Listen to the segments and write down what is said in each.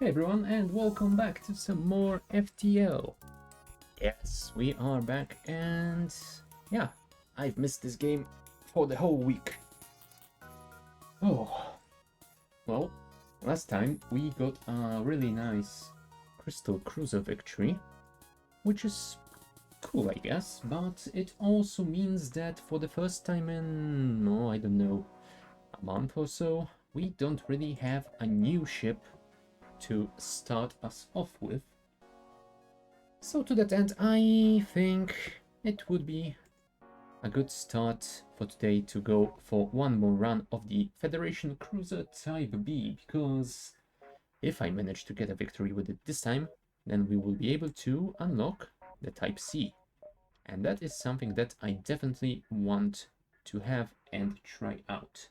Hey everyone, and welcome back to some more FTL. Yes, we are back, and yeah, I've missed this game for the whole week. Oh, well, last time we got a really nice Crystal Cruiser victory, which is cool, I guess, but it also means that for the first time in, I don't know, a month or so, we don't really have a new ship to start us off with. So to that end, I think it would be a good start for today to go for one more run of the Federation Cruiser Type B, because if I manage to get a victory with it this time, then we will be able to unlock the Type C. And that is something that I definitely want to have and try out.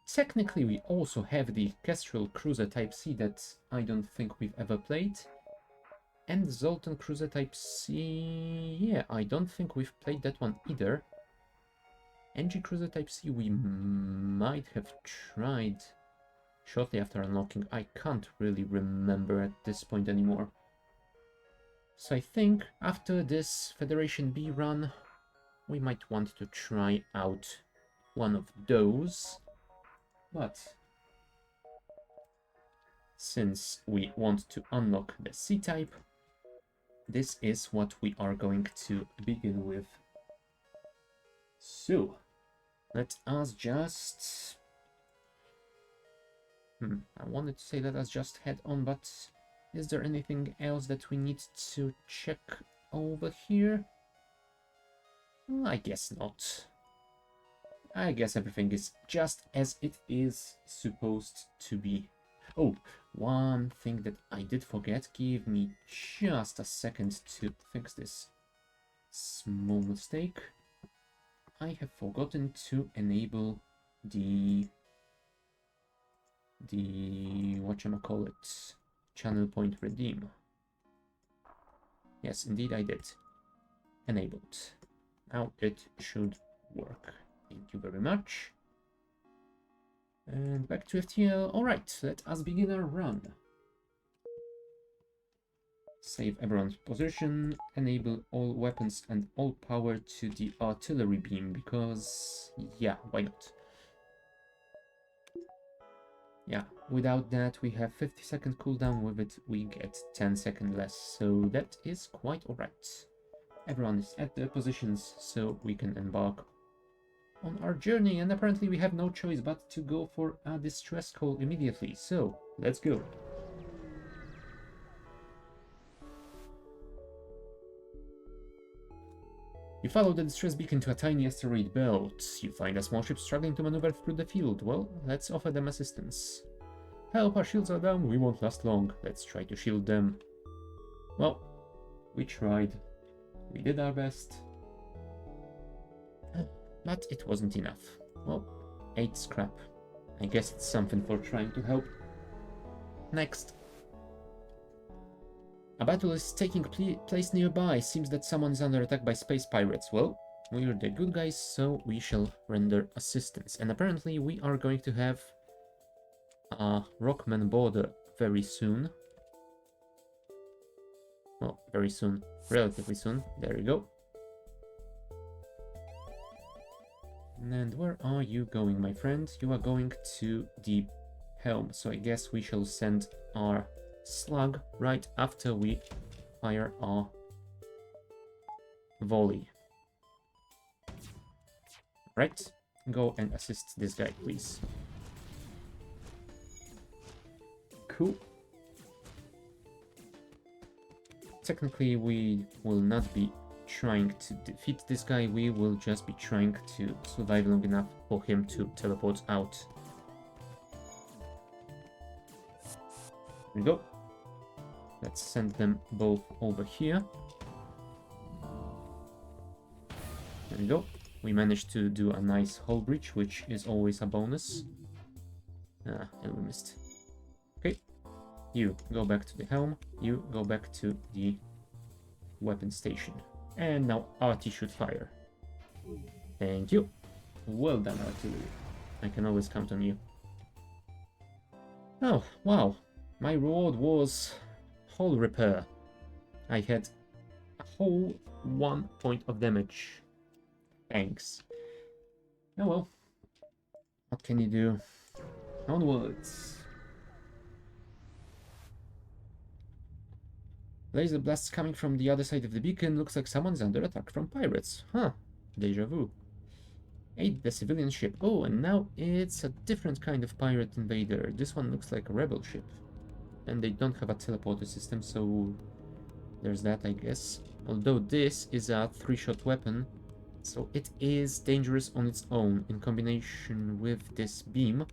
Technically, we also have the Kestrel Cruiser Type C that I don't think we've ever played. And the Zoltan Cruiser Type C... yeah, I don't think we've played that one either. NG Cruiser Type C we might have tried shortly after unlocking. I can't really remember at this point anymore. So I think after this Federation B run, we might want to try out one of those. But since we want to unlock the C-type, this is what we are going to begin with. So, let us just... I wanted to say let us just head on, but is there anything else that we need to check over here? I guess not. I guess everything is just as it is supposed to be. Oh, one thing that I did forget, give me just a second to fix this small mistake. I have forgotten to enable the whatchamacallit, channel point redeem. Yes, indeed I did. Enabled. Now it should work. Thank you very much. And back to FTL. Alright, let us begin our run. Save everyone's position, enable all weapons and all power to the artillery beam, because, yeah, why not? Yeah, without that we have 50-second cooldown, with it we get 10-second less, so that is quite alright. Everyone is at their positions, so we can embark on our journey, and apparently we have no choice but to go for a distress call immediately, so let's go. You follow the distress beacon to a tiny asteroid belt. You find a small ship struggling to maneuver through the field. Well, let's offer them assistance. Help, our shields are down, we won't last long. Let's try to shield them. Well, we tried. We did our best. But it wasn't enough. Well, 8 scrap. I guess it's something for trying to help. Next. A battle is taking place nearby. Seems that someone is under attack by space pirates. Well, we're the good guys, so we shall render assistance. And apparently we are going to have a Rockman border very soon. Well, very soon. Relatively soon. There you go. And where are you going, my friend? You are going to the helm, so I guess we shall send our slug right after we fire our volley. Right, go and assist this guy, please. Cool. Technically, we will not be trying to defeat this guy, we will just be trying to survive long enough for him to teleport out. There we go. Let's send them both over here. There we go. We managed to do a nice hull breach, which is always a bonus. And we missed. Okay. You go back to the helm. You go back to the weapon station. And now Artie should fire. Thank you. Well done, artillery. I can always count on you. Oh, wow. My reward was hull repair. I had a whole 1 point of damage. Thanks. Oh well. What can you do? Onwards. Laser blasts coming from the other side of the beacon. Looks like someone's under attack from pirates. Huh. Deja vu. Aid the civilian ship. Oh, and now it's a different kind of pirate invader. This one looks like a rebel ship. And they don't have a teleporter system, so there's that, I guess. Although this is a 3-shot weapon, so it is dangerous on its own. In combination with this beam,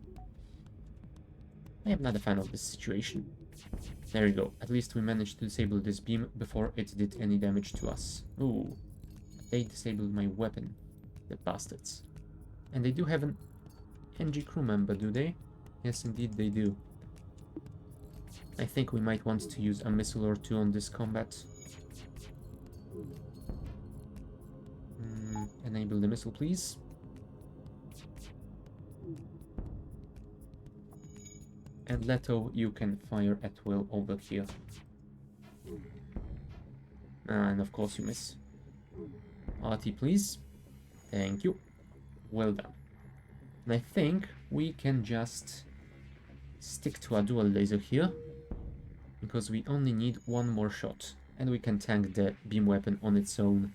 I am not a fan of this situation. There we go. At least we managed to disable this beam before it did any damage to us. Ooh. They disabled my weapon. The bastards. And they do have an NG crew member, do they? Yes, indeed they do. I think we might want to use a missile or two on this combat. Enable the missile, please. And Leto, you can fire at will over here. And of course you miss. RT, please. Thank you. Well done. And I think we can just stick to a dual laser here, because we only need one more shot. And we can tank the beam weapon on its own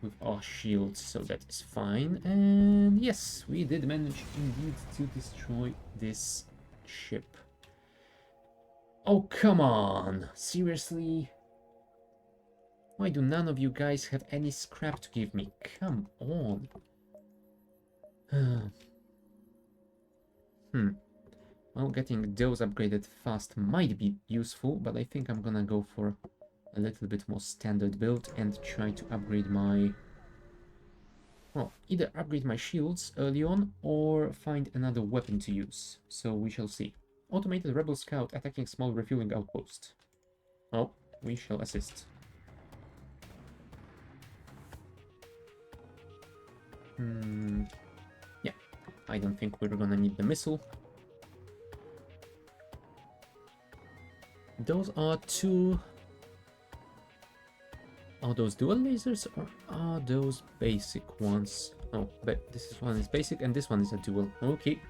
with our shields, so that is fine. And yes, we did manage indeed to destroy this ship. Oh, come on! Seriously? Why do none of you guys have any scrap to give me? Come on. Well, getting those upgraded fast might be useful, but I think I'm gonna go for a little bit more standard build and try to upgrade my... Well, either upgrade my shields early on or find another weapon to use. So we shall see. Automated rebel scout attacking small refueling outpost. Oh, we shall assist. Yeah, I don't think we're gonna need the missile. Those are two... Are those dual lasers or are those basic ones? Oh, but this one is basic and this one is a dual. Okay.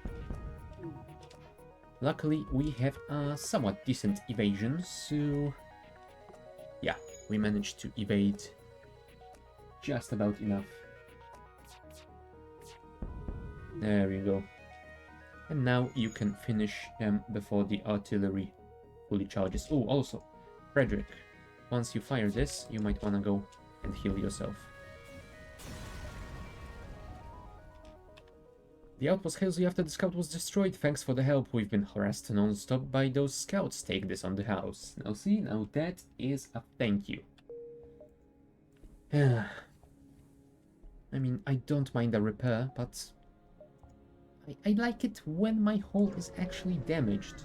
Luckily, we have a somewhat decent evasion, so... Yeah, we managed to evade just about enough. There we go. And now you can finish them before the artillery fully charges. Oh, also, Frederick, once you fire this, you might want to go and heal yourself. The outpost hails you after the scout was destroyed. Thanks for the help. We've been harassed non-stop by those scouts. Take this on the house. Now see, now that is a thank you. I mean, I don't mind a repair, but I like it when my hull is actually damaged.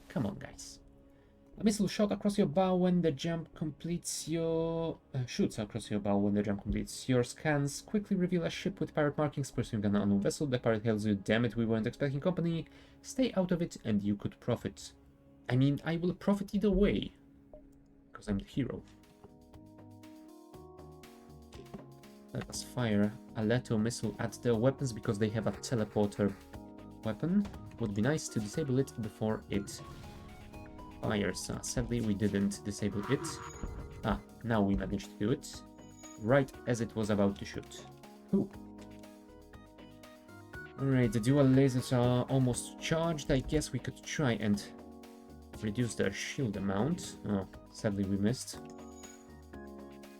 Come on, guys. A missile shot across your bow when the jump completes your... shoots across your bow when the jump completes your scans. Quickly reveal a ship with pirate markings pursuing an unknown vessel. The pirate hails you. Damn it, we weren't expecting company. Stay out of it and you could profit. I mean, I will profit either way. Because I'm the hero. Let us fire a Leto missile at their weapons because they have a teleporter weapon. Would be nice to disable it before it fires. Sadly, we didn't disable it. Now we managed to do it. Right as it was about to shoot. Ooh. Alright, the dual lasers are almost charged. I guess we could try and reduce their shield amount. Oh, sadly we missed.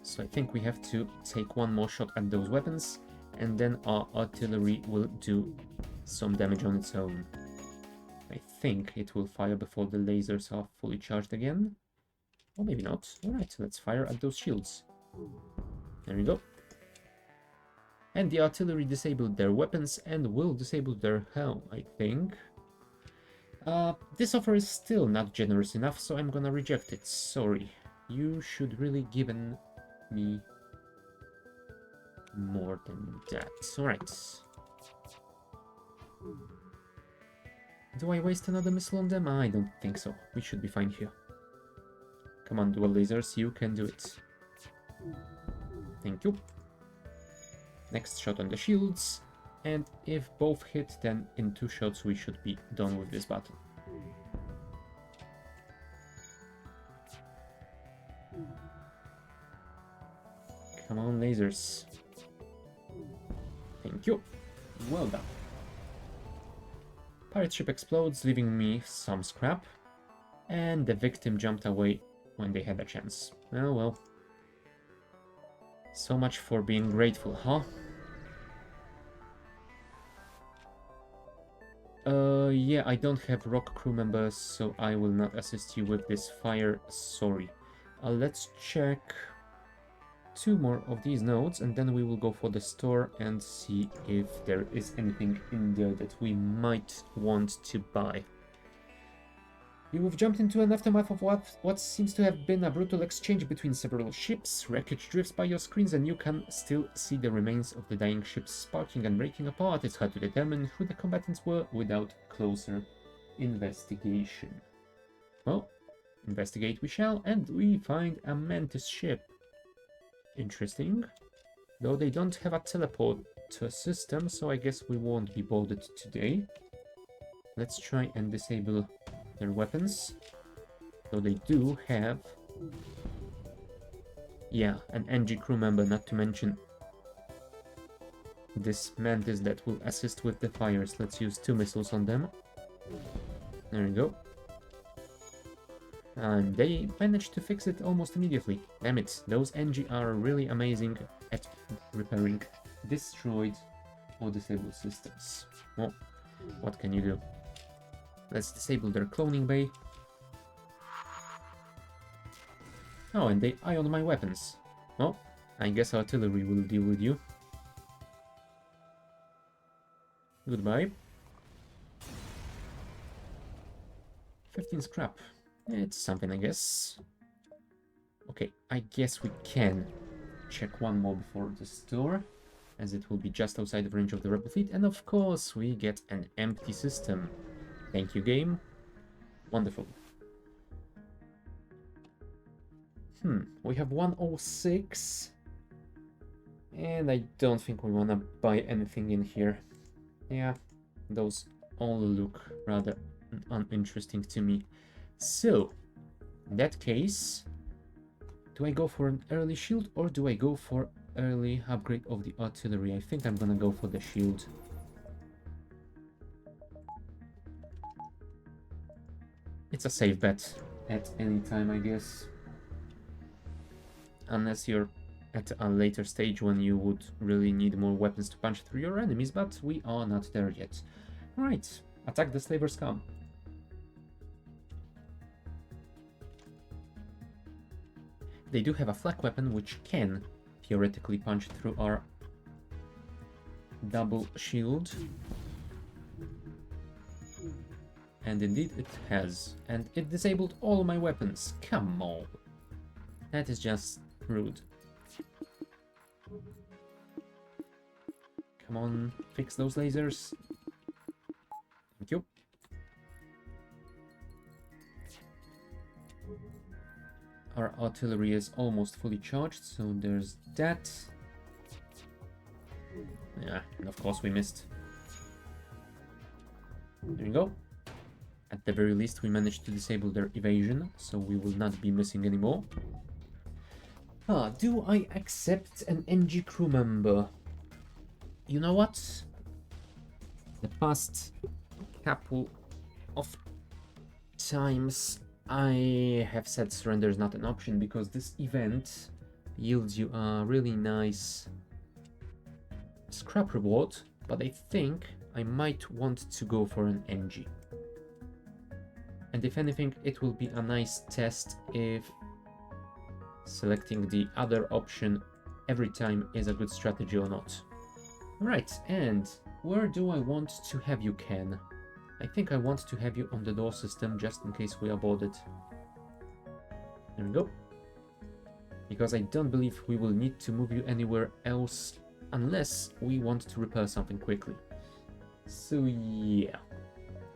So I think we have to take one more shot at those weapons, and then our artillery will do some damage on its own. I think it will fire before the lasers are fully charged again. Or maybe not. Alright, let's fire at those shields. There we go. And the artillery disabled their weapons and will disable their helm, I think. This offer is still not generous enough, so I'm gonna reject it. Sorry. You should really given me more than that. Alright. Do I waste another missile on them? I don't think so. We should be fine here. Come on, dual lasers, you can do it. Thank you. Next shot on the shields. And if both hit, then in 2 shots we should be done with this battle. Come on, lasers. Thank you. Well done. Pirate ship explodes, leaving me some scrap. And the victim jumped away when they had a chance. Oh well. So much for being grateful, huh? Yeah, I don't have rock crew members, so I will not assist you with this fire. Sorry. Let's check 2 more of these nodes, and then we will go for the store and see if there is anything in there that we might want to buy. You have jumped into an aftermath of what seems to have been a brutal exchange between several ships. Wreckage drifts by your screens and you can still see the remains of the dying ships sparking and breaking apart. It's hard to determine who the combatants were without closer investigation. Well, investigate we shall, and we find a Mantis ship. Interesting. Though they don't have a teleport system, so I guess we won't be bothered today. Let's try and disable their weapons. So they do have, yeah, an NG crew member, not to mention this Mantis that will assist with the fires. Let's use 2 missiles on them. There we go. And they managed to fix it almost immediately. Damn it, those NG are really amazing at repairing destroyed or disabled systems. Well, what can you do? Let's disable their cloning bay. Oh, and they ion my weapons. Well, I guess artillery will deal with you. Goodbye. 15 scrap. It's something, I guess. Okay, I guess we can check 1 more before the store, as it will be just outside the range of the rebel fleet. And of course, we get an empty system. Thank you, game. Wonderful. We have 106. And I don't think we want to buy anything in here. Yeah, those all look rather uninteresting to me. So, in that case, do I go for an early shield or do I go for early upgrade of the artillery? I think I'm gonna go for the shield. It's a safe bet at any time, I guess. Unless you're at a later stage when you would really need more weapons to punch through your enemies, but we are not there yet. Right, attack the slaver scum. They do have a flak weapon which can theoretically punch through our double shield. And indeed it has. And it disabled all my weapons. Come on. That is just rude. Come on, fix those lasers. Thank you. Our artillery is almost fully charged, so there's that. Yeah, and of course we missed. There we go. At the very least, we managed to disable their evasion, so we will not be missing anymore. Do I accept an NG crew member? You know what? The past couple of times I have said surrender is not an option because this event yields you a really nice scrap reward, but I think I might want to go for an NG. And if anything, it will be a nice test if selecting the other option every time is a good strategy or not. Right, and where do I want to have you, Ken? I think I want to have you on the door system just in case we are boarded. There we go. Because I don't believe we will need to move you anywhere else unless we want to repair something quickly. So yeah,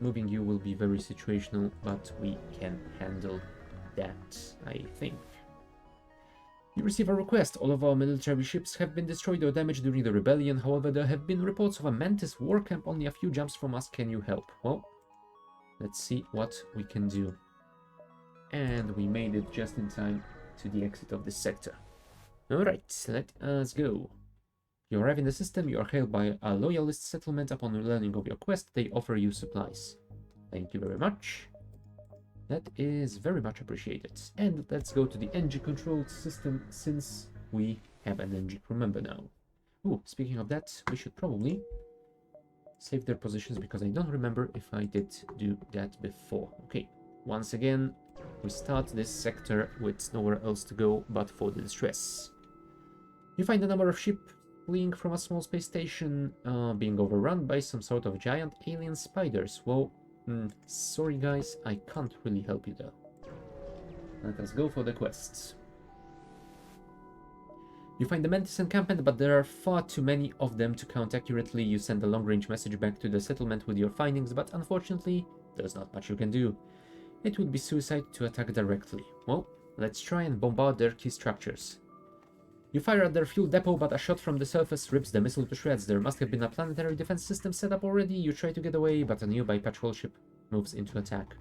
moving you will be very situational, but we can handle that, I think. You receive a request. All of our military ships have been destroyed or damaged during the rebellion. However, there have been reports of a Mantis war camp only a few jumps from us. Can you help? Well, let's see what we can do. And we made it just in time to the exit of this sector. Alright, let us go. You arrive in the system, you are hailed by a loyalist settlement. Upon learning of your quest, they offer you supplies. Thank you very much. That is very much appreciated. And let's go to the NG controlled system, since we have an NG crew member now. Ooh, speaking of that, we should probably save their positions, because I don't remember if I did do that before. Okay, once again, we start this sector with nowhere else to go but for the distress. You find a number of ships fleeing from a small space station, being overrun by some sort of giant alien spiders. Well, sorry guys, I can't really help you there. Let us go for the quests. You find the Mantis encampment, but there are far too many of them to count accurately. You send a long-range message back to the settlement with your findings, but unfortunately, there's not much you can do. It would be suicide to attack directly. Well, let's try and bombard their key structures. You fire at their fuel depot, but a shot from the surface rips the missile to shreds. There must have been a planetary defense system set up already. You try to get away, but a nearby patrol ship moves into attack.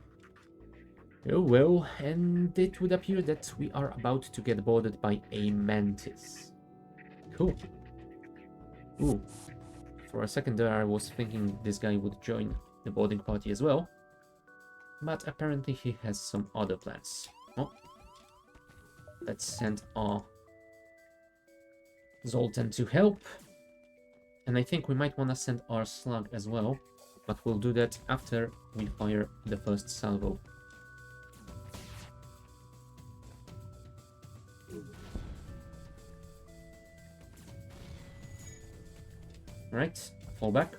Oh well, and it would appear that we are about to get boarded by a Mantis. Cool. Ooh. For a second there I was thinking this guy would join the boarding party as well. But apparently he has some other plans. Oh. Let's send our Zoltan to help. And I think we might want to send our slug as well. But we'll do that after we fire the first salvo. Right, fall back.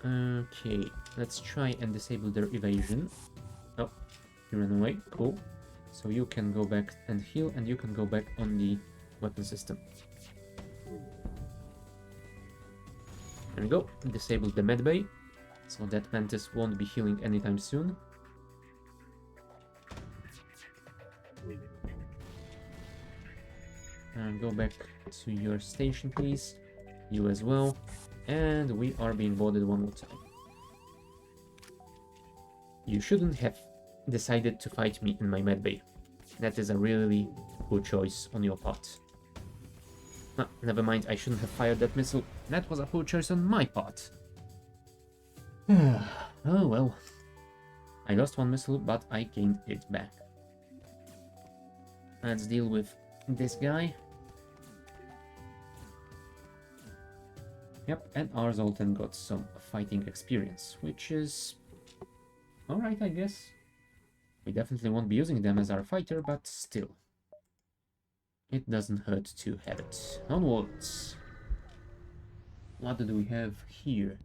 Okay, let's try and disable their evasion. Oh, he ran away. Cool. So you can go back and heal, and you can go back on the weapon system. There we go. Disable the medbay, so that Mantis won't be healing anytime soon. And go back to your station, please. You as well. And we are being boarded one more time. You shouldn't have decided to fight me in my medbay. That is a really poor choice on your part. Ah, never mind, I shouldn't have fired that missile. That was a poor choice on my part. Oh well. I lost one missile, but I gained it back. Let's deal with this guy. Yep, and our Zoltan got some fighting experience, which is alright, I guess. We definitely won't be using them as our fighter, but still. It doesn't hurt to have it. Onwards. What do we have here?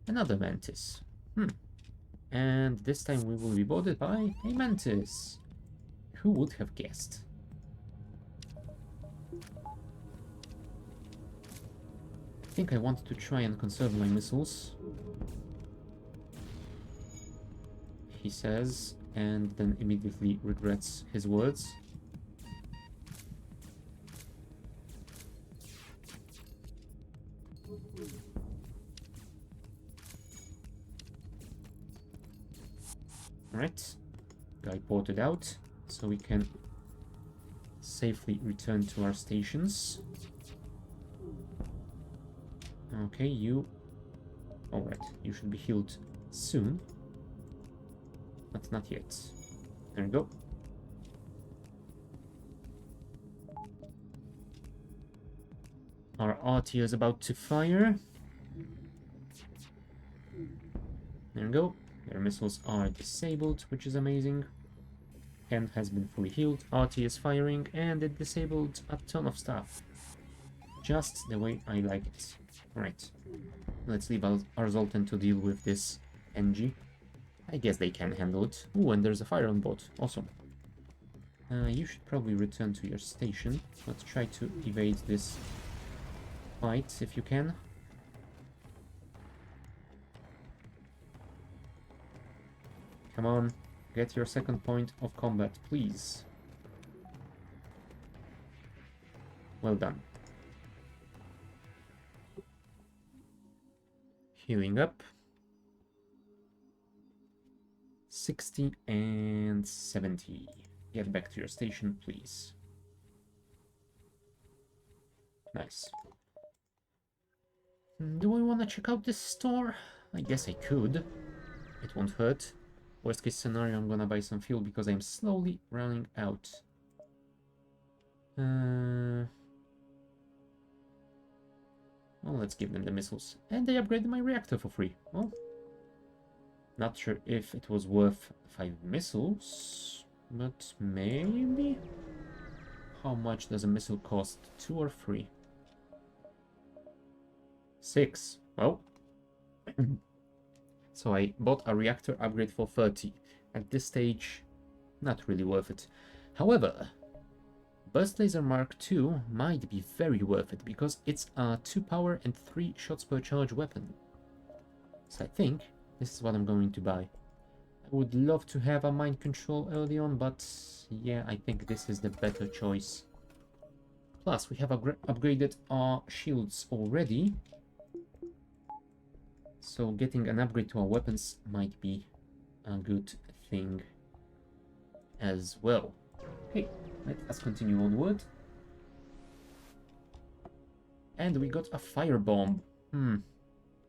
Another Mantis. And this time we will be boarded by a Mantis. Who would have guessed? I think I want to try and conserve my missiles. He says, and then immediately regrets his words. Alright, guy ported out, so we can safely return to our stations. Okay, you... Alright, you should be healed soon. But not yet. There we go. Our RT is about to fire. There we go. Their missiles are disabled, which is amazing. Ken has been fully healed. RT is firing, and it disabled a ton of stuff. Just the way I like it. Alright. Let's leave our Zoltan to deal with this NG. I guess they can handle it. Ooh, and there's a fire on board. Awesome. You should probably return to your station. Let's try to evade this fight if you can. Come on, get your second point of combat, please. Well done. Healing up. 60 and 70. Get back to your station, please. Nice. Do I want to check out this store? I guess I could. It won't hurt. Worst case scenario, I'm gonna buy some fuel because I'm slowly running out. Well, let's give them the missiles. And they upgraded my reactor for free. Well, not sure if it was worth 5 missiles, but maybe? How much does a missile cost? 2 or 3? 6. Well. So I bought a reactor upgrade for 30. At this stage, not really worth it. However, Burst Laser Mark II might be very worth it because it's a 2 power and 3 shots per charge weapon. So I think this is what I'm going to buy. I would love to have a mind control early on, but yeah, I think this is the better choice. Plus, we have upgraded our shields already. So getting an upgrade to our weapons might be a good thing as well. Okay, let us continue onward. And we got a firebomb.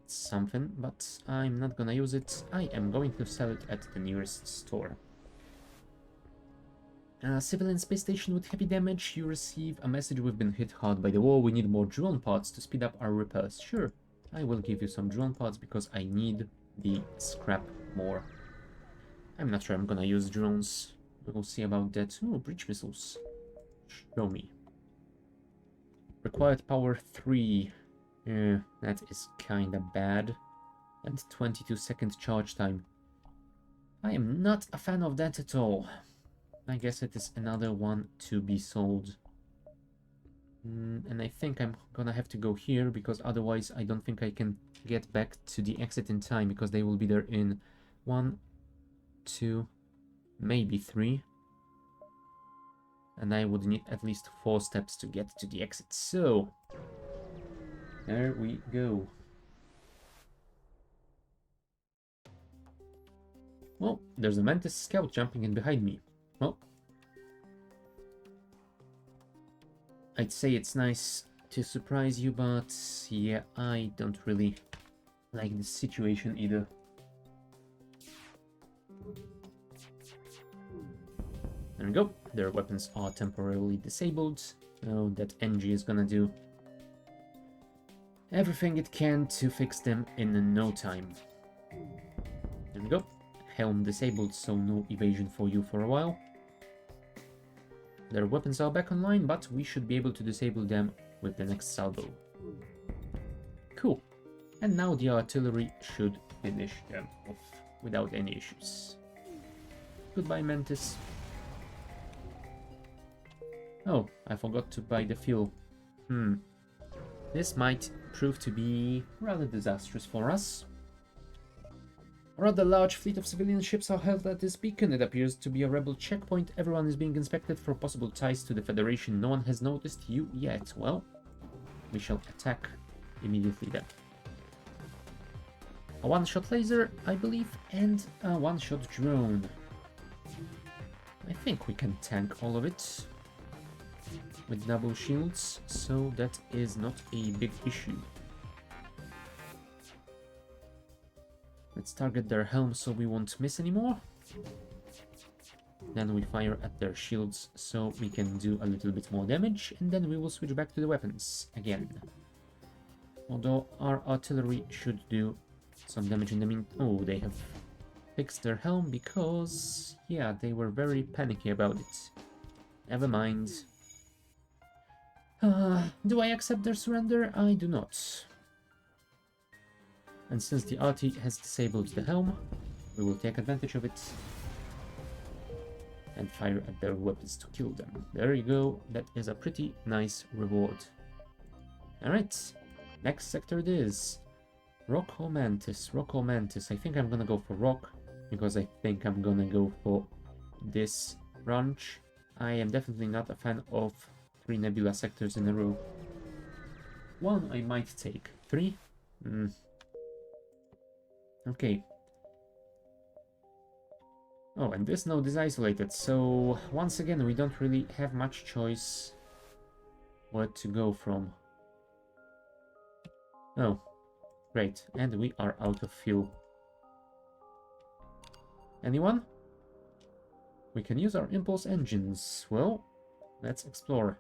It's something, but I'm not gonna use it. I am going to sell it at the nearest store. Civilian space station with heavy damage. You receive a message: we've been hit hard by the war. We need more drone parts to speed up our repairs. Sure. I will give you some drone parts because I need the scrap more. I'm not sure I'm gonna use drones. We'll see about that. Oh, breach missiles. Show me. Required power 3. That is kinda bad. And 22-second charge time. I am not a fan of that at all. I guess it is another one to be sold. And I think I'm gonna have to go here because otherwise I don't think I can get back to the exit in time because they will be there in 1, 2, maybe 3. And I would need at least 4 steps to get to the exit. So, there we go. Well, there's a Mantis scout jumping in behind me. Well, I'd say it's nice to surprise you, but yeah, I don't really like this situation either. There we go. Their weapons are temporarily disabled. So that NG is gonna do everything it can to fix them in no time. There we go. Helm disabled, so no evasion for you for a while. Their weapons are back online, but we should be able to disable them with the next salvo. Cool. And now the artillery should finish them off without any issues. Goodbye, Mantis. Oh, I forgot to buy the fuel. This might prove to be rather disastrous for us. A rather large fleet of civilian ships are held at this beacon. It appears to be a rebel checkpoint. Everyone is being inspected for possible ties to the Federation. No one has noticed you yet. Well, we shall attack immediately then. A one-shot laser, I believe, and a one-shot drone. I think we can tank all of it with double shields, so that is not a big issue. Let's target their helm so we won't miss anymore. Then we fire at their shields so we can do a little bit more damage, and then we will switch back to the weapons again. Although our artillery should do some damage in the meantime. Oh, they have fixed their helm because, yeah, they were very panicky about it. Never mind. Do I accept their surrender? I do not. And since the RT has disabled the helm, we will take advantage of it and fire at their weapons to kill them. There you go, that is a pretty nice reward. Alright, next sector it is. Rock or Mantis? Rock or Mantis? I think I'm gonna go for Rock. because I think I'm gonna go for this ranch. I am definitely not a fan of 3 nebula sectors in a row. One I might take. 3? Okay. Oh, and this node is isolated, so once again we don't really have much choice where to go from. Oh, great, and we are out of fuel. Anyone? We can use our impulse engines. Well, let's explore.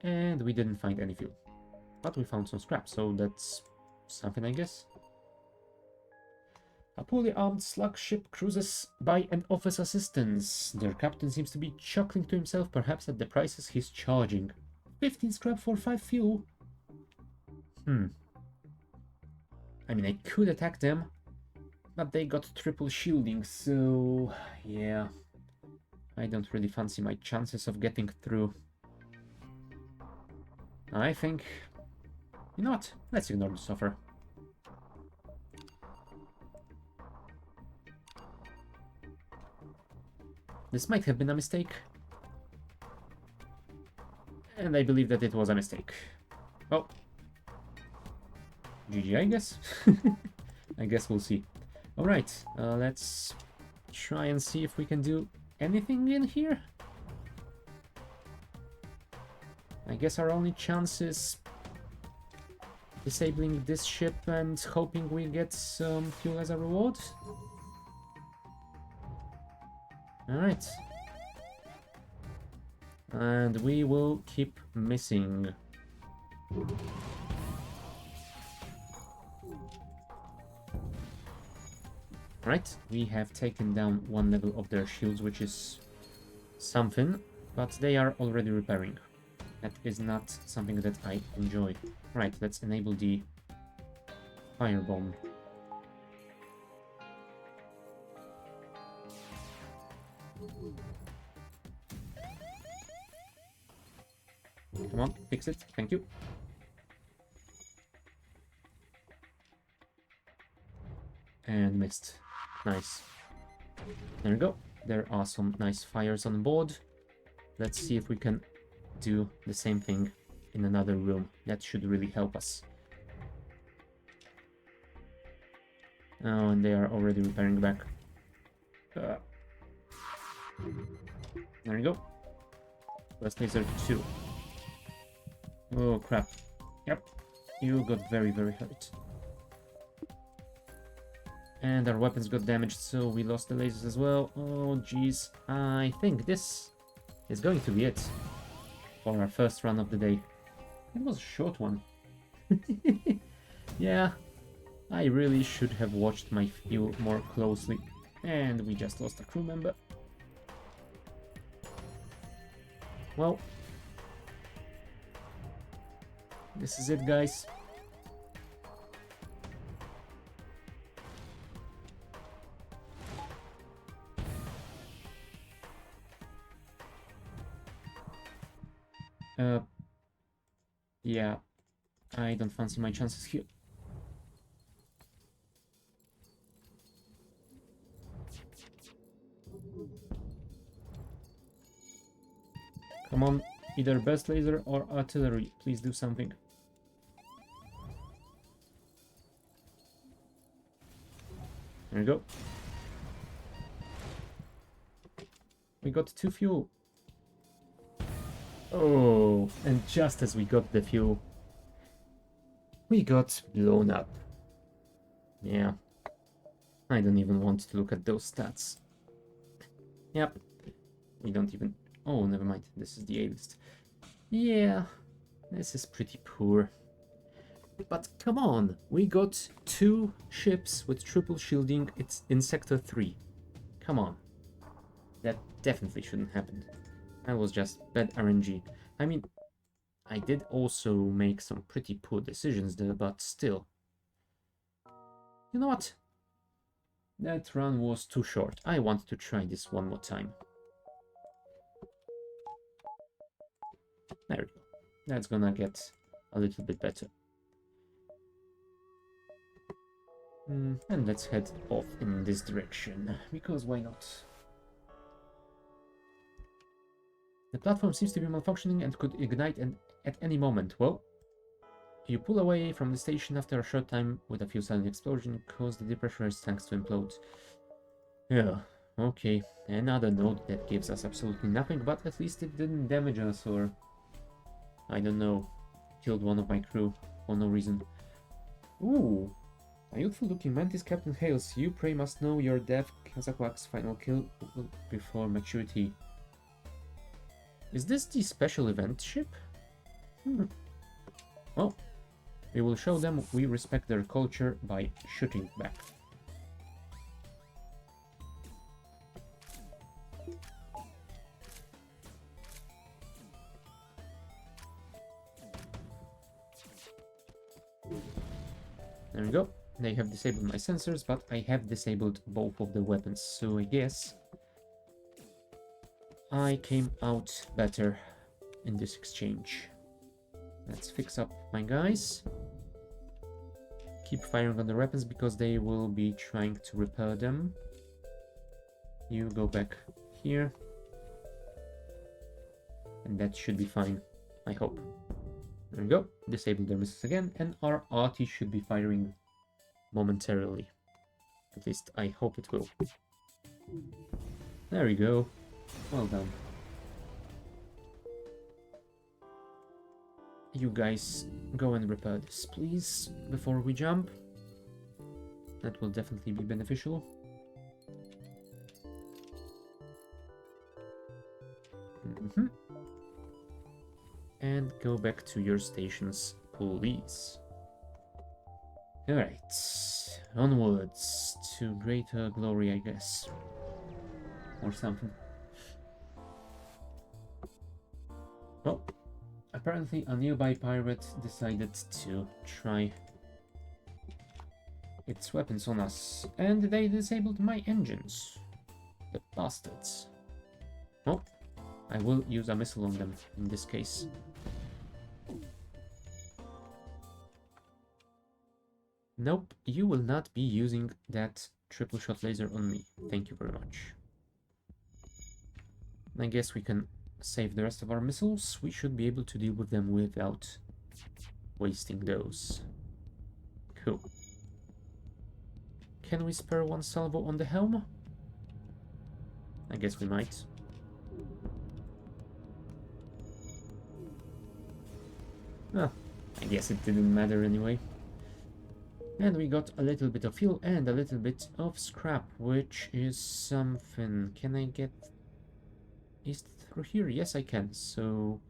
And we didn't find any fuel. But we found some scrap, so that's something, I guess. A poorly armed slug ship cruises by an office assistance. Their captain seems to be chuckling to himself, perhaps at the prices he's charging. 15 scrap for 5 fuel? I mean, I could attack them, but they got triple shielding, so yeah. I don't really fancy my chances of getting through. I think... You know what? Let's ignore this offer. This might have been a mistake. And I believe that it was a mistake. Well, GG, I guess. I guess we'll see. Alright, let's try and see if we can do anything in here. I guess our only chance is disabling this ship and hoping we get some fuel as a reward. Alright. And we will keep missing. Right, we have taken down one level of their shields, which is something, but they are already repairing. That is not something that I enjoy. Right, let's enable the firebomb. Come on, fix it. Thank you. And missed. Nice. There we go. There are some nice fires on board. Let's see if we can do the same thing in another room. That should really help us. Oh, and they are already repairing back. There we go. Burst laser 2. Oh, crap. Yep. You got very, very hurt. And our weapons got damaged, so we lost the lasers as well. Oh, jeez. I think this is going to be it for our first run of the day. It was a short one. Yeah, I really should have watched my fuel more closely. And we just lost a crew member. Well, this is it, guys. Yeah, I don't fancy my chances here. Come on, either burst laser or artillery. Please do something. There we go. We got 2 fuel. Oh, and just as we got the fuel, we got blown up. Yeah. I don't even want to look at those stats. Yep. We don't even... Oh, never mind. This is the A-list. Yeah. This is pretty poor. But come on. We got 2 ships with triple shielding. It's in Sector 3. Come on. That definitely shouldn't happen. That was just bad RNG. I mean, I did also make some pretty poor decisions there, but still. You know what? That run was too short. I want to try this one more time. There we go. That's gonna get a little bit better. And let's head off in this direction, because why not? The platform seems to be malfunctioning and could ignite at any moment. Well, you pull away from the station after a short time with a few silent explosions, cause the depressurized tanks to implode. Yeah, okay. Another node that gives us absolutely nothing, but at least it didn't damage us or... I don't know. Killed one of my crew for no reason. Ooh. A youthful looking Mantis captain hails you. Prey must know your death. Kazakwak's final kill before maturity. Is this the special event ship? Well, we will show them we respect their culture by shooting back. There we go. They have disabled my sensors, but I have disabled both of the weapons, so I guess I came out better in this exchange. Let's fix up my guys. Keep firing on the weapons because they will be trying to repair them. You go back here. And that should be fine, I hope. There we go. Disable their missiles again, and our arty should be firing momentarily. At least I hope it will. There we go. Well done. You guys go and repair this, please, before we jump. That will definitely be beneficial. And go back to your stations, please. Alright, onwards to greater glory, I guess. Or something. Well, apparently a nearby pirate decided to try its weapons on us, and they disabled my engines. The bastards. Well, I will use a missile on them in this case. Nope, you will not be using that triple shot laser on me. Thank you very much. I guess we can save the rest of our missiles. We should be able to deal with them without wasting those. Cool. Can we spare one salvo on the helm? I guess we might. Well, I guess it didn't matter anyway. And we got a little bit of fuel and a little bit of scrap, which is something. Can I get east through here? Yes, I can. So,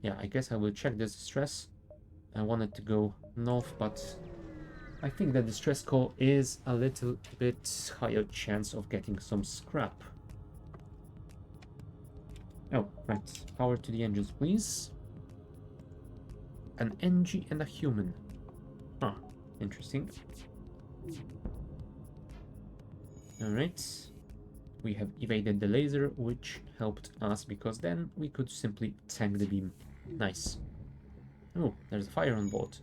yeah, I guess I will check the distress. I wanted to go north, but I think the distress call is a little bit higher chance of getting some scrap. Oh, right. Power to the engines, please. An NG and a human. Huh. Interesting. Alright. We have evaded the laser, which helped us because then we could simply tank the beam. Nice. Oh, there's a fire on board.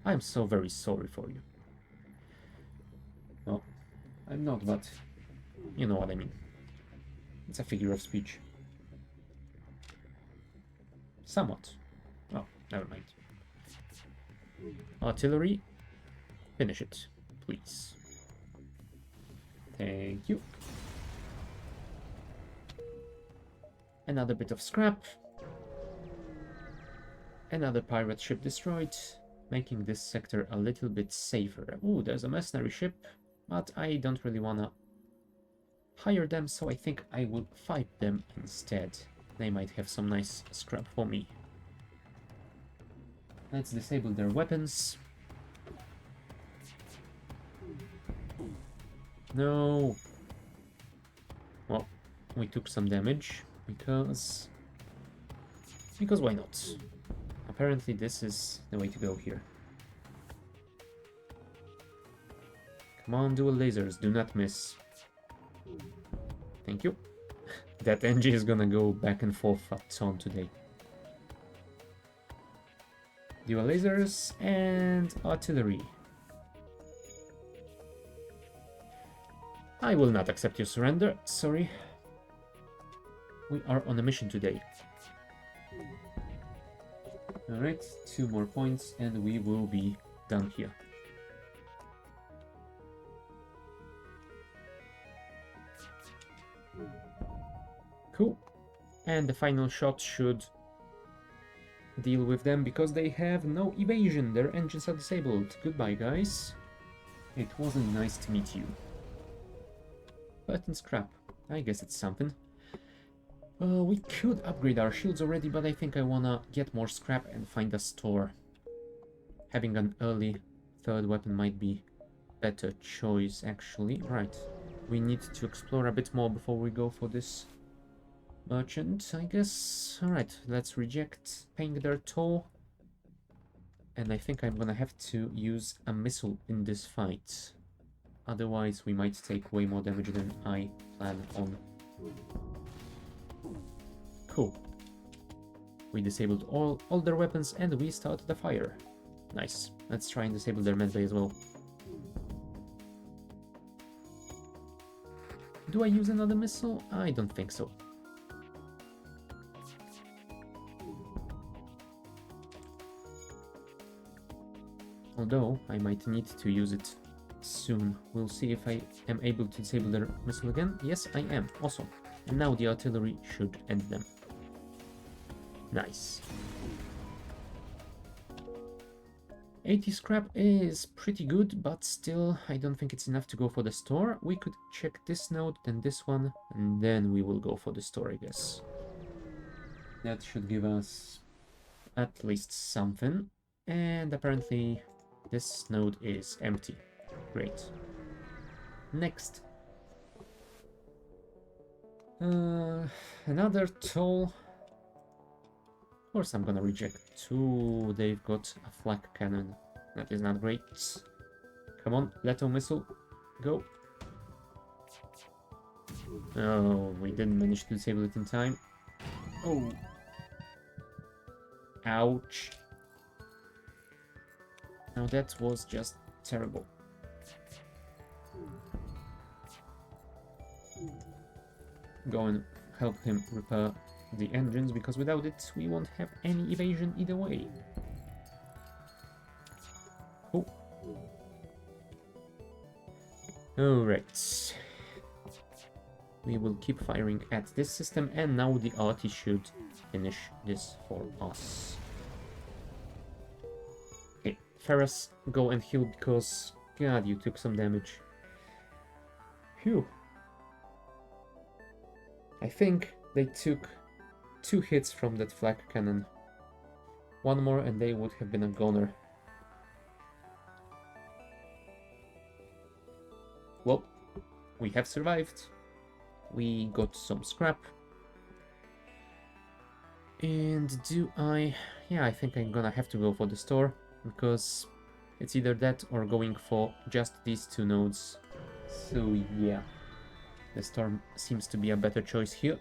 I'm so very sorry for you. Well, I'm not, but you know what I mean. It's a figure of speech. Somewhat. Oh, never mind. Artillery. Finish it, please. Thank you. Another bit of scrap. Another pirate ship destroyed, making this sector a little bit safer. Ooh, there's a mercenary ship, but I don't really wanna hire them, so I think I will fight them instead. They might have some nice scrap for me. Let's disable their weapons. No. Well, we took some damage because why not? Apparently this is the way to go here. Come on, dual lasers, do not miss. Thank you. That NG is gonna go back and forth a ton today. Dual lasers and artillery. I will not accept your surrender, sorry. We are on a mission today. Alright, 2 more points and we will be done here. Cool. And the final shot should deal with them because they have no evasion. Their engines are disabled. Goodbye, guys. It wasn't nice to meet you. 13 scrap. I guess it's something. We could upgrade our shields already, but I think I wanna get more scrap and find a store. Having an early third weapon might be better choice, actually. Right. We need to explore a bit more before we go for this merchant, I guess. Alright, let's reject paying their toll. And I think I'm gonna have to use a missile in this fight. Otherwise, we might take way more damage than I plan on. Cool. We disabled all their weapons and we started the fire. Nice. Let's try and disable their medbay as well. Do I use another missile? I don't think so. Although, I might need to use it soon. We'll see if I am able to disable their missile again. Yes, I am. Awesome. And now the artillery should end them. Nice. 80 scrap is pretty good, but still, I don't think it's enough to go for the store. We could check this node, then this one, and then we will go for the store, I guess. That should give us at least something. And apparently, this node is empty. Great. Next. Another toll. Of course I'm gonna reject 2. They've got a flak cannon. That is not great. Come on, Leto missile. Go. Oh, we didn't manage to disable it in time. Oh. Ouch. Now that was just terrible. Go and help him repair the engines, because without it we won't have any evasion either way. Cool. Alright. We will keep firing at this system, and now the arty should finish this for us. Okay, Ferris, go and heal, because god, you took some damage. Phew. I think they took 2 hits from that flak cannon. 1 more and they would have been a goner. Well, we have survived. We got some scrap. And do I... Yeah, I think I'm gonna have to go for the store, because it's either that or going for just these 2 nodes. So yeah, the store seems to be a better choice here.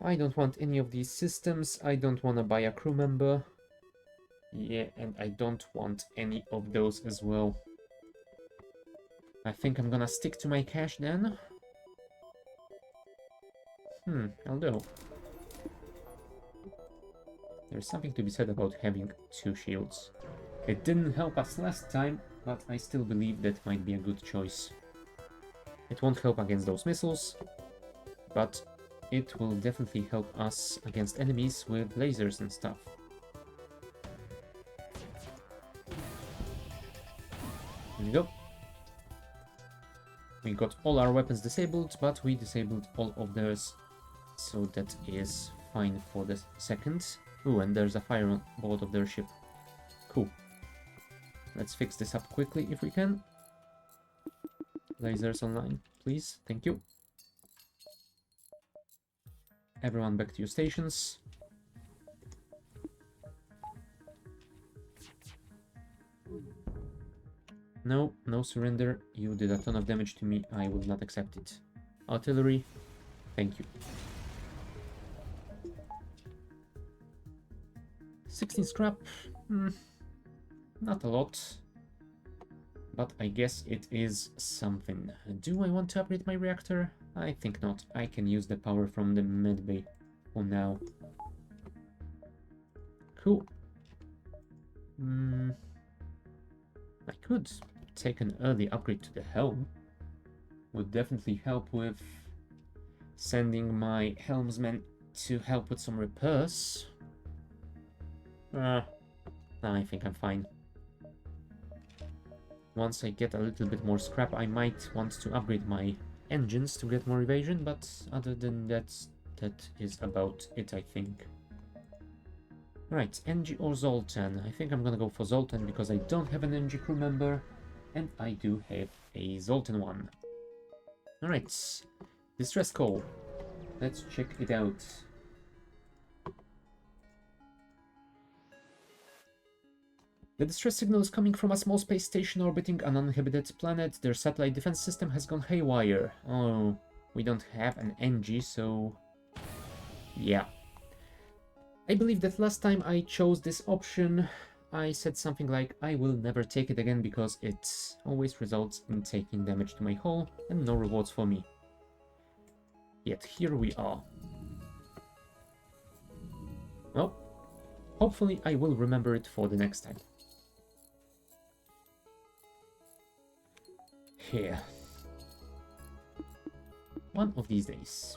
I don't want any of these systems. I don't want to buy a crew member. Yeah, and I don't want any of those as well. I think I'm gonna stick to my cash then. Although there's something to be said about having 2 shields. It didn't help us last time, but I still believe that might be a good choice. It won't help against those missiles, but it will definitely help us against enemies with lasers and stuff. There we go. We got all our weapons disabled, but we disabled all of theirs, so that is fine for the second. Ooh, and there's a fire on board of their ship. Cool. Let's fix this up quickly if we can. Lasers online, please. Thank you. Everyone back to your stations. No, no surrender. You did a ton of damage to me. I will not accept it. Artillery, thank you. 16 scrap. Not a lot. But I guess it is something. Do I want to upgrade my reactor? I think not. I can use the power from the medbay for now. Cool. I could take an early upgrade to the helm. Would definitely help with sending my helmsman to help with some repairs. I think I'm fine. Once I get a little bit more scrap, I might want to upgrade my engines to get more evasion, but other than that, that is about it, I think. Right, NG or Zoltan? I think I'm gonna go for Zoltan because I don't have an NG crew member, and I do have a Zoltan one. Alright, distress call. Let's check it out. The distress signal is coming from a small space station orbiting an uninhabited planet. Their satellite defense system has gone haywire. Oh, we don't have an NG, so... yeah. I believe that last time I chose this option, I said something like, I will never take it again because it always results in taking damage to my hull and no rewards for me. Yet here we are. Well, hopefully I will remember it for the next time. Here. One of these days.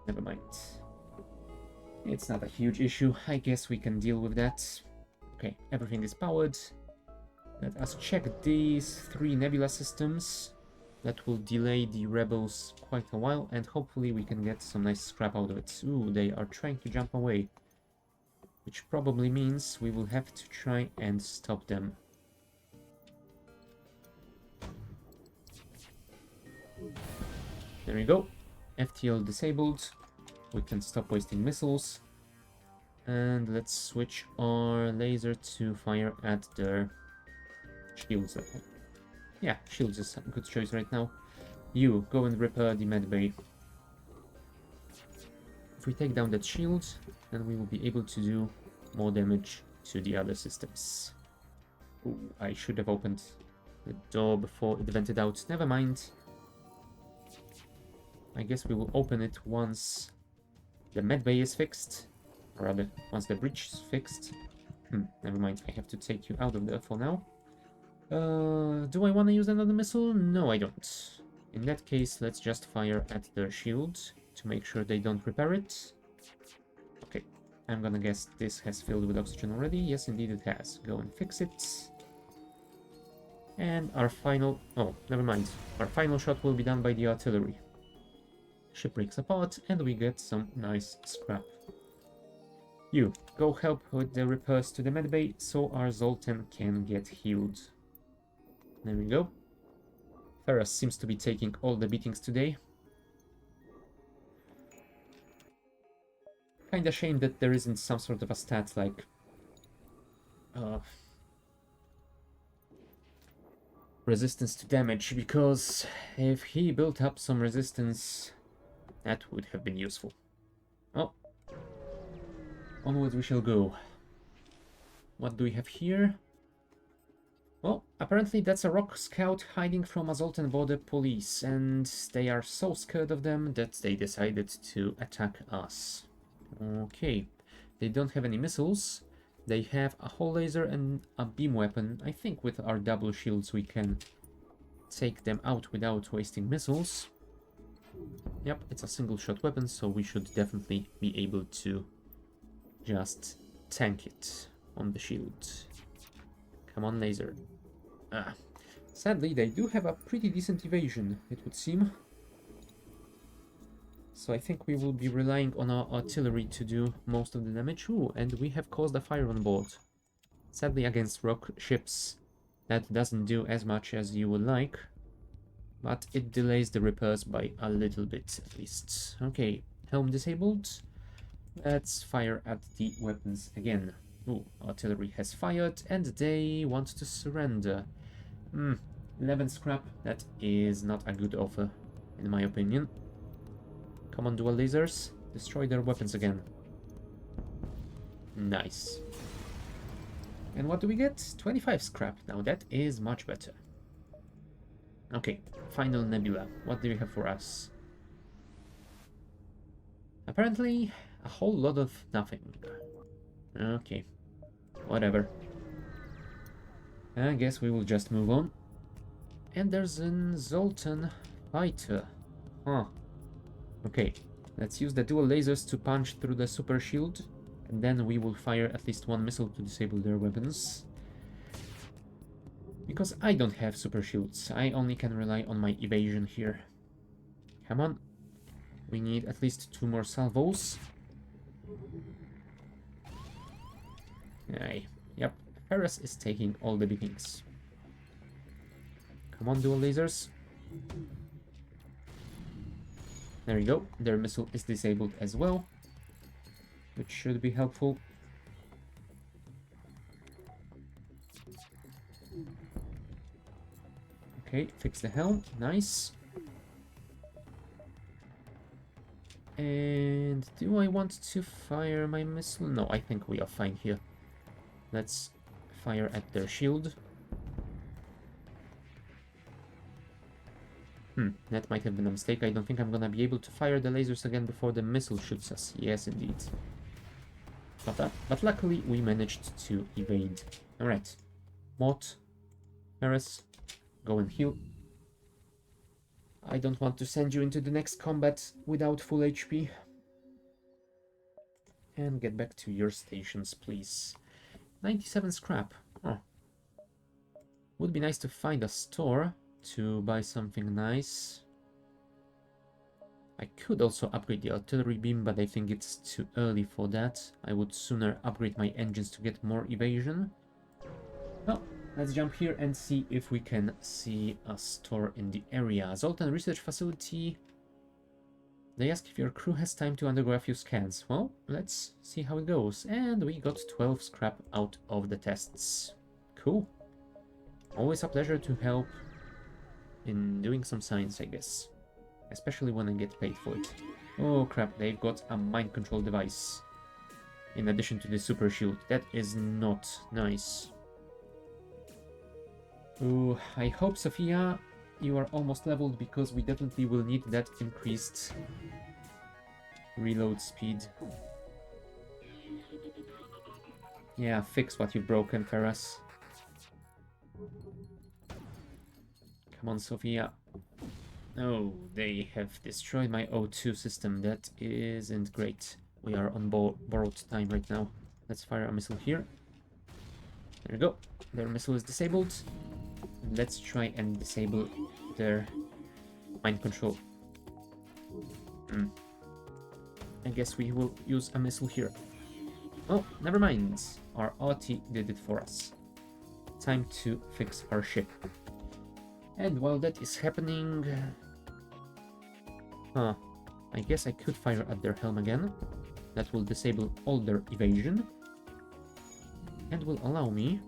Never mind. It's not a huge issue. I guess we can deal with that. Okay, everything is powered. Let us check these 3 nebula systems. That will delay the rebels quite a while, and hopefully we can get some nice scrap out of it. Ooh, they are trying to jump away. Which probably means we will have to try and stop them. There we go. FTL disabled. We can stop wasting missiles. And let's switch our laser to fire at their shields. Yeah, shields is a good choice right now. You, go and repair the medbay. If we take down that shield, then we will be able to do more damage to the other systems. Ooh, I should have opened the door before it vented out. Never mind. I guess we will open it once the medbay is fixed. Or rather, once the bridge is fixed. Never mind, I have to take you out of there for now. Do I want to use another missile? No, I don't. In that case, let's just fire at their shield to make sure they don't repair it. Okay, I'm gonna guess this has filled with oxygen already. Yes, indeed it has. Go and fix it. And our final... oh, never mind. Our final shot will be done by the artillery. Ship breaks apart, and we get some nice scrap. You, go help with the repairs to the medbay, so our Zoltan can get healed. There we go. Ferras seems to be taking all the beatings today. Kinda shame that there isn't some sort of a stat like... resistance to damage, because if he built up some resistance, that would have been useful. Oh. Onwards we shall go. What do we have here? Well, apparently that's a rock scout hiding from a Zoltan border police, and they are so scared of them that they decided to attack us. Okay, they don't have any missiles. They have a hull laser and a beam weapon. I think with our double shields we can take them out without wasting missiles. Yep, it's a single shot weapon, so we should definitely be able to just tank it on the shield. Come on, laser. Sadly, they do have a pretty decent evasion, it would seem. So I think we will be relying on our artillery to do most of the damage. Ooh, and we have caused a fire on board. Sadly, against rock ships, that doesn't do as much as you would like. But it delays the repairs by a little bit, at least. Okay, helm disabled. Let's fire at the weapons again. Ooh, artillery has fired, and they want to surrender. 11 scrap, that is not a good offer, in my opinion. Come on, dual lasers, destroy their weapons again. Nice. And what do we get? 25 scrap. Now that is much better. Okay, final nebula. What do you have for us? Apparently, a whole lot of nothing. Okay, whatever. I guess we will just move on. And there's an Zoltan fighter. Huh. Okay, let's use the dual lasers to punch through the super shield. And then we will fire at least one missile to disable their weapons. Because I don't have super shields, I only can rely on my evasion here. Come on. We need at least 2 more salvos. Aye. Yep. Ferris is taking all the beatings. Come on, dual lasers. There you go. Their missile is disabled as well, which should be helpful. Okay, fix the helm. Nice. And do I want to fire my missile? No, I think we are fine here. Let's fire at their shield. That might have been a mistake. I don't think I'm gonna be able to fire the lasers again before the missile shoots us. Yes, indeed. But luckily, we managed to evade. Alright. Mort, Ferris, go and heal. I don't want to send you into the next combat without full HP. And get back to your stations, please. 97 scrap. Oh. Would be nice to find a store to buy something nice. I could also upgrade the artillery beam, but I think it's too early for that. I would sooner upgrade my engines to get more evasion. Well, let's jump here and see if we can see a store in the area. Zoltan Research Facility. They ask if your crew has time to undergo a few scans. Well, let's see how it goes. And we got 12 scrap out of the tests. Cool. Always a pleasure to help in doing some science, I guess. Especially when I get paid for it. Oh crap, they've got a mind control device. In addition to the super shield. That is not nice. Ooh, I hope, Sophia, you are almost leveled, because we definitely will need that increased reload speed. Yeah, fix what you've broken, Ferris. Come on, Sophia. Oh, they have destroyed my O2 system. That isn't great. We are on borrowed time right now. Let's fire a missile here. There we go. Their missile is disabled. Let's try and disable their mind control. I guess we will use a missile here. Oh, never mind. Our RT did it for us. Time to fix our ship. And while that is happening... I guess I could fire at their helm again. That will disable all their evasion. And will allow me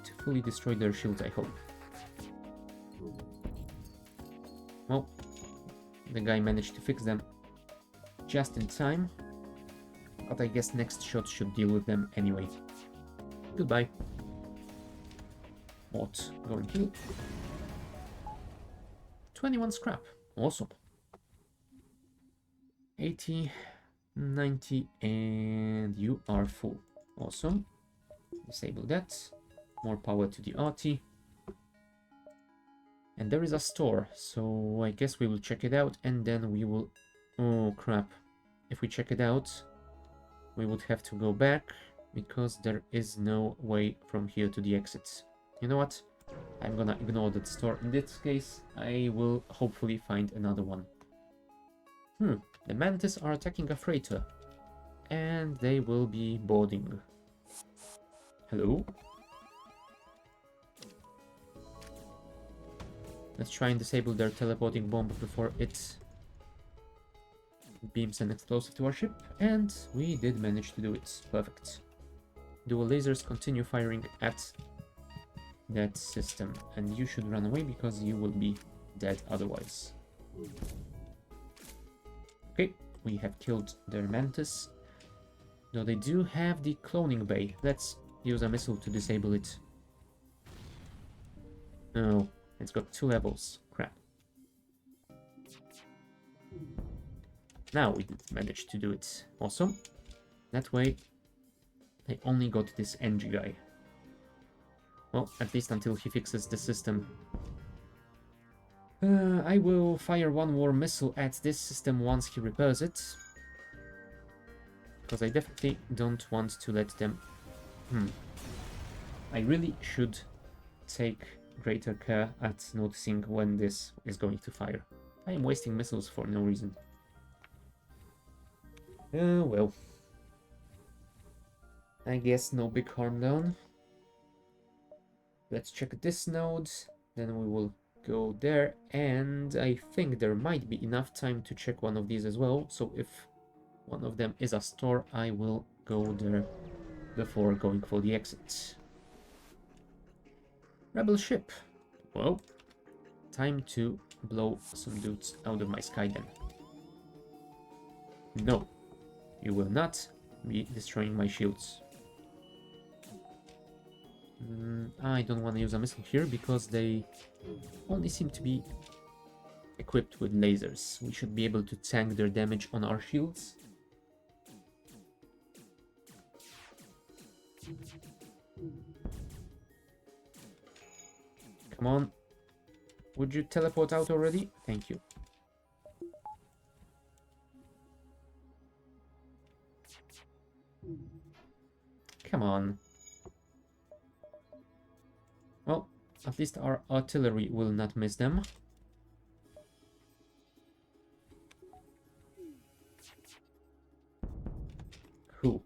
to fully destroy their shields, I hope. Well, the guy managed to fix them just in time. But I guess next shot should deal with them anyway. Goodbye. What? Go and heal. 21 scrap. Awesome. 80, 90, and you are full. Awesome. Disable that. More power to the RT. And there is a store, so I guess we will check it out and then we will... Oh crap. If we check it out, we would have to go back because there is no way from here to the exit. You know what? I'm gonna ignore that store. In this case, I will hopefully find another one. The Mantis are attacking a freighter. And they will be boarding. Hello? Let's try and disable their teleporting bomb before it beams an explosive to our ship. And we did manage to do it. Perfect. Dual lasers continue firing at that system. And you should run away because you will be dead otherwise. Okay, we have killed their Mantis. Though they do have the cloning bay. Let's use a missile to disable it. No, it's got 2 levels. Crap. Now we managed to do it. Awesome. That way, I only got this NG guy. Well, at least until he fixes the system. I will fire 1 more missile at this system once he repairs it. Because I definitely don't want to let them... I really should take greater care at noticing when this is going to fire. I am wasting missiles for no reason. Well. I guess no big harm done. Let's check this node, then we will go there, and I think there might be enough time to check one of these as well, so if one of them is a store, I will go there before going for the exit. Rebel ship. Well, time to blow some dudes out of my sky then. No, you will not be destroying my shields. I don't want to use a missile here because they only seem to be equipped with lasers. We should be able to tank their damage on our shields. Come on. Would you teleport out already? Thank you. Come on. Well, at least our artillery will not miss them. Cool.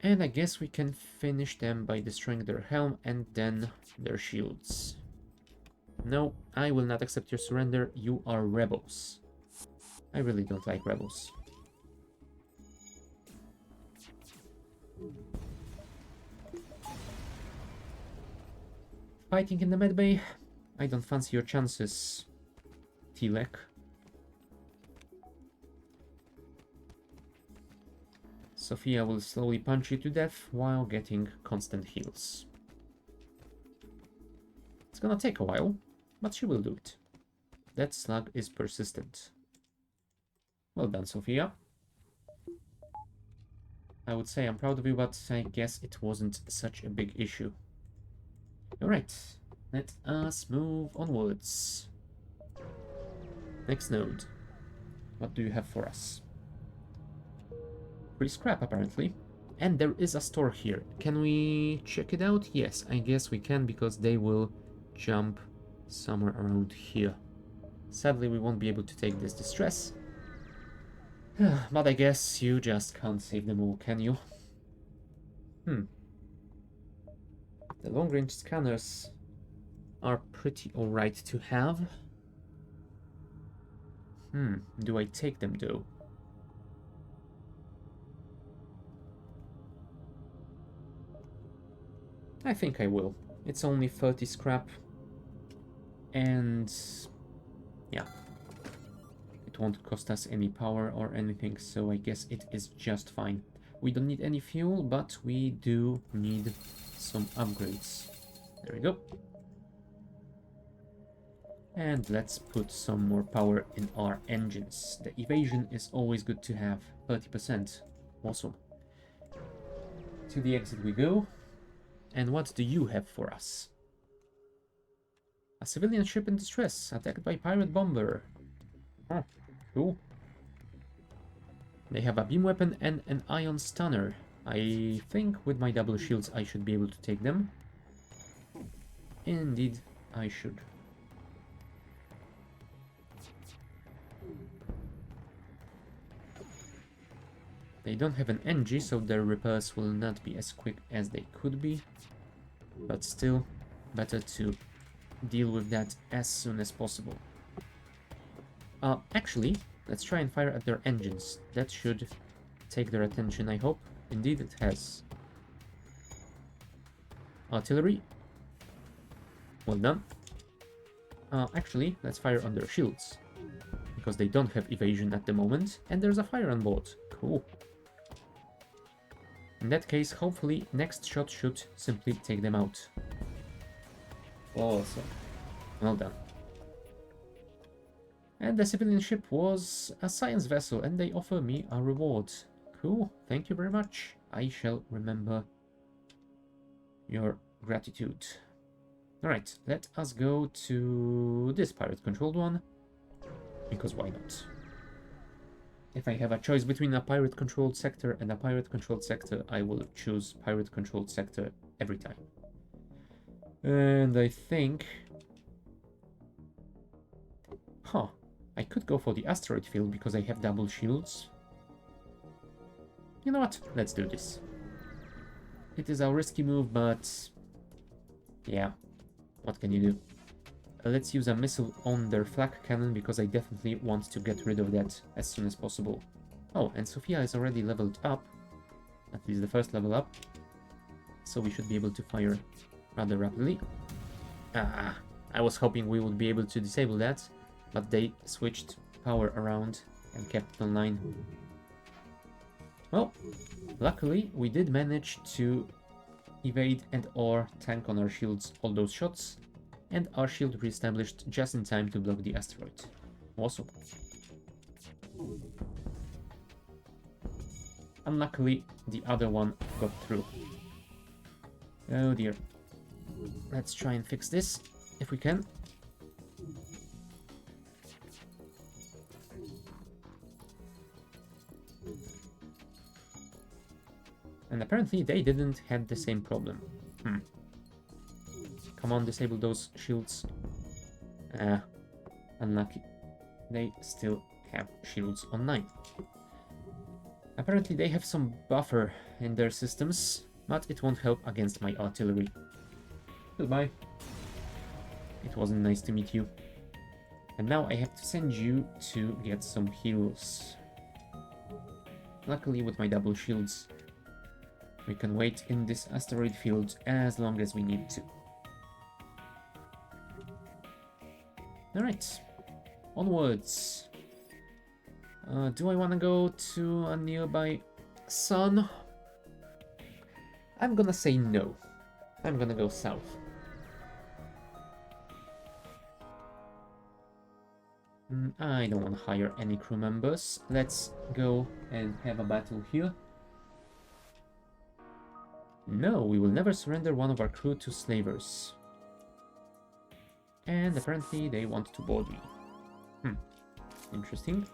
And I guess we can finish them by destroying their helm and then their shields. No, I will not accept your surrender. You are rebels. I really don't like rebels. Fighting in the medbay, I don't fancy your chances, T-Lek. Sophia will slowly punch you to death while getting constant heals. It's gonna take a while, but she will do it. That slug is persistent. Well done, Sophia. I would say I'm proud of you, but I guess it wasn't such a big issue. Alright, let us move onwards. Next node. What do you have for us? Free scrap, apparently. And there is a store here. Can we check it out? Yes, I guess we can, because they will jump somewhere around here. Sadly, we won't be able to take this distress. But I guess you just can't save them all, can you? The long-range scanners are pretty alright to have. Do I take them though? I think I will. It's only 30 scrap. And yeah. It won't cost us any power or anything, so I guess it is just fine. We don't need any fuel, but we do need some upgrades. There we go. And let's put some more power in our engines. The evasion is always good to have. 30%. Awesome. To the exit we go. And what do you have for us? A civilian ship in distress, attacked by pirate bomber. Oh, cool. They have a beam weapon and an ion stunner. I think with my double shields I should be able to take them. Indeed, I should. They don't have an NG, so their repairs will not be as quick as they could be. But still, better to deal with that as soon as possible. Actually, let's try and fire at their engines. That should take their attention, I hope. Indeed it has. Artillery. Well done. Actually, let's fire on their shields. Because they don't have evasion at the moment. And there's a fire on board. Cool. In that case, hopefully, next shot should simply take them out. Awesome. Well done. And the civilian ship was a science vessel, and they offer me a reward. Cool, thank you very much. I shall remember your gratitude. Alright, let us go to this pirate-controlled one, because why not? If I have a choice between a pirate-controlled sector and a pirate-controlled sector, I will choose pirate-controlled sector every time. And I think... Huh, I could go for the asteroid field because I have double shields. You know what? Let's do this. It is a risky move, but... yeah, what can you do? Let's use a missile on their flak cannon because I definitely want to get rid of that as soon as possible. Oh, and Sophia is already leveled up. At least the first level up. So we should be able to fire rather rapidly. Ah, I was hoping we would be able to disable that, but they switched power around and kept it online. Well, luckily we did manage to evade and or tank on our shields all those shots, and our shield re-established just in time to block the asteroid. Awesome. Unluckily, the other one got through. Oh dear. Let's try and fix this, if we can. And apparently they didn't have the same problem. Come on, disable those shields. Unlucky. They still have shields on 9. Apparently they have some buffer in their systems, but it won't help against my artillery. Goodbye. It wasn't nice to meet you. And now I have to send you to get some heals. Luckily with my double shields, we can wait in this asteroid field as long as we need to. Alright, onwards. Do I want to go to a nearby sun? I'm gonna say no. I'm gonna go south. I don't want to hire any crew members. Let's go and have a battle here. No, we will never surrender one of our crew to slavers. And apparently they want to board me. Interesting.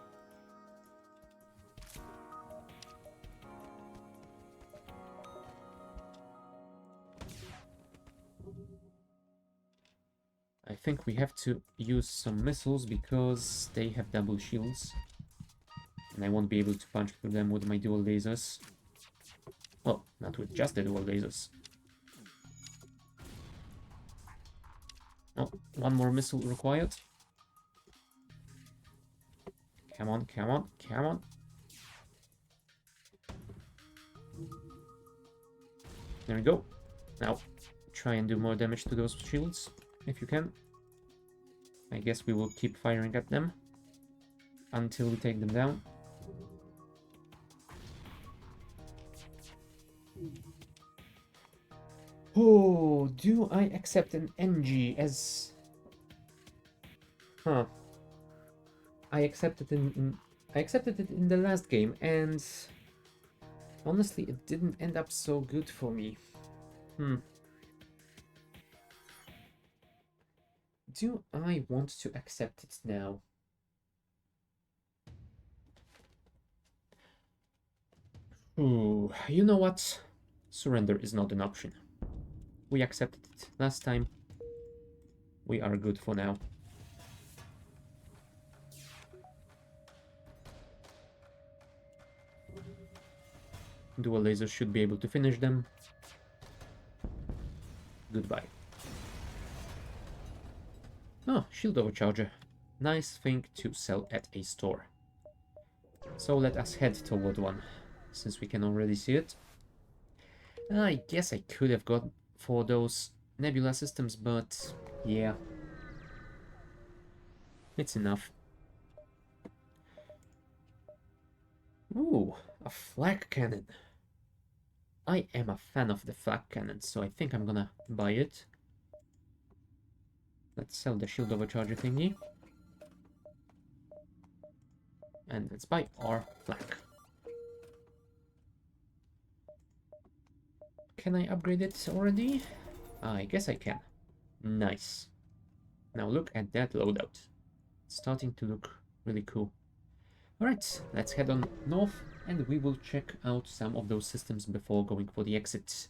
I think we have to use some missiles because they have double shields. And I won't be able to punch through them with my dual lasers. Well, not with just the dual lasers. Oh, one more missile required. Come on, come on, come on. There we go. Now, try and do more damage to those shields, if you can. I guess we will keep firing at them until we take them down. Oh, do I accept an NG as... Huh. I accepted it in the last game, and honestly, it didn't end up so good for me. Do I want to accept it now? Ooh, you know what? Surrender is not an option. We accepted it last time. We are good for now. Dual lasers should be able to finish them. Goodbye. Oh, shield overcharger. Nice thing to sell at a store. So let us head toward one, since we can already see it. I guess I could have got for those nebula systems, but yeah. It's enough. Ooh, a flak cannon. I am a fan of the flak cannon, so I think I'm gonna buy it. Let's sell the shield overcharger thingy. And let's buy our flak. Can I upgrade it already? I guess I can. Nice. Now look at that loadout. It's starting to look really cool. Alright, let's head on north and we will check out some of those systems before going for the exit.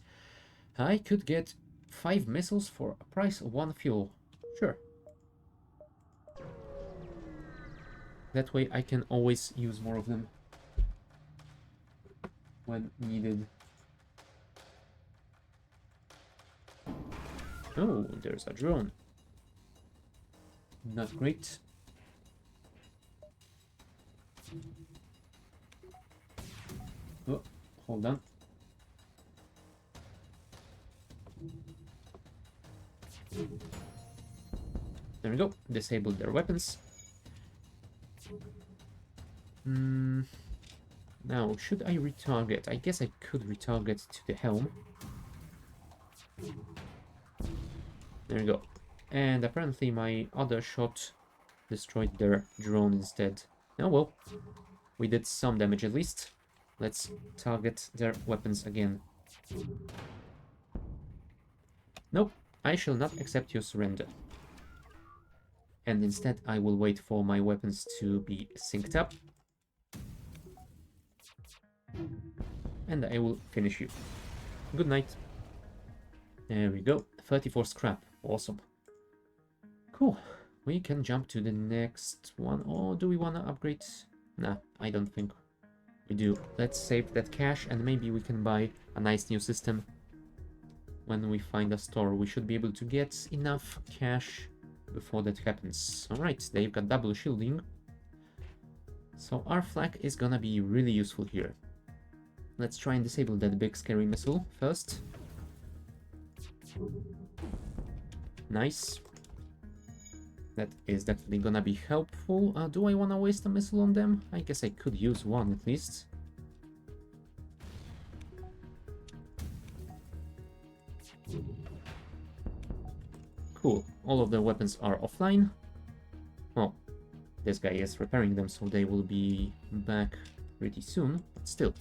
I could get 5 missiles for a price of 1 fuel. Sure. That way I can always use more of them when needed. Oh, there's a drone. Not great. Oh, hold on. There we go. Disabled their weapons. Now, should I retarget? I guess I could retarget to the helm. There we go. And apparently my other shot destroyed their drone instead. Oh well, we did some damage at least. Let's target their weapons again. Nope, I shall not accept your surrender. And instead I will wait for my weapons to be synced up. And I will finish you. Good night. There we go. 34 scrap. Awesome. Cool. We can jump to the next one. Or do we want to upgrade? Nah, I don't think we do. Let's save that cash and maybe we can buy a nice new system. When we find a store, we should be able to get enough cash before that happens. Alright, they've got double shielding. So our flak is gonna be really useful here. Let's try and disable that big scary missile first. Nice. That is definitely gonna be helpful. Do I wanna waste a missile on them? I guess I could use one at least. Cool. All of the weapons are offline. Well, this guy is repairing them, so they will be back pretty soon, but still.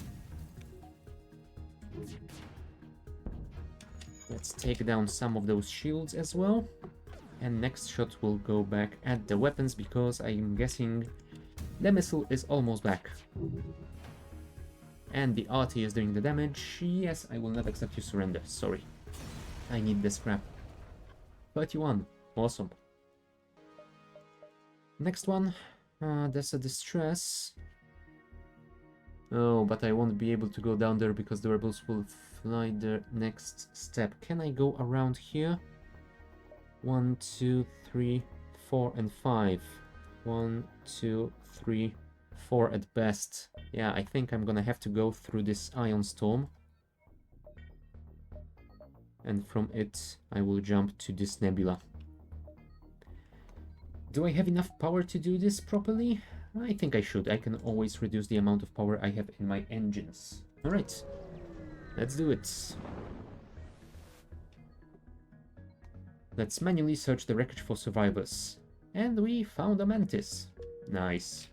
Let's take down some of those shields as well. And next shot will go back at the weapons because I'm guessing the missile is almost back. And the RT is doing the damage. Yes, I will not accept your surrender. Sorry. I need the scrap. 31. Awesome. Next one. There's a distress. Oh, but I won't be able to go down there because the rebels will fly the next step. Can I go around here? 1, 2, 3, 4, and 5. 1, 2, 3, 4 at best. Yeah, I think I'm gonna have to go through this ion storm. And from it, I will jump to this nebula. Do I have enough power to do this properly? I think I should. I can always reduce the amount of power I have in my engines. Alright, let's do it. Let's manually search the wreckage for survivors. And we found a Mantis. Nice.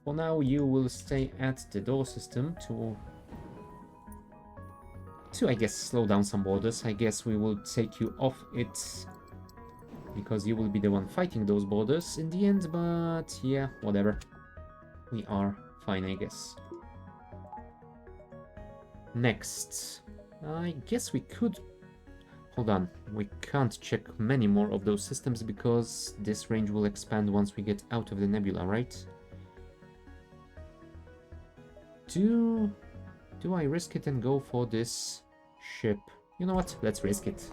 For now, you will stay at the door system to I guess, slow down some borders. I guess we will take you off it because you will be the one fighting those borders in the end, but yeah, whatever. We are fine, I guess. Next. I guess we could... Hold on, we can't check many more of those systems because this range will expand once we get out of the nebula, right? Do I risk it and go for this ship? You know what? Let's risk it.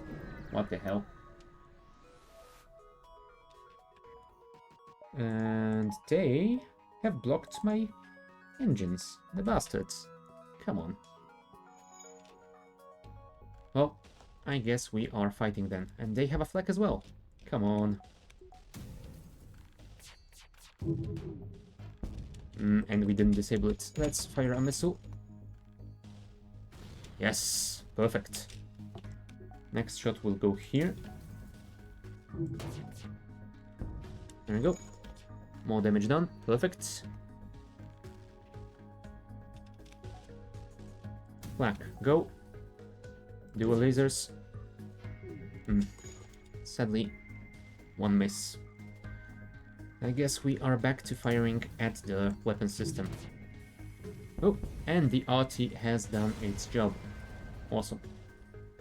What the hell? And they have blocked my engines. The bastards. Come on. Well, I guess we are fighting then. And they have a flag as well. Come on. And we didn't disable it. Let's fire a missile. Yes, perfect. Next shot will go here. There we go. More damage done. Perfect. Flak, go. Dual lasers. Sadly, one miss. I guess we are back to firing at the weapon system. Oh, and the RT has done its job. Awesome.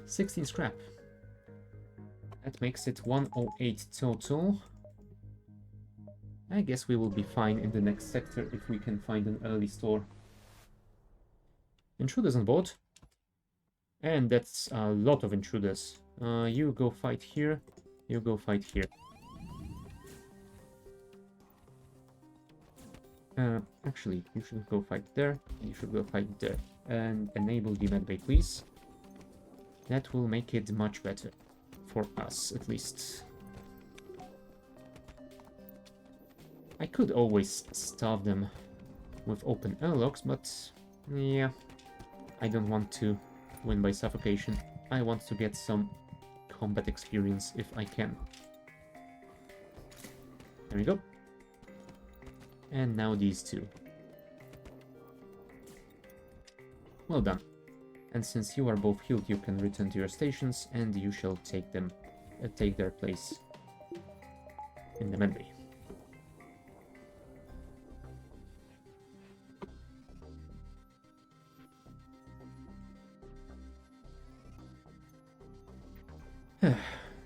16 scrap. That makes it 108 total. I guess we will be fine in the next sector if we can find an early store. Intruders on board. And that's a lot of intruders. You go fight here. You go fight here. Actually, you should go fight there. You should go fight there. And enable the medbay, please. That will make it much better. For us, at least. I could always starve them with open airlocks, but yeah, I don't want to win by suffocation. I want to get some combat experience if I can. There we go. And now these two. Well done. And since you are both healed, you can return to your stations, and you shall take them, take their place in the medbay.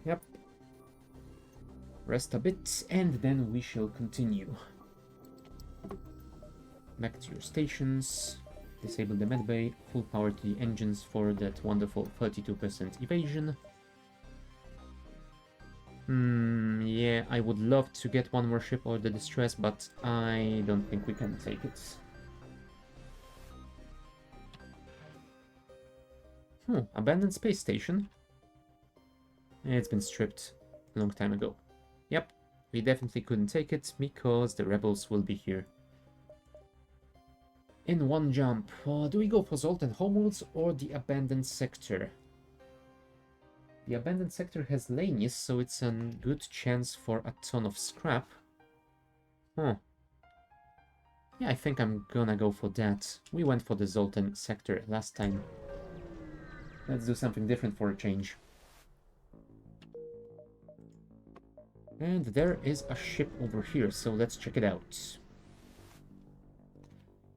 Yep. Rest a bit, and then we shall continue. Back to your stations. Disable the medbay. Full power to the engines for that wonderful 32% evasion. Yeah, I would love to get one more ship or the distress, but I don't think we can take it. Abandoned space station. It's been stripped a long time ago. Yep, we definitely couldn't take it because the rebels will be here. In one jump. Do we go for Zoltan homeworlds or the abandoned sector? The abandoned sector has Lanius, so it's a good chance for a ton of scrap. Yeah, I think I'm gonna go for that. We went for the Zoltan sector last time. Let's do something different for a change. And there is a ship over here, so let's check it out.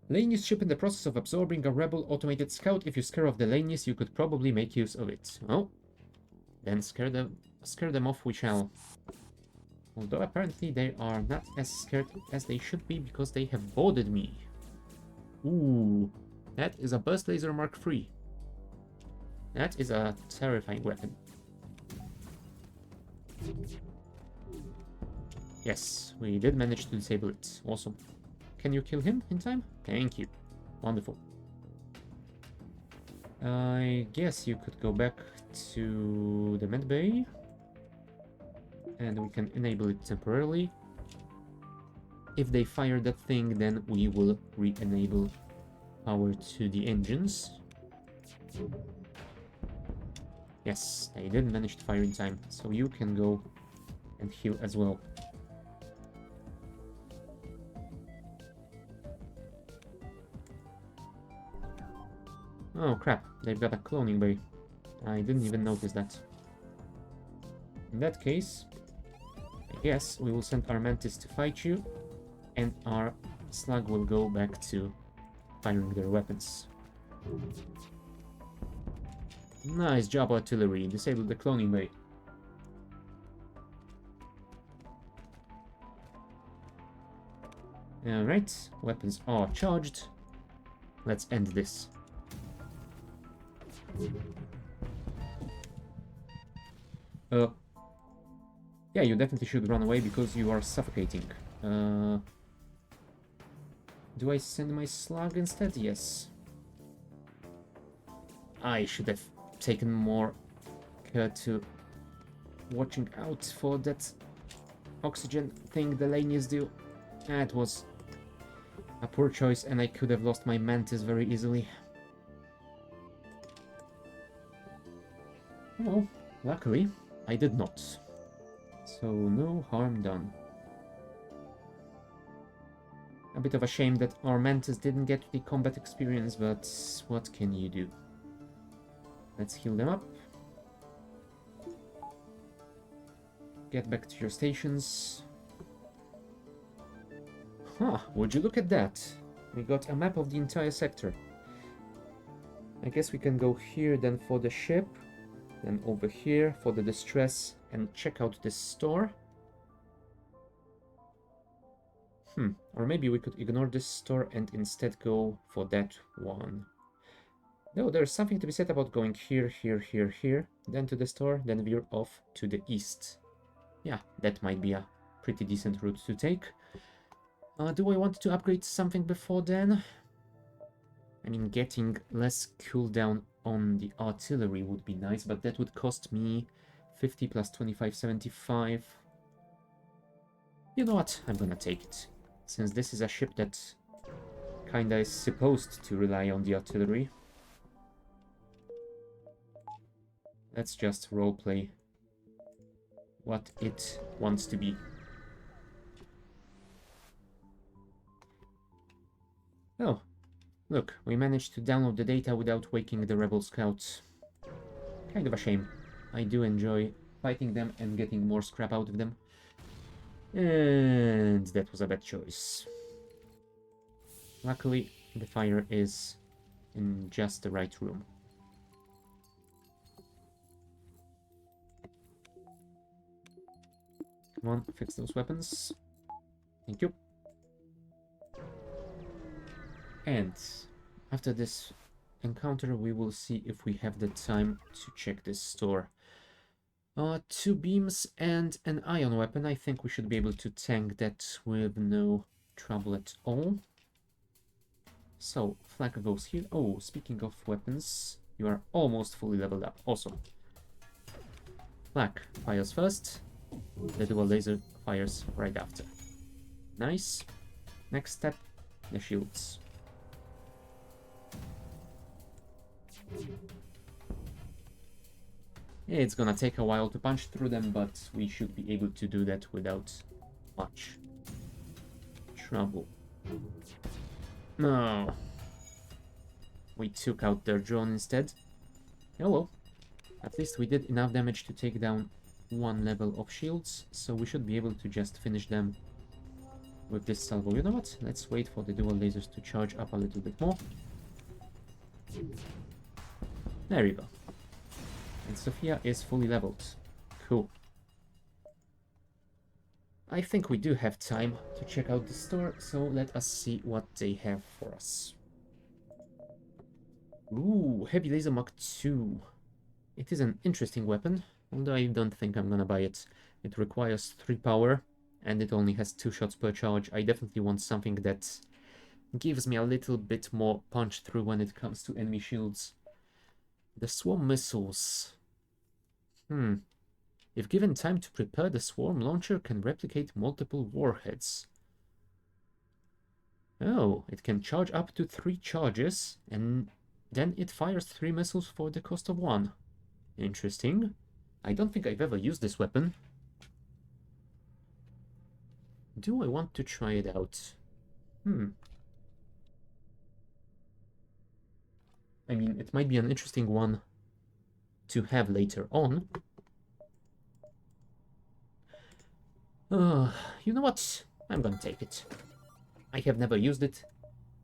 Lanius ship in the process of absorbing a rebel automated scout. If you scare off the Lanius, you could probably make use of it. Oh, then scare them off we shall. Although apparently they are not as scared as they should be because they have boarded me. Ooh, that is a burst laser Mark III. That is a terrifying weapon. Yes, we did manage to disable it. Awesome. Can you kill him in time? Thank you. Wonderful. I guess you could go back to the medbay. And we can enable it temporarily. If they fire that thing, then we will re-enable power to the engines. Yes, they did manage to fire in time, so you can go and heal as well. Oh crap, they've got a cloning bay. I didn't even notice that. In that case, I guess we will send our Mantis to fight you, and our Slug will go back to firing their weapons. Nice job, artillery. Disable the cloning bay. Alright, weapons are charged. Let's end this. Yeah, you definitely should run away because you are suffocating. Do I send my slug instead? Yes. I should have taken more care to watching out for that oxygen thing the Lanius do. That was a poor choice and I could have lost my Mantis very easily. Well, luckily, I did not. So no harm done. A bit of a shame that our Mantis didn't get the combat experience, but what can you do? Let's heal them up. Get back to your stations. Huh, would you look at that? We got a map of the entire sector. I guess we can go here then for the ship, then over here for the distress, and check out this store. Or maybe we could ignore this store and instead go for that one. No, there's something to be said about going here, here, here, here, then to the store, then veer off to the east. Yeah, that might be a pretty decent route to take. Do I want to upgrade something before then? I mean, getting less cooldown on the artillery would be nice, but that would cost me 50 plus 25, 75. You know what? I'm gonna take it. Since this is a ship that kinda is supposed to rely on the artillery. Let's just roleplay what it wants to be. Oh, look, we managed to download the data without waking the rebel scouts. Kind of a shame. I do enjoy fighting them and getting more scrap out of them. And that was a bad choice. Luckily, the fire is in just the right room. Come on, fix those weapons. Thank you. And after this encounter, we will see if we have the time to check this store. 2 beams and an ion weapon. I think we should be able to tank that with no trouble at all. So, flak goes here. Oh, speaking of weapons, you are almost fully leveled up. Awesome. Flak fires first. The dual laser fires right after. Nice. Next step, the shields. Yeah, it's gonna take a while to punch through them, but we should be able to do that without much trouble. No. We took out their drone instead. Oh well. At least we did enough damage to take down one level of shields, so we should be able to just finish them with this salvo. You know what? Let's wait for the dual lasers to charge up a little bit more. There we go. And Sophia is fully leveled. Cool. I think we do have time to check out the store, so let us see what they have for us. Ooh, Heavy Laser Mark II. It is an interesting weapon, although I don't think I'm gonna buy it. It requires 3 power, and it only has 2 shots per charge. I definitely want something that gives me a little bit more punch through when it comes to enemy shields. The swarm missiles. If given time to prepare, the swarm launcher can replicate multiple warheads. Oh, it can charge up to 3 charges, and then it fires 3 missiles for the cost of 1. Interesting. I don't think I've ever used this weapon. Do I want to try it out? I mean, it might be an interesting one to have later on. You know what? I'm gonna take it. I have never used it,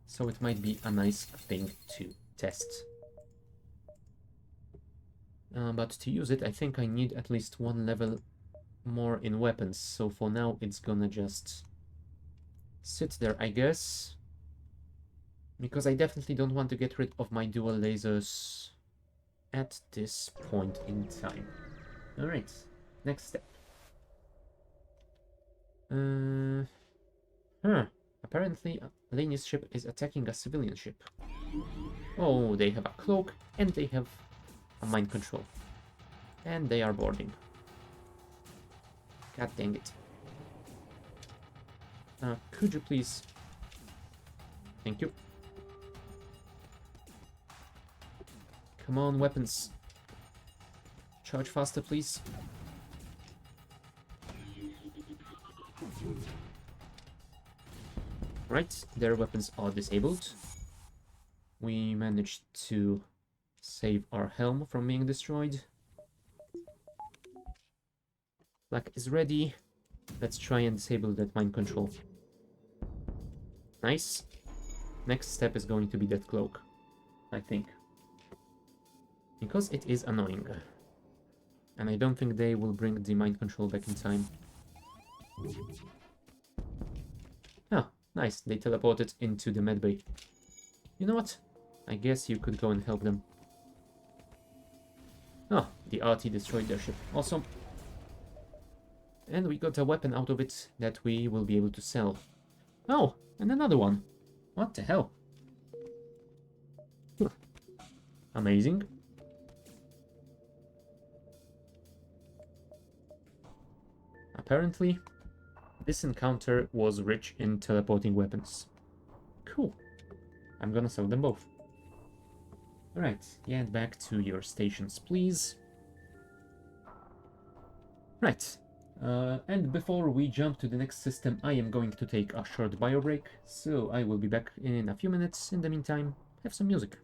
so it might be a nice thing to test. But to use it, I think I need at least 1 level more in weapons, so for now it's gonna just sit there, I guess. Because I definitely don't want to get rid of my dual lasers at this point in time. Alright, next step. Apparently Laney's ship is attacking a civilian ship. Oh, they have a cloak and they have a mind control. And they are boarding. God dang it. Could you please... Thank you. Come on, weapons. Charge faster, please. Right, their weapons are disabled. We managed to save our helm from being destroyed. Black is ready. Let's try and disable that mind control. Nice. Next step is going to be that cloak, I think. Because it is annoying. And I don't think they will bring the mind control back in time. Oh, nice. They teleported into the medbay. You know what? I guess you could go and help them. Oh, the RT destroyed their ship. Awesome. And we got a weapon out of it that we will be able to sell. Oh, and another one. What the hell? Amazing. Apparently, this encounter was rich in teleporting weapons. Cool. I'm gonna sell them both. Alright, get back to your stations, please. Right. And before we jump to the next system, I am going to take a short bio break, so I will be back in a few minutes. In the meantime, have some music.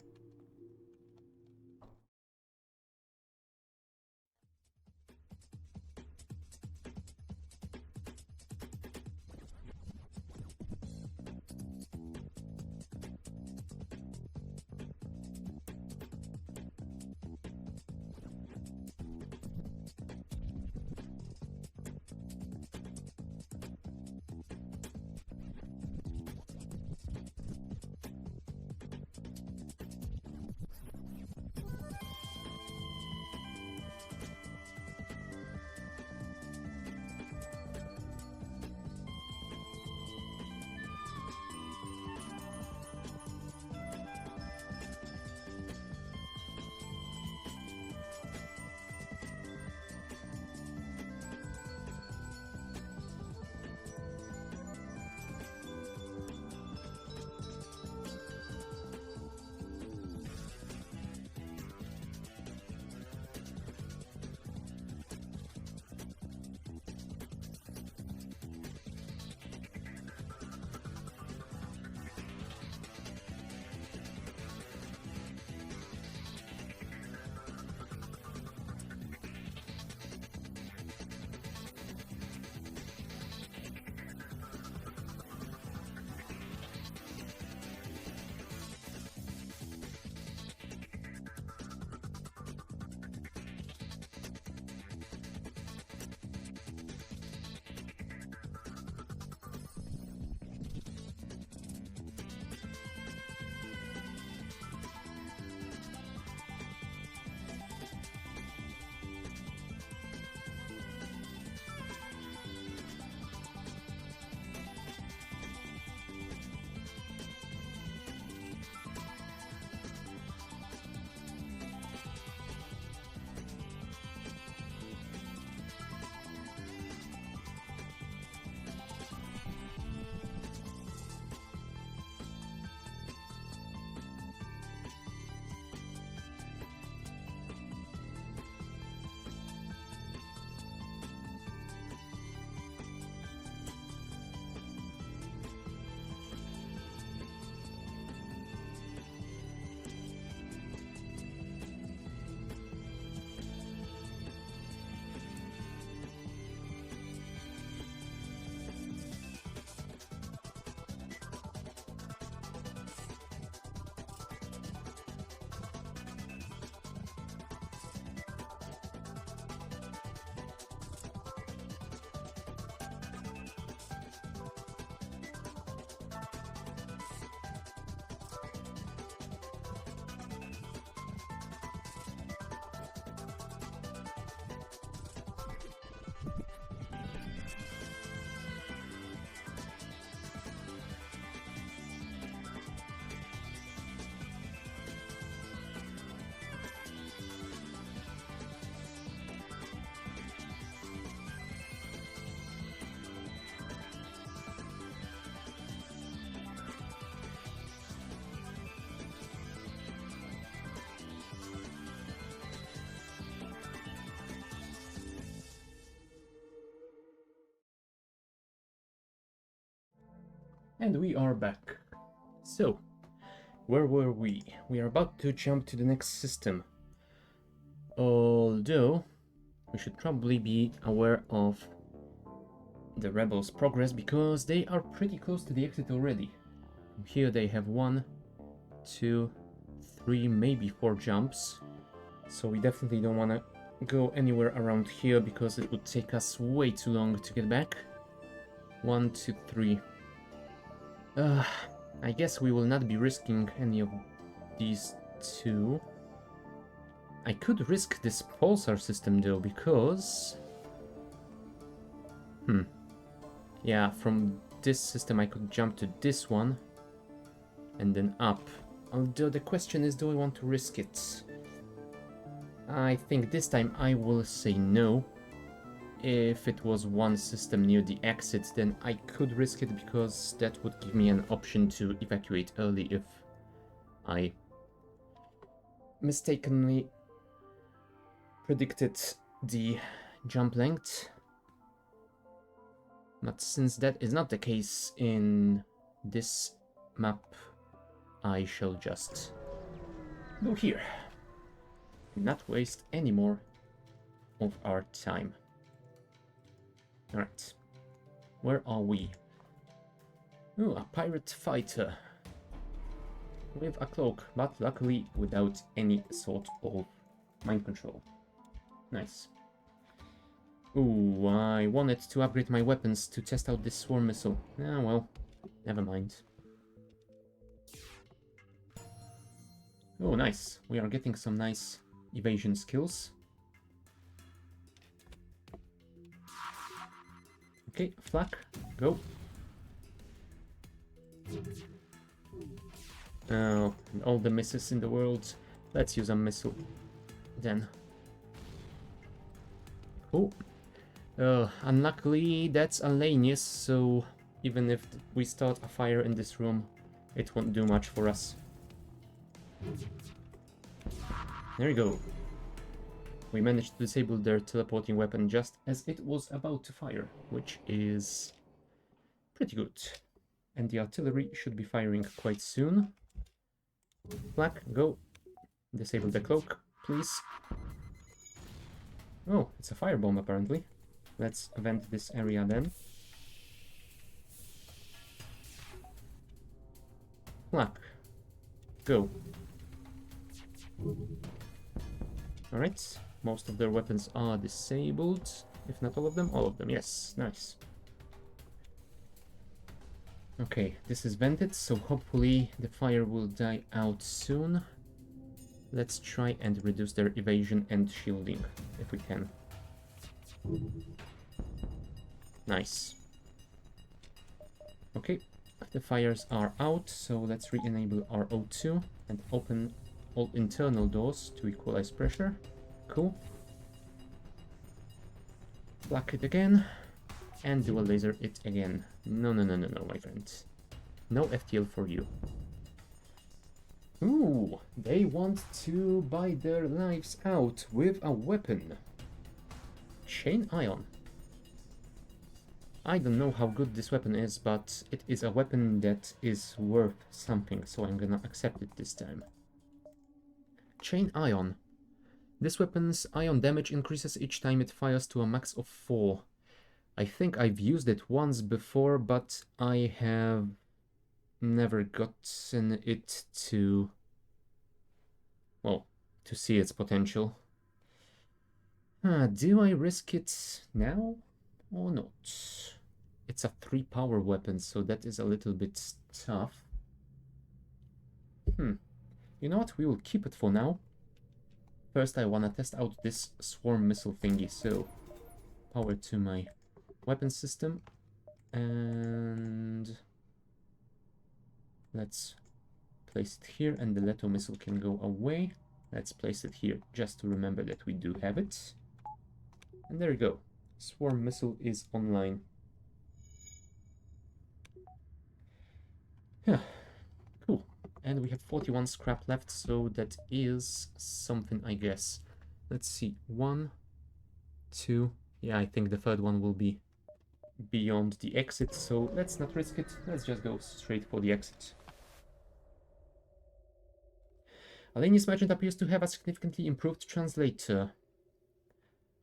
And we are back. So, where were we? We are about to jump to the next system. Although, we should probably be aware of the rebels' progress because they are pretty close to the exit already. Here they have 1, 2, 3, maybe 4 jumps. So we definitely don't want to go anywhere around here because it would take us way too long to get back. 1, 2, 3. I guess we will not be risking any of these two. I could risk this pulsar system though, because... Yeah, from this system I could jump to this one and then up. Although the question is, do I want to risk it? I think this time I will say no. If it was one system near the exit, then I could risk it because that would give me an option to evacuate early if I mistakenly predicted the jump length. But since that is not the case in this map, I shall just go here. Not waste any more of our time. Alright, where are we? Oh, a pirate fighter with a cloak, but luckily without any sort of mind control. Nice. Ooh, I wanted to upgrade my weapons to test out this swarm missile. Ah, well, never mind. Oh, nice. We are getting some nice evasion skills. Okay, flak, go. Oh, and all the misses in the world. Let's use a missile then. Cool. Unluckily, that's a Lanius, so even if we start a fire in this room, it won't do much for us. There we go. We managed to disable their teleporting weapon just as it was about to fire, which is pretty good. And the artillery should be firing quite soon. Flak, go. Disable the cloak, please. Oh, it's a firebomb apparently. Let's vent this area then. Flak, go. Alright, most of their weapons are disabled. If not all of them, yes, nice. Okay, this is vented, so hopefully the fire will die out soon. Let's try and reduce their evasion and shielding, if we can. Nice. Okay, the fires are out, so let's re-enable our O2 and open all internal doors to equalize pressure. Cool. Flak it again, and dual laser it again. No, my friend. No FTL for you. Ooh, they want to buy their lives out with a weapon. Chain ion. I don't know how good this weapon is, but it is a weapon that is worth something, so I'm gonna accept it this time. Chain ion. This weapon's ion damage increases each time it fires to a max of 4. I think I've used it once before, but I have never gotten it to, well, to see its potential. Do I risk it now or not? It's a 3 power weapon, so that is a little bit tough. You know what? We will keep it for now. First, I want to test out this swarm missile thingy, so power to my weapon system. And let's place it here, and the Leto missile can go away. Let's place it here just to remember that we do have it. And there we go. Swarm missile is online. Yeah, cool. And we have 41 scrap left, so that is something, I guess. Let's see. 1, 2. Yeah, I think the third one will be beyond the exit, so let's not risk it. Let's just go straight for the exit. Aleni's merchant appears to have a significantly improved translator.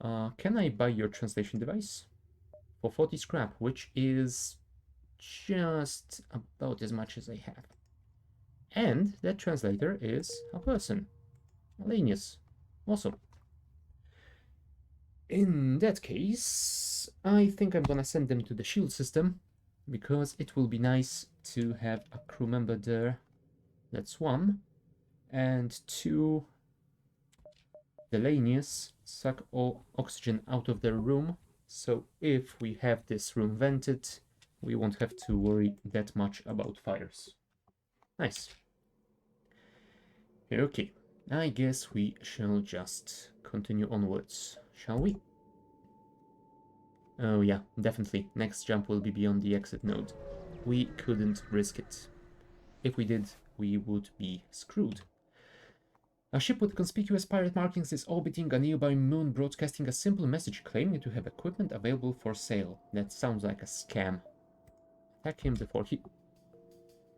Can I buy your translation device? For 40 scrap, which is just about as much as I have. And that translator is a person. Alenius. Awesome. In that case, I think I'm gonna send them to the shield system, because it will be nice to have a crew member there. That's one. And two, the Lanius suck all oxygen out of their room, so if we have this room vented, we won't have to worry that much about fires. Nice. Okay, I guess we shall just continue onwards, shall we? Oh yeah, definitely. Next jump will be beyond the exit node. We couldn't risk it. If we did, we would be screwed. A ship with conspicuous pirate markings is orbiting a nearby moon, broadcasting a simple message claiming to have equipment available for sale. That sounds like a scam. Attack him before he...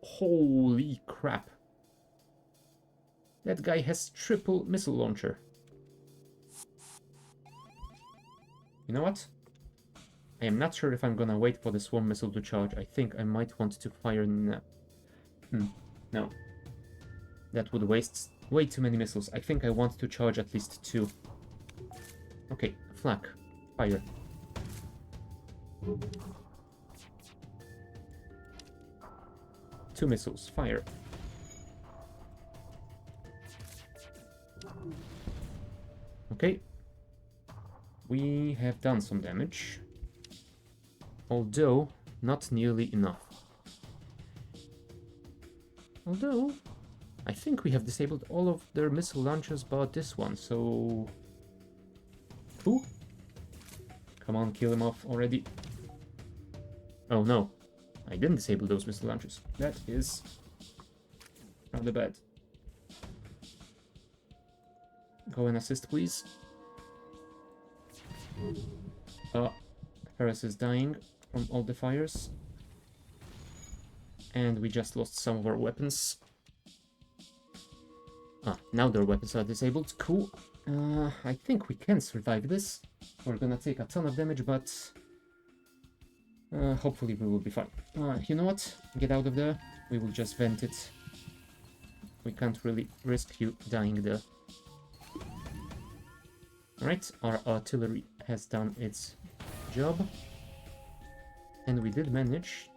Holy crap. That guy has triple missile launcher. You know what? I am not sure if I'm gonna wait for the swarm missile to charge. I think I might want to fire now. No. That would waste way too many missiles. I think I want to charge at least 2. Okay, flak. Fire. Two missiles. Fire. Okay. We have done some damage. Although, not nearly enough. Although, I think we have disabled all of their missile launchers but this one, so... Who? Come on, kill him off already. Oh no, I didn't disable those missile launchers. That is rather bad. Go and assist, please. Ferris is dying from all the fires. And we just lost some of our weapons. Now their weapons are disabled. Cool. I think we can survive this. We're gonna take a ton of damage, but hopefully we will be fine. You know what? Get out of there. We will just vent it. We can't really risk you dying there. Alright, our artillery has done its job. And we did manage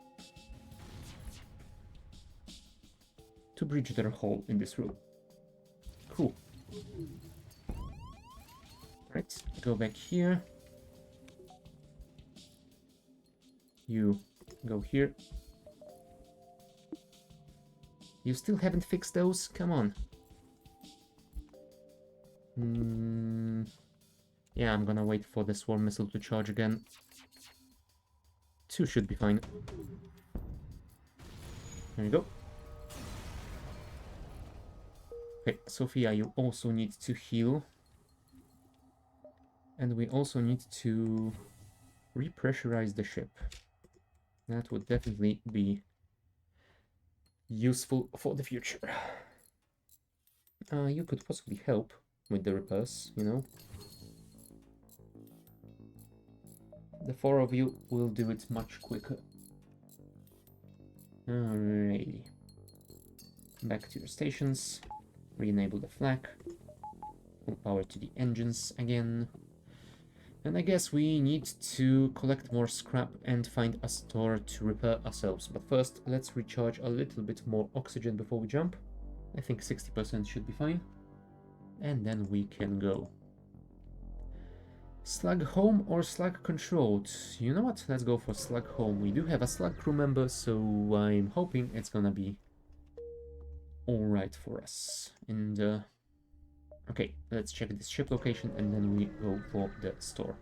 to breach their hole in this room. Cool. Right, go back here. You go here. You still haven't fixed those? Come on. Yeah, I'm gonna wait for the swarm missile to charge again. 2 should be fine. There you go. Okay, Sophia, you also need to heal. And we also need to repressurize the ship. That would definitely be useful for the future. You could possibly help with the repairs, you know. The 4 of you will do it much quicker. Alrighty. Back to your stations. Re-enable the flak. Full power to the engines again. And I guess we need to collect more scrap and find a store to repair ourselves. But first, let's recharge a little bit more oxygen before we jump. I think 60% should be fine. And then we can go. Slug home or slug controlled? You know what? Let's go for slug home. We do have a slug crew member, so I'm hoping it's gonna be alright for us. And okay, let's check this ship location and then we go for the store.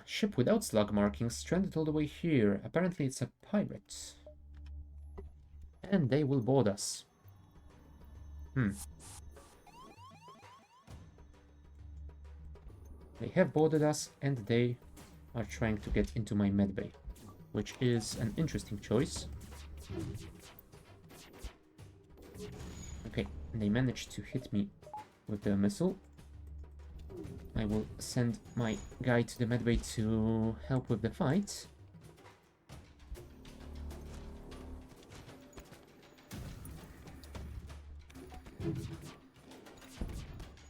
Ship without slug markings, stranded all the way here. Apparently it's a pirate. And they will board us. They have boarded us and they are trying to get into my medbay, which is an interesting choice. Okay, they managed to hit me with the missile. I will send my guy to the medbay to help with the fight.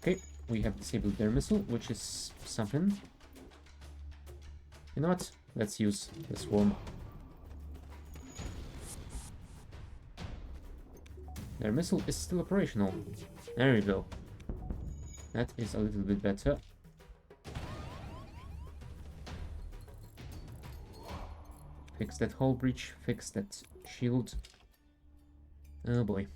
Okay, we have disabled their missile, which is something. You know what? Let's use the swarm. Their missile is still operational. There we go. That is a little bit better. Fix that hull breach, fix that shield. Oh boy.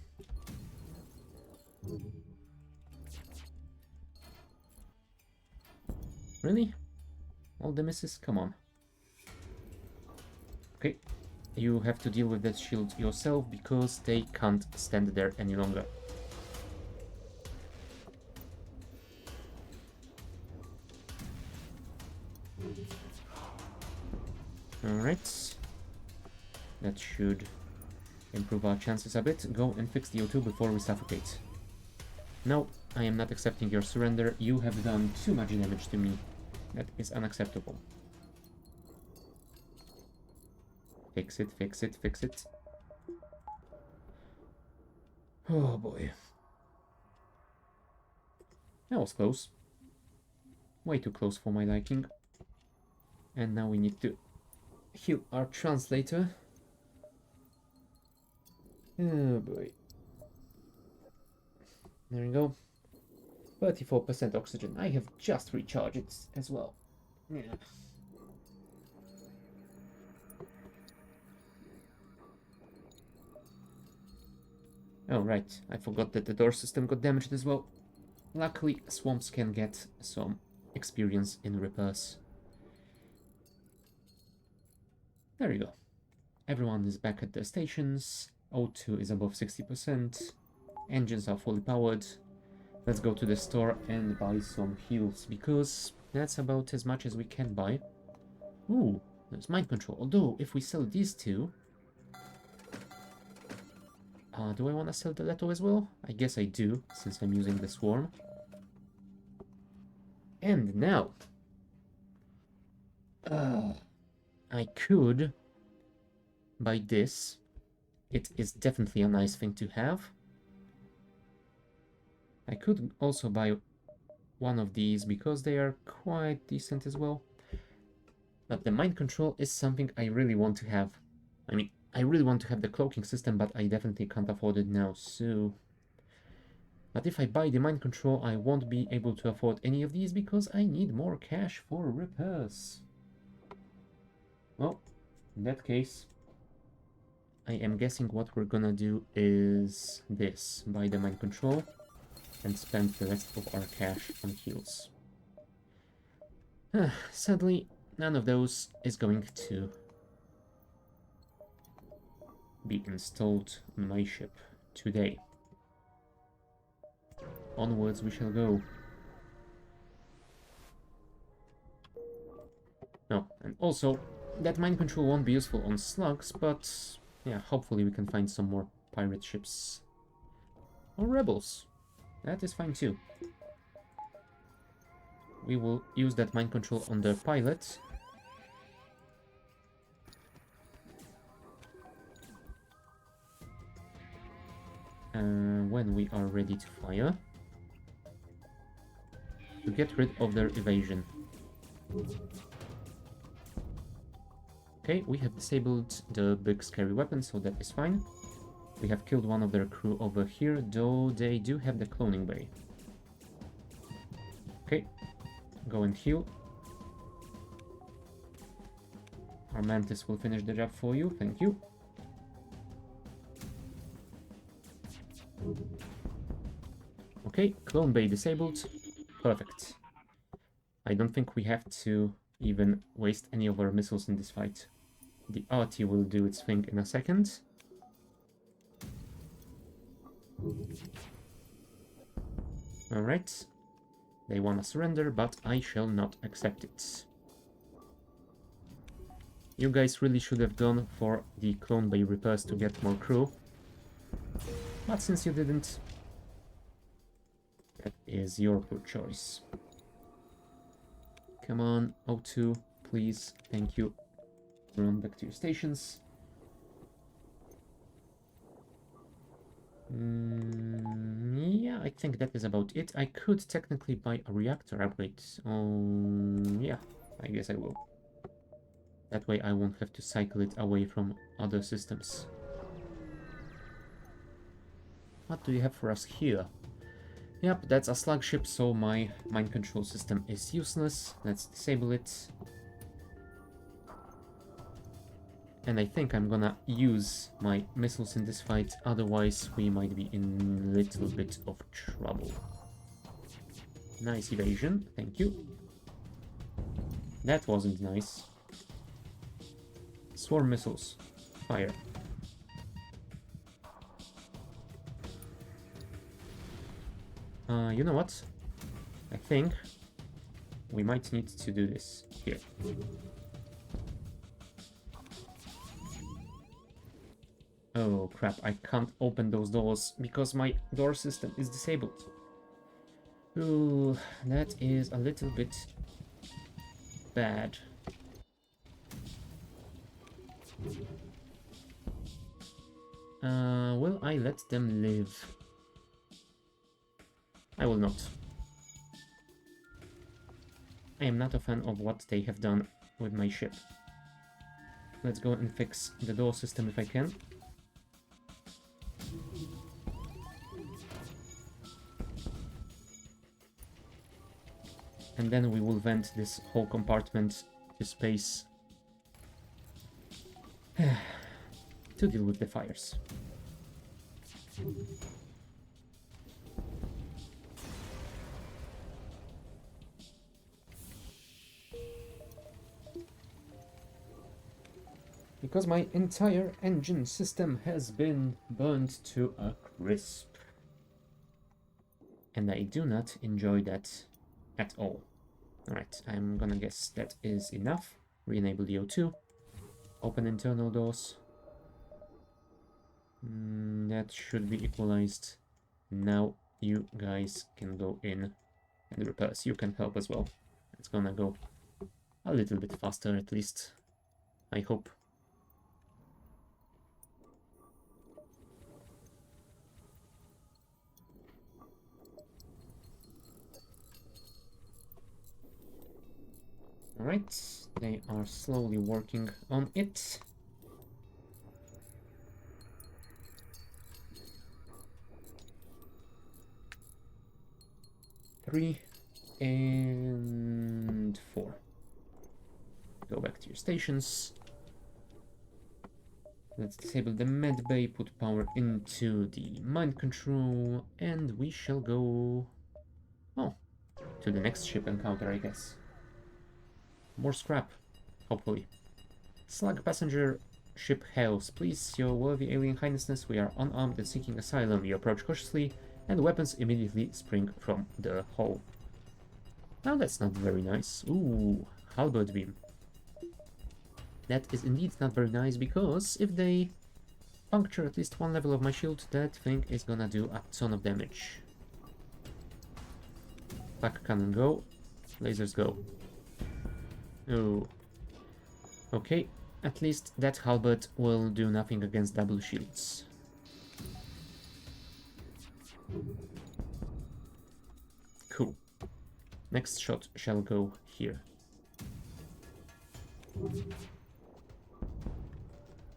Really? All the misses? Come on. Okay. You have to deal with that shield yourself because they can't stand there any longer. Alright. That should improve our chances a bit. Go and fix the O2 before we suffocate. No, I am not accepting your surrender. You have done too much damage to me. That is unacceptable. Fix it, fix it, fix it. Oh boy. That was close. Way too close for my liking. And now we need to heal our translator. Oh boy. There we go. 34% oxygen. I have just recharged it as well. Yeah. Oh right, I forgot that the door system got damaged as well. Luckily, swamps can get some experience in repairs. There you go. Everyone is back at their stations. O2 is above 60%. Engines are fully powered. Let's go to the store and buy some heals, because that's about as much as we can buy. Ooh, there's mind control. Although, if we sell these two... do I want to sell the Leto as well? I guess I do, since I'm using the swarm. And now... I could buy this. It is definitely a nice thing to have. I could also buy one of these because they are quite decent as well. But the mind control is something I really want to have. I mean, I really want to have the cloaking system, but I definitely can't afford it now, so... But if I buy the mind control, I won't be able to afford any of these because I need more cash for repairs. Well, in that case, I am guessing what we're gonna do is this. Buy the mind control and spend the rest of our cash on heals. Sadly, none of those is going to be installed on my ship today. Onwards we shall go. No, and also, that mind control won't be useful on slugs, but yeah, hopefully we can find some more pirate ships. Or rebels. That is fine too. We will use that mind control on the pilot. When we are ready to fire. To get rid of their evasion. Okay, we have disabled the big scary weapon, so that is fine. We have killed one of their crew over here, though they do have the cloning bay. Okay, go and heal. Our Mantis will finish the job for you, thank you. Okay, clone bay disabled. Perfect. I don't think we have to even waste any of our missiles in this fight. The RT will do its thing in a second. Alright. They want to surrender, but I shall not accept it. You guys really should have gone for the clone bay repairs to get more crew. But since you didn't, that is your poor choice. Come on, O2, please, thank you. Run back to your stations. Yeah, I think that is about it. I could technically buy a reactor upgrade. Yeah, I guess I will. That way I won't have to cycle it away from other systems. What do you have for us here? Yep, that's a slug ship, so my mind control system is useless. Let's disable it. And I think I'm gonna use my missiles in this fight, otherwise we might be in a little bit of trouble. Nice evasion, thank you. That wasn't nice. Swarm missiles, fire. You know what? I think we might need to do this here. Oh crap, I can't open those doors because my door system is disabled. Ooh, that is a little bit bad. Will I let them live? I will not. I am not a fan of what they have done with my ship. Let's go and fix the door system if I can. And then we will vent this whole compartment to space to deal with the fires. Because my entire engine system has been burned to a crisp. And I do not enjoy that at all. Alright, I'm gonna guess that is enough. Re-enable the O2. Open internal doors. That should be equalized. Now you guys can go in and repairs. You can help as well. It's gonna go a little bit faster at least. I hope. Alright, they are slowly working on it. Three and 4. Go back to your stations. Let's disable the med bay, put power into the mind control, and we shall go to the next ship encounter, I guess. More scrap, hopefully. Slug passenger ship hails. Please, your worthy alien highnessness, we are unarmed and seeking asylum. You approach cautiously, and weapons immediately spring from the hull. Now that's not very nice. Ooh, halberd beam. That is indeed not very nice, because if they puncture at least one level of my shield, that thing is gonna do a ton of damage. Flak cannon go. Lasers go. Oh. Okay, at least that halberd will do nothing against double shields. Cool. Next shot shall go here.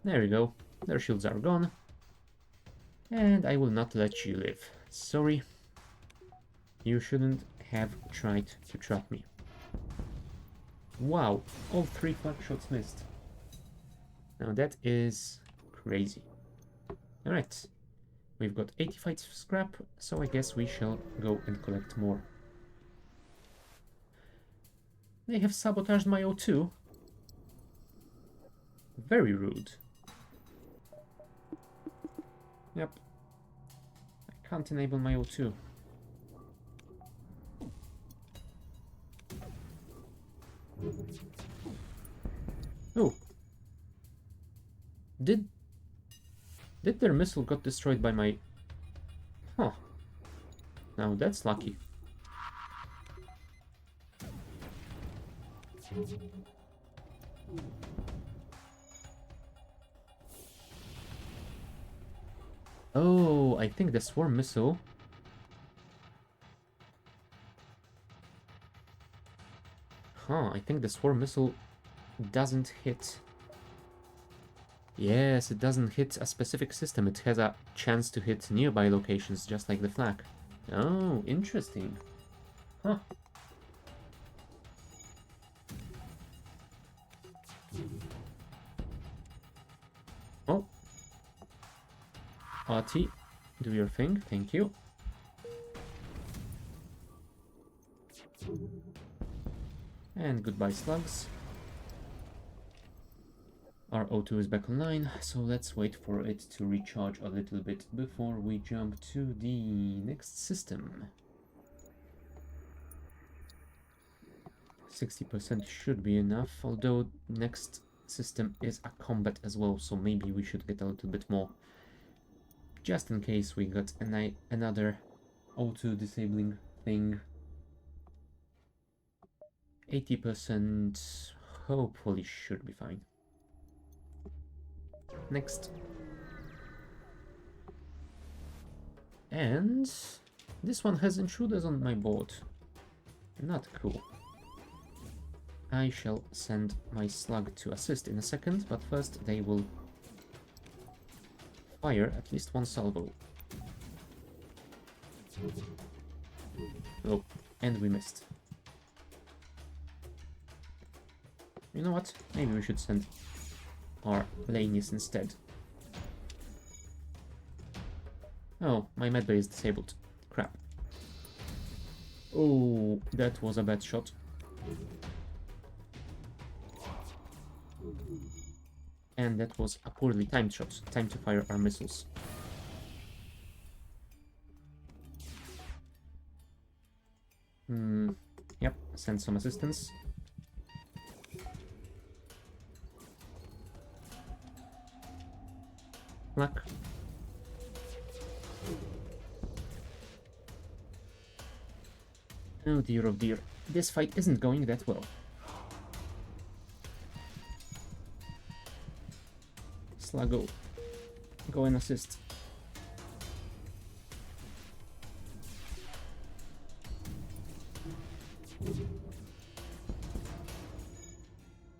There we go. Their shields are gone. And I will not let you live. Sorry. You shouldn't have tried to trap me. Wow, all 3 flak shots missed. Now that is crazy. Alright, we've got 85 scrap, so I guess we shall go and collect more. They have sabotaged my O2. Very rude. Yep. I can't enable my O2. Oh, bet their missile got destroyed by my... Huh. Now that's lucky. Oh, I think the swarm missile... Huh, I think the swarm missile doesn't hit... Yes, it doesn't hit a specific system. It has a chance to hit nearby locations, just like the flak. Oh, interesting. Huh. Oh. RT, do your thing. Thank you. And goodbye, slugs. Our O2 is back online, so let's wait for it to recharge a little bit before we jump to the next system. 60% should be enough, although next system is a combat as well, so maybe we should get a little bit more. Just in case we got another O2 disabling thing. 80% hopefully should be fine. Next. And this one has intruders on my board. Not cool. I shall send my slug to assist in a second, but first they will fire at least one salvo. Oh, and we missed. You know what? Maybe we should send our Lanius instead. Oh, my medbay is disabled. Crap. Oh, that was a bad shot. And that was a poorly timed shot. Time to fire our missiles. Yep, send some assistance. Luck. Oh dear, oh dear. This fight isn't going that well. Sluggo, go and assist.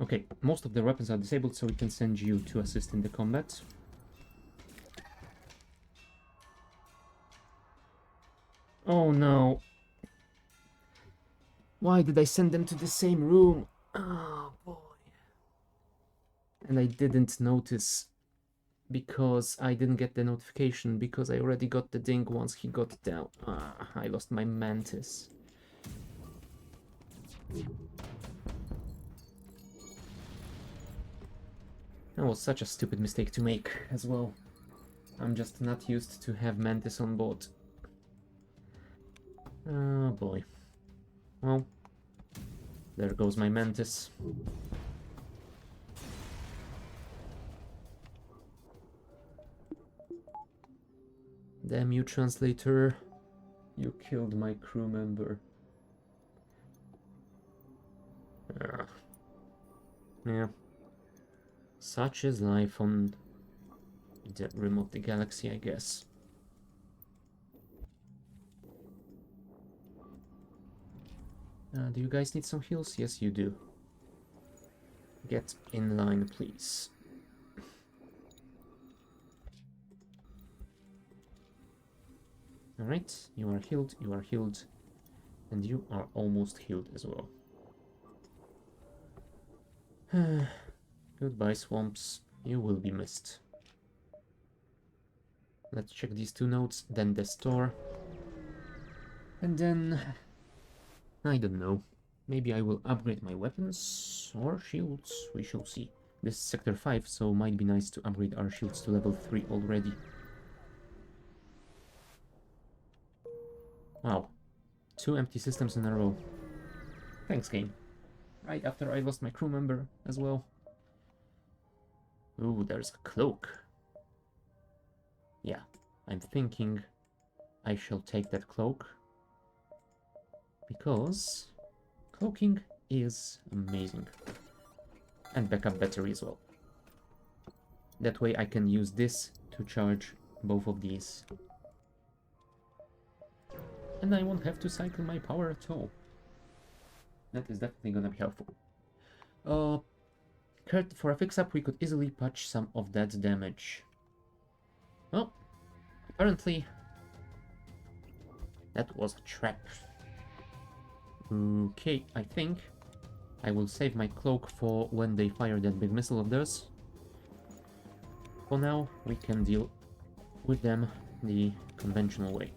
Okay, most of the weapons are disabled, so we can send you to assist in the combat. Oh no. Why did I send them to the same room? Oh boy. And I didn't notice because I didn't get the notification because I already got the ding once he got down. Ah, I lost my Mantis. That was such a stupid mistake to make as well. I'm just not used to have Mantis on board. Oh boy. Well, there goes my Mantis. Damn you, translator. You killed my crew member. Yeah. Such is life on the rim of the galaxy, I guess. Do you guys need some heals? Yes, you do. Get in line, please. Alright, you are healed, and you are almost healed as well. Goodbye, swamps. You will be missed. Let's check these two notes, then the store. And then... I don't know. Maybe I will upgrade my weapons or shields. We shall see. This is Sector 5, so might be nice to upgrade our shields to level 3 already. Wow. 2 empty systems in a row. Thanks, game. Right after I lost my crew member as well. Ooh, there's a cloak. Yeah, I'm thinking I shall take that cloak, because cloaking is amazing. And backup battery as well. That way I can use this to charge both of these. And I won't have to cycle my power at all. That is definitely gonna be helpful. Kurt, for a fix-up we could easily patch some of that damage. Well, apparently that was a trap. Okay, I think I will save my cloak for when they fire that big missile of theirs. For now, we can deal with them the conventional way.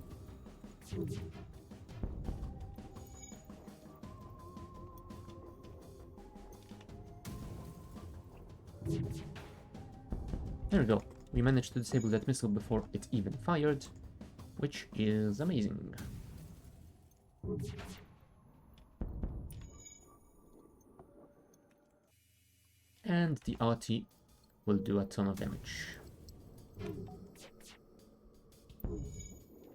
There we go. We managed to disable that missile before it even fired, which is amazing. And the RT will do a ton of damage.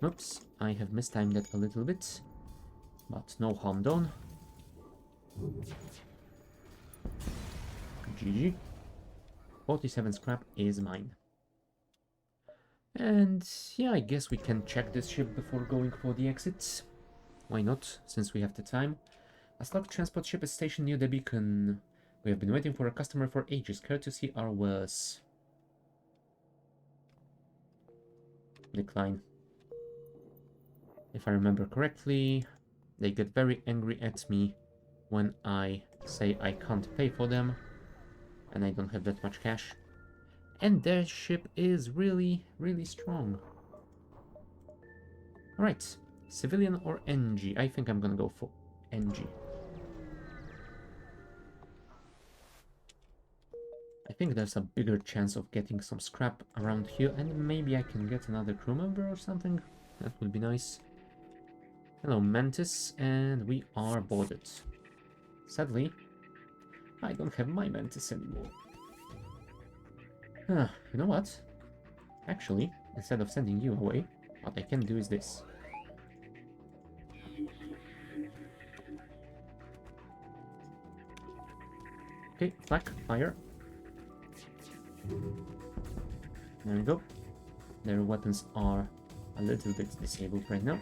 Oops, I have mistimed that a little bit, but no harm done. GG. 47 scrap is mine. And yeah, I guess we can check this ship before going for the exits. Why not, since we have the time. A slug transport ship is stationed near the beacon. We have been waiting for a customer for ages. Care to see our wares? Decline. If I remember correctly, they get very angry at me when I say I can't pay for them, and I don't have that much cash. And their ship is really, really strong. Alright, civilian or NG? I think I'm gonna go for NG. I think there's a bigger chance of getting some scrap around here, and maybe I can get another crew member or something. That would be nice. Hello, Mantis, and we are boarded. Sadly, I don't have my Mantis anymore. You know what? Actually, instead of sending you away, what I can do is this. Okay, flak, fire. There we go. Their weapons are a little bit disabled right now.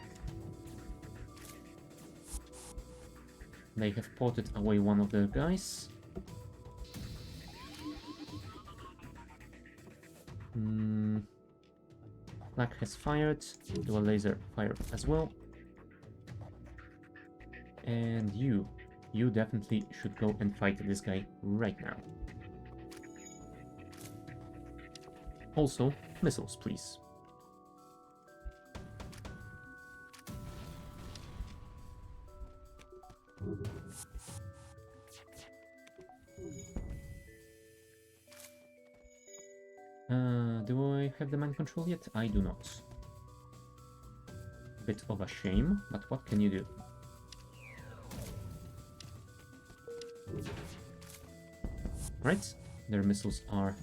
They have ported away one of their guys. Flak has fired. Do a laser fire as well. And you definitely should go and fight this guy right now. Also, missiles, please. Do I have the mind control yet? I do not. Bit of a shame, but what can you do? Right, their missiles are...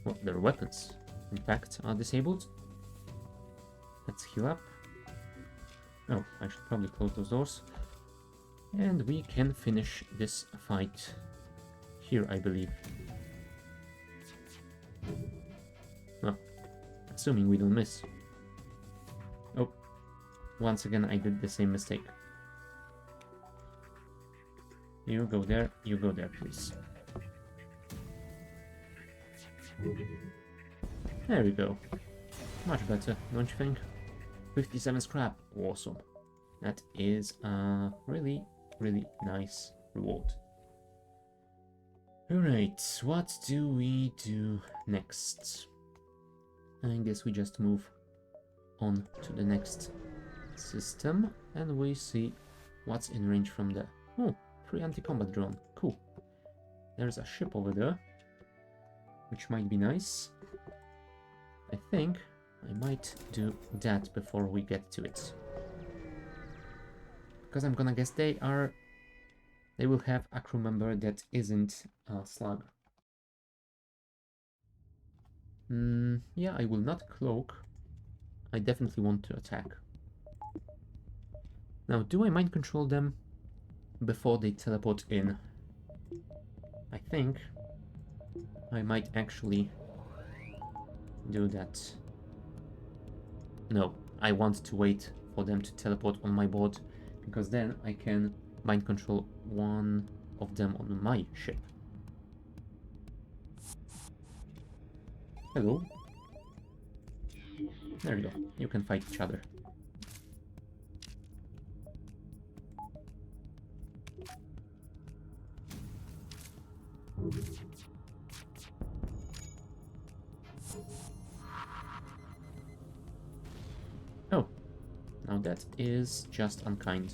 well, their weapons, in fact, are disabled. Let's heal up. Oh, I should probably close those doors. And we can finish this fight here, I believe. Well, assuming we don't miss. Oh, once again I did the same mistake. You go there, please. There we go. Much better, don't you think? 57 scrap, awesome. That is a really, really nice reward. Alright, what do we do next? I guess we just move on to the next system and we see what's in range from there. Oh, free anti-combat drone, cool. There's a ship over there, which might be nice. I think I might do that before we get to it. Because I'm gonna guess they will have a crew member that isn't a slug. Yeah, I will not cloak. I definitely want to attack. Now, do I mind control them before they teleport in? I think I might actually do that. No, I want to wait for them to teleport on my board, because then I can mind control one of them on my ship. Hello. There you go. You can fight each other. Oh, now that is just unkind.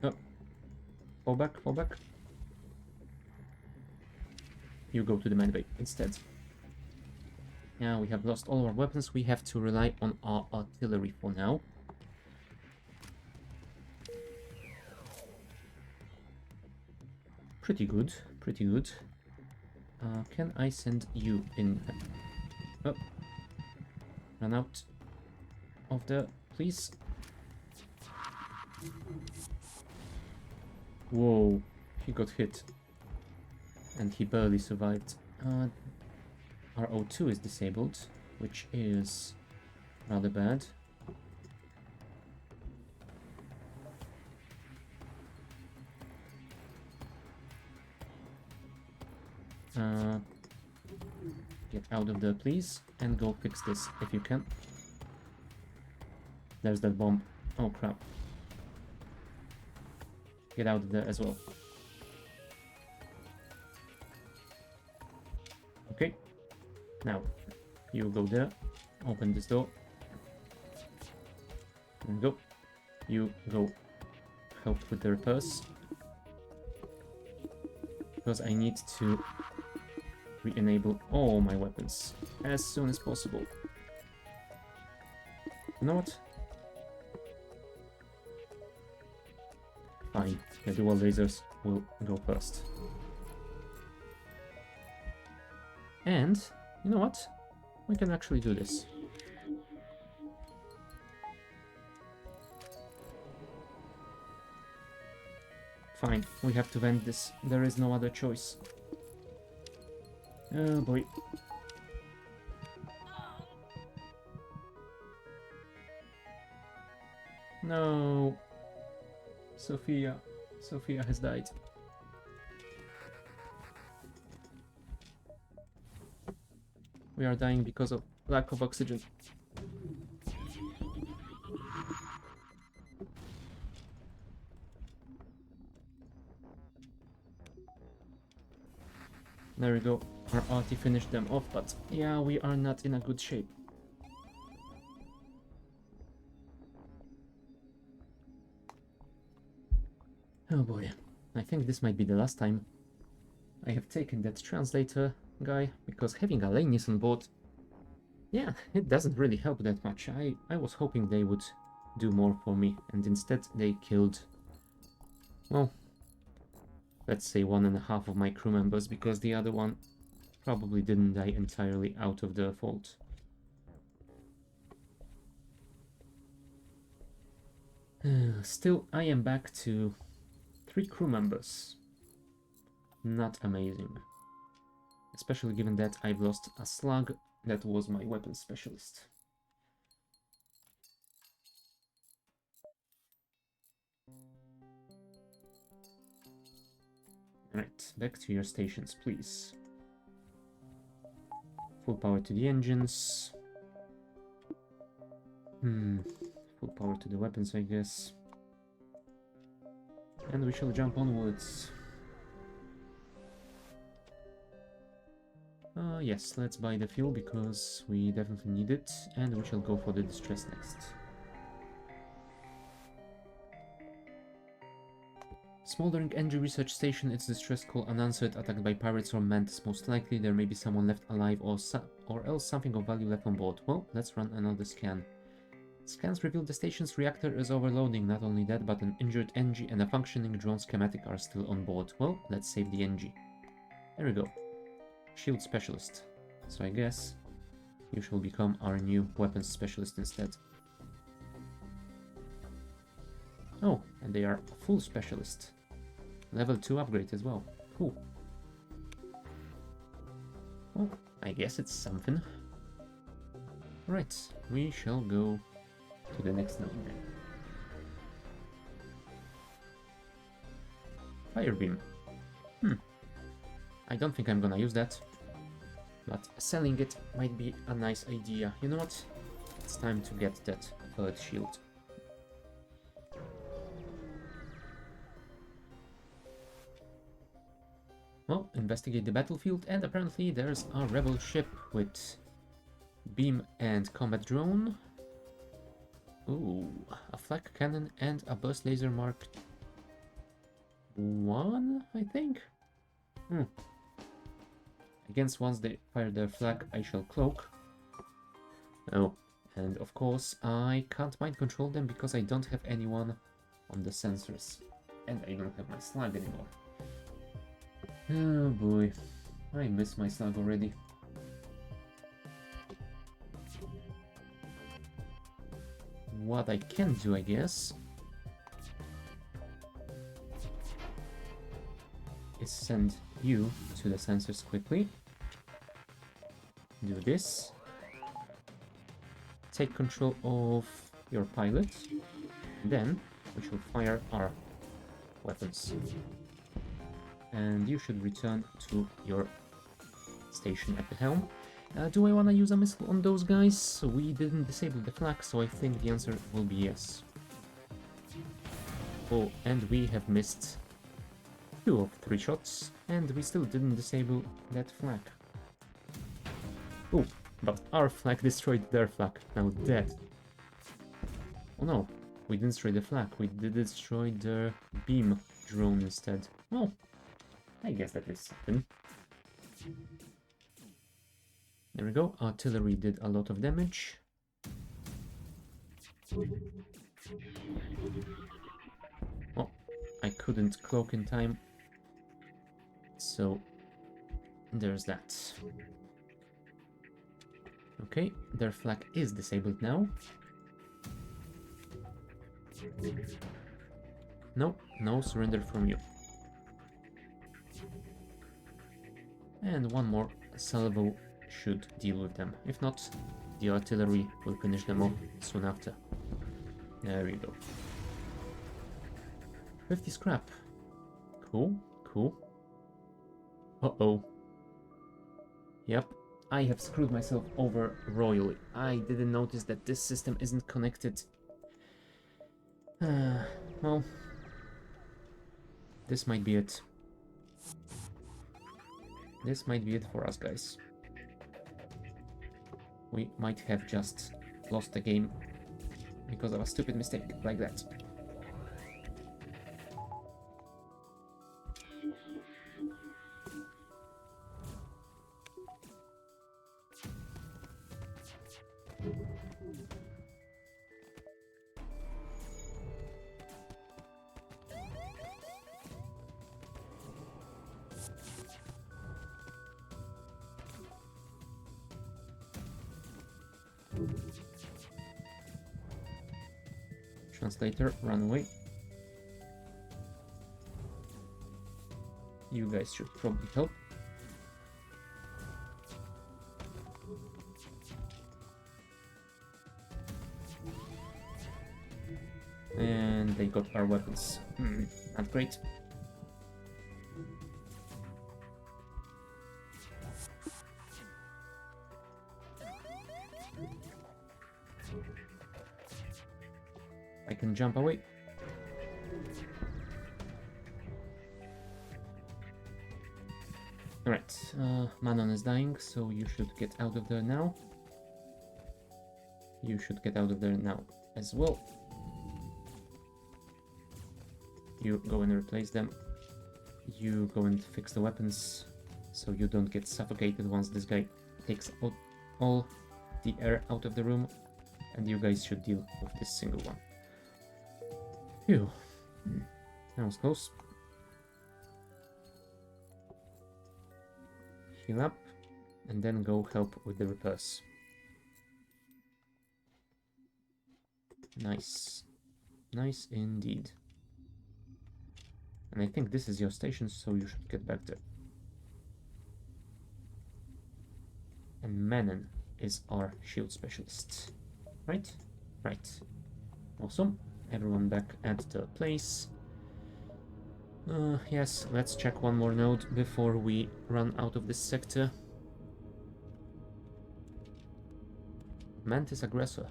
Oh, fall back, fall back. You go to the medbay instead. Yeah, we have lost all our weapons. We have to rely on our artillery for now. Pretty good, pretty good. Can I send you in? Oh, run out of the, please. Whoa, he got hit. And he barely survived. Our O2 is disabled, which is rather bad. Get out of there, please, and go fix this if you can. There's that bomb. Oh crap. Get out of there as well. Okay. Now, you go there. Open this door. And go. You go help with the repairs. Because I need to re-enable all my weapons as soon as possible. You know what? Fine, the dual lasers will go first. And, you know what? We can actually do this. Fine, we have to vent this. There is no other choice. Oh boy. No. Sophia has died. We are dying because of lack of oxygen. There we go. Our arty finished them off, but yeah, we are not in a good shape. Oh boy. I think this might be the last time I have taken that translator guy, because having a Laney's on board, yeah, it doesn't really help that much. I was hoping they would do more for me, and instead they killed, well, let's say 1.5 of my crew members, because the other one probably didn't die entirely out of their fault. Still, I am back to 3 crew members. Not amazing. Especially given that I've lost a slug that was my weapon specialist. Right, back to your stations, please. Full power to the engines. Full power to the weapons, I guess. And we shall jump onwards. Yes, let's buy the fuel because we definitely need it, and we shall go for the distress next. Smoldering Energy Research Station, its distress call unanswered, attacked by pirates or mantis. Most likely there may be someone left alive or else something of value left on board. Well, let's run another scan. Scans reveal the station's reactor is overloading. Not only that, but an injured NG and a functioning drone schematic are still on board. Well, let's save the NG. There we go. Shield Specialist. So I guess you shall become our new weapons specialist instead. Oh, and they are full specialist. Level 2 upgrade as well. Cool. Well, I guess it's something. Right, we shall go to the next node then. Fire beam. I don't think I'm gonna use that, but selling it might be a nice idea. You know what? It's time to get that third shield. Well, investigate the battlefield, and apparently there's a rebel ship with beam and combat drone. Ooh, a flak cannon and a burst laser Mark 1, I think? Against once they fire their flak, I shall cloak. Oh, and of course I can't mind control them because I don't have anyone on the sensors. And I don't have my slug anymore. Oh boy, I miss my slug already. What I can do, I guess, is send you to the sensors quickly. Do this. Take control of your pilot. Then we shall fire our weapons. And you should return to your station at the helm. Do I want to use a missile on those guys? We didn't disable the flak, so I think the answer will be yes. Oh, and we have missed 2 of 3 shots, and we still didn't disable that flak. Oh, but our flak destroyed their flak. Now dead. Oh no, we didn't destroy the flak, we did destroy the beam drone instead. Well, I guess that is something. There we go, artillery did a lot of damage. Oh, I couldn't cloak in time. So, there's that. Okay, their flak is disabled now. No, no surrender from you. And one more salvo should deal with them. If not, the artillery will finish them off soon after. There we go. 50 scrap. Cool, cool. Uh-oh. Yep, I have screwed myself over royally. I didn't notice that this system isn't connected. Well, this might be it. This might be it for us, guys. We might have just lost the game because of a stupid mistake like that. Translator, run away. You guys should probably help. And they got our weapons. Not great. I can jump away. Alright, Manon is dying, so you should get out of there now. You should get out of there now as well. You go and replace them. You go and fix the weapons so you don't get suffocated once this guy takes out all the air out of the room. And you guys should deal with this single one. Phew. That was close. Heal up, and then go help with the repairs. Nice. Nice indeed. And I think this is your station, so you should get back there. And Manon is our shield specialist. Right? Right. Awesome. Everyone back at the place. Yes, let's check one more node before we run out of this sector. Mantis aggressor.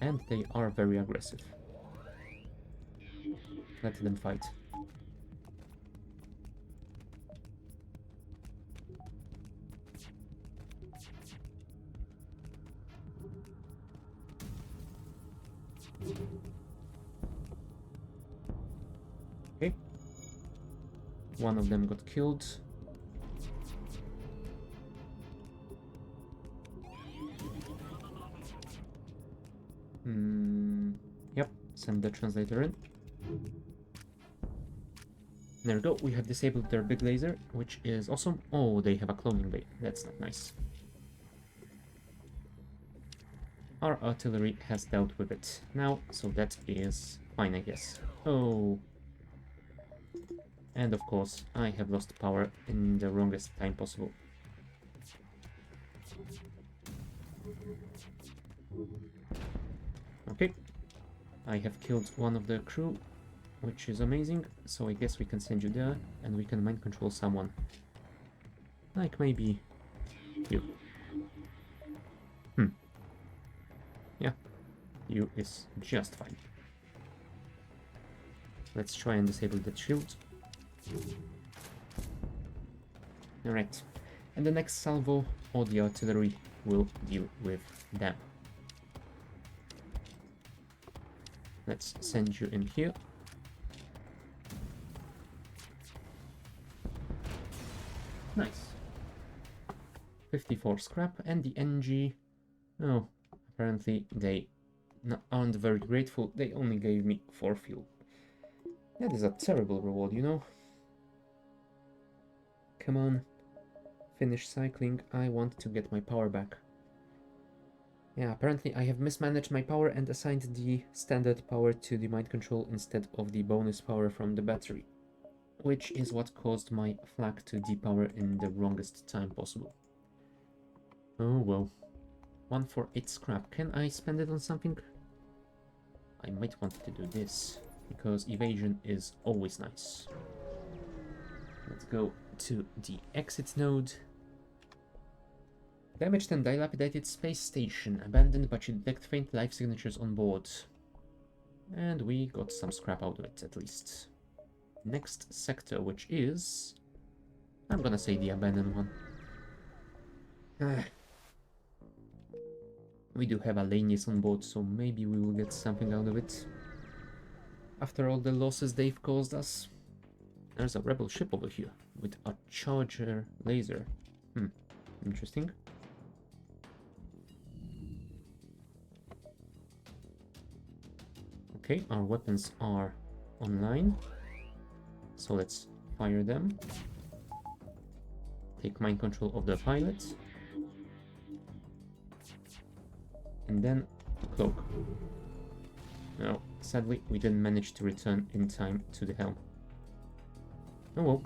And they are very aggressive. Let them fight. Okay. One of them got killed. Yep, send the translator in. There we go, we have disabled their big laser, which is awesome. Oh, they have a cloning bay. That's not nice. Our artillery has dealt with it now, so that is fine, I guess. Oh. And of course, I have lost power in the wrongest time possible. Okay. I have killed one of the crew, which is amazing, so I guess we can send you there, and we can mind control someone. Like maybe you. Yeah, you is just fine. Let's try and disable that shield. Alright, and the next salvo, or the artillery, will deal with them. Let's send you in here. Nice. 54 scrap, and the NG... Oh, apparently they aren't very grateful. They only gave me 4 fuel. That is a terrible reward, you know? Come on. Finish cycling. I want to get my power back. Yeah, apparently I have mismanaged my power and assigned the standard power to the mind control instead of the bonus power from the battery, which is what caused my flak to depower in the wrongest time possible. Oh well. 1 for 8 scrap. Can I spend it on something? I might want to do this, because evasion is always nice. Let's go to the exit node. Damaged and dilapidated space station. Abandoned, but you detect faint life signatures on board. And we got some scrap out of it, at least. Next sector, which is... I'm gonna say the abandoned one. We do have a Lanius on board, so maybe we will get something out of it. After all the losses they've caused us. There's a rebel ship over here, with a charger laser. Interesting. Okay, our weapons are online. So let's fire them. Take mind control of the pilot. And then cloak. No, sadly we didn't manage to return in time to the helm. Oh well.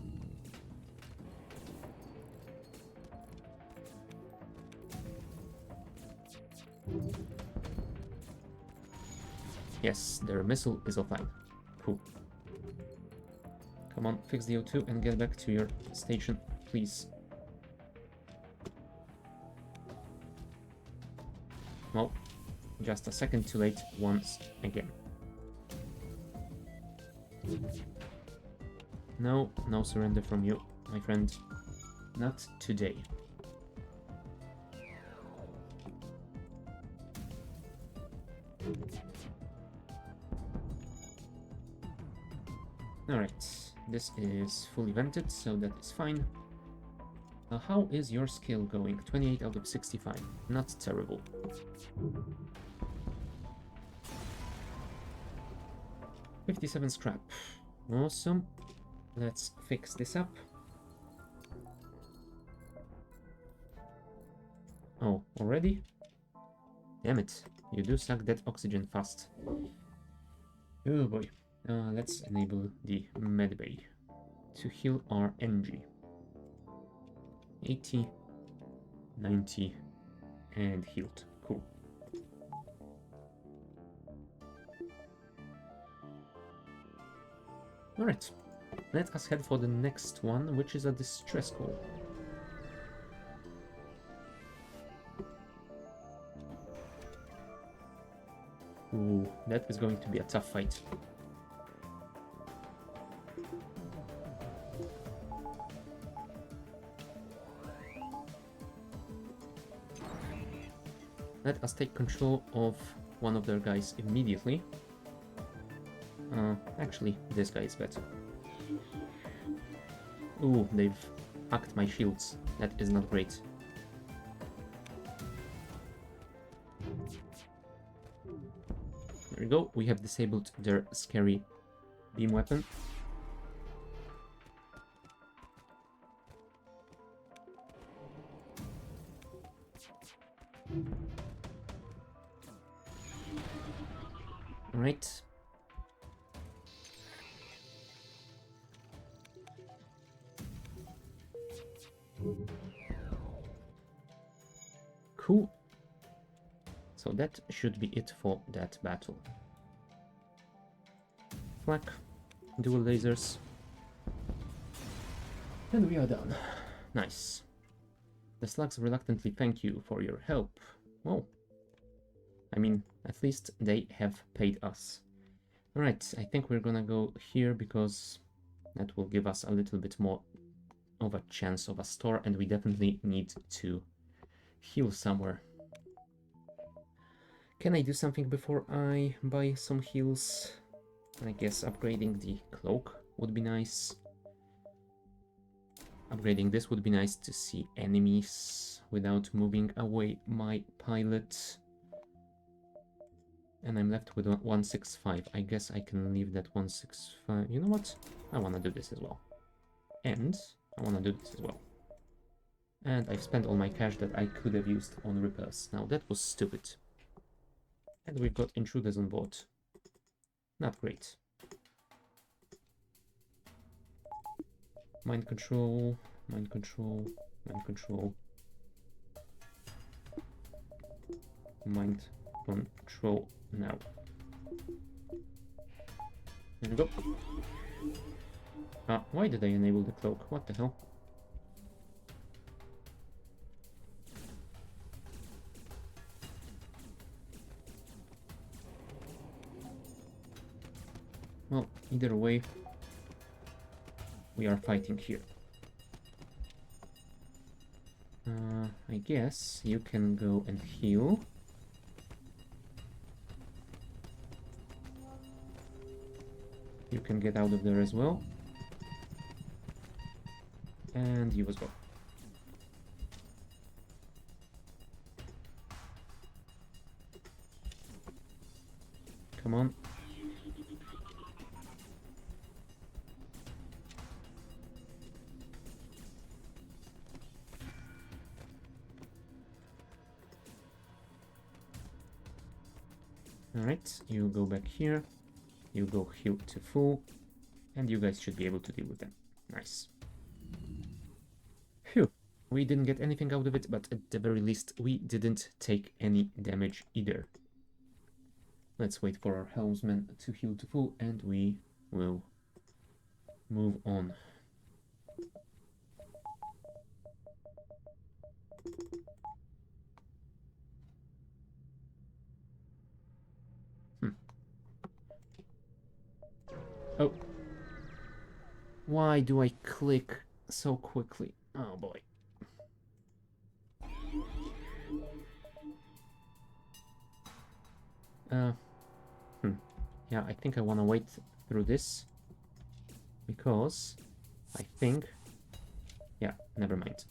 Yes, their missile is offline. Cool. Come on, fix the O2 and get back to your station, please. Well, just a second too late once again. No, no surrender from you, my friend. Not today. Alright, this is fully vented, so that is fine. How is your skill going? 28 out of 65. Not terrible. $57 scrap. Awesome. Let's fix this up. Oh, already? Damn it. You do suck that oxygen fast. Oh boy. Let's enable the medbay to heal our NG. 80, 90, and healed. Cool. Alright, let us head for the next one, which is a distress call. Ooh, that is going to be a tough fight. Let us take control of one of their guys immediately. Actually, this guy is better. Ooh, they've hacked my shields. That is not great. There we go. We have disabled their scary beam weapon. Right. Cool. So that should be it for that battle. Flak, dual lasers. And we are done. Nice. The slugs reluctantly thank you for your help. Well, I mean, at least they have paid us. Alright, I think we're gonna go here because that will give us a little bit more of a chance of a store, and we definitely need to heal somewhere. Can I do something before I buy some heals? I guess upgrading the cloak would be nice. Upgrading this would be nice to see enemies without moving away my pilot. And I'm left with 165. I guess I can leave that 165. You know what? I want to do this as well. And I want to do this as well. And I've spent all my cash that I could have used on repairs. Now that was stupid. And we've got intruders on board. Not great. Mind control, mind control, mind control. Mind control now. There we go. Why did I enable the cloak? What the hell? Well, either way, we are fighting here. I guess you can go and heal. You can get out of there as well. And you as well. Come on. Alright, you go back here, you go heal to full, and you guys should be able to deal with them. Nice. Phew, we didn't get anything out of it, but at the very least, we didn't take any damage either. Let's wait for our helmsman to heal to full, and we will move on. Oh. Why do I click so quickly? Oh boy. Yeah, I think I want to wait through this. because I think... Yeah, never mind.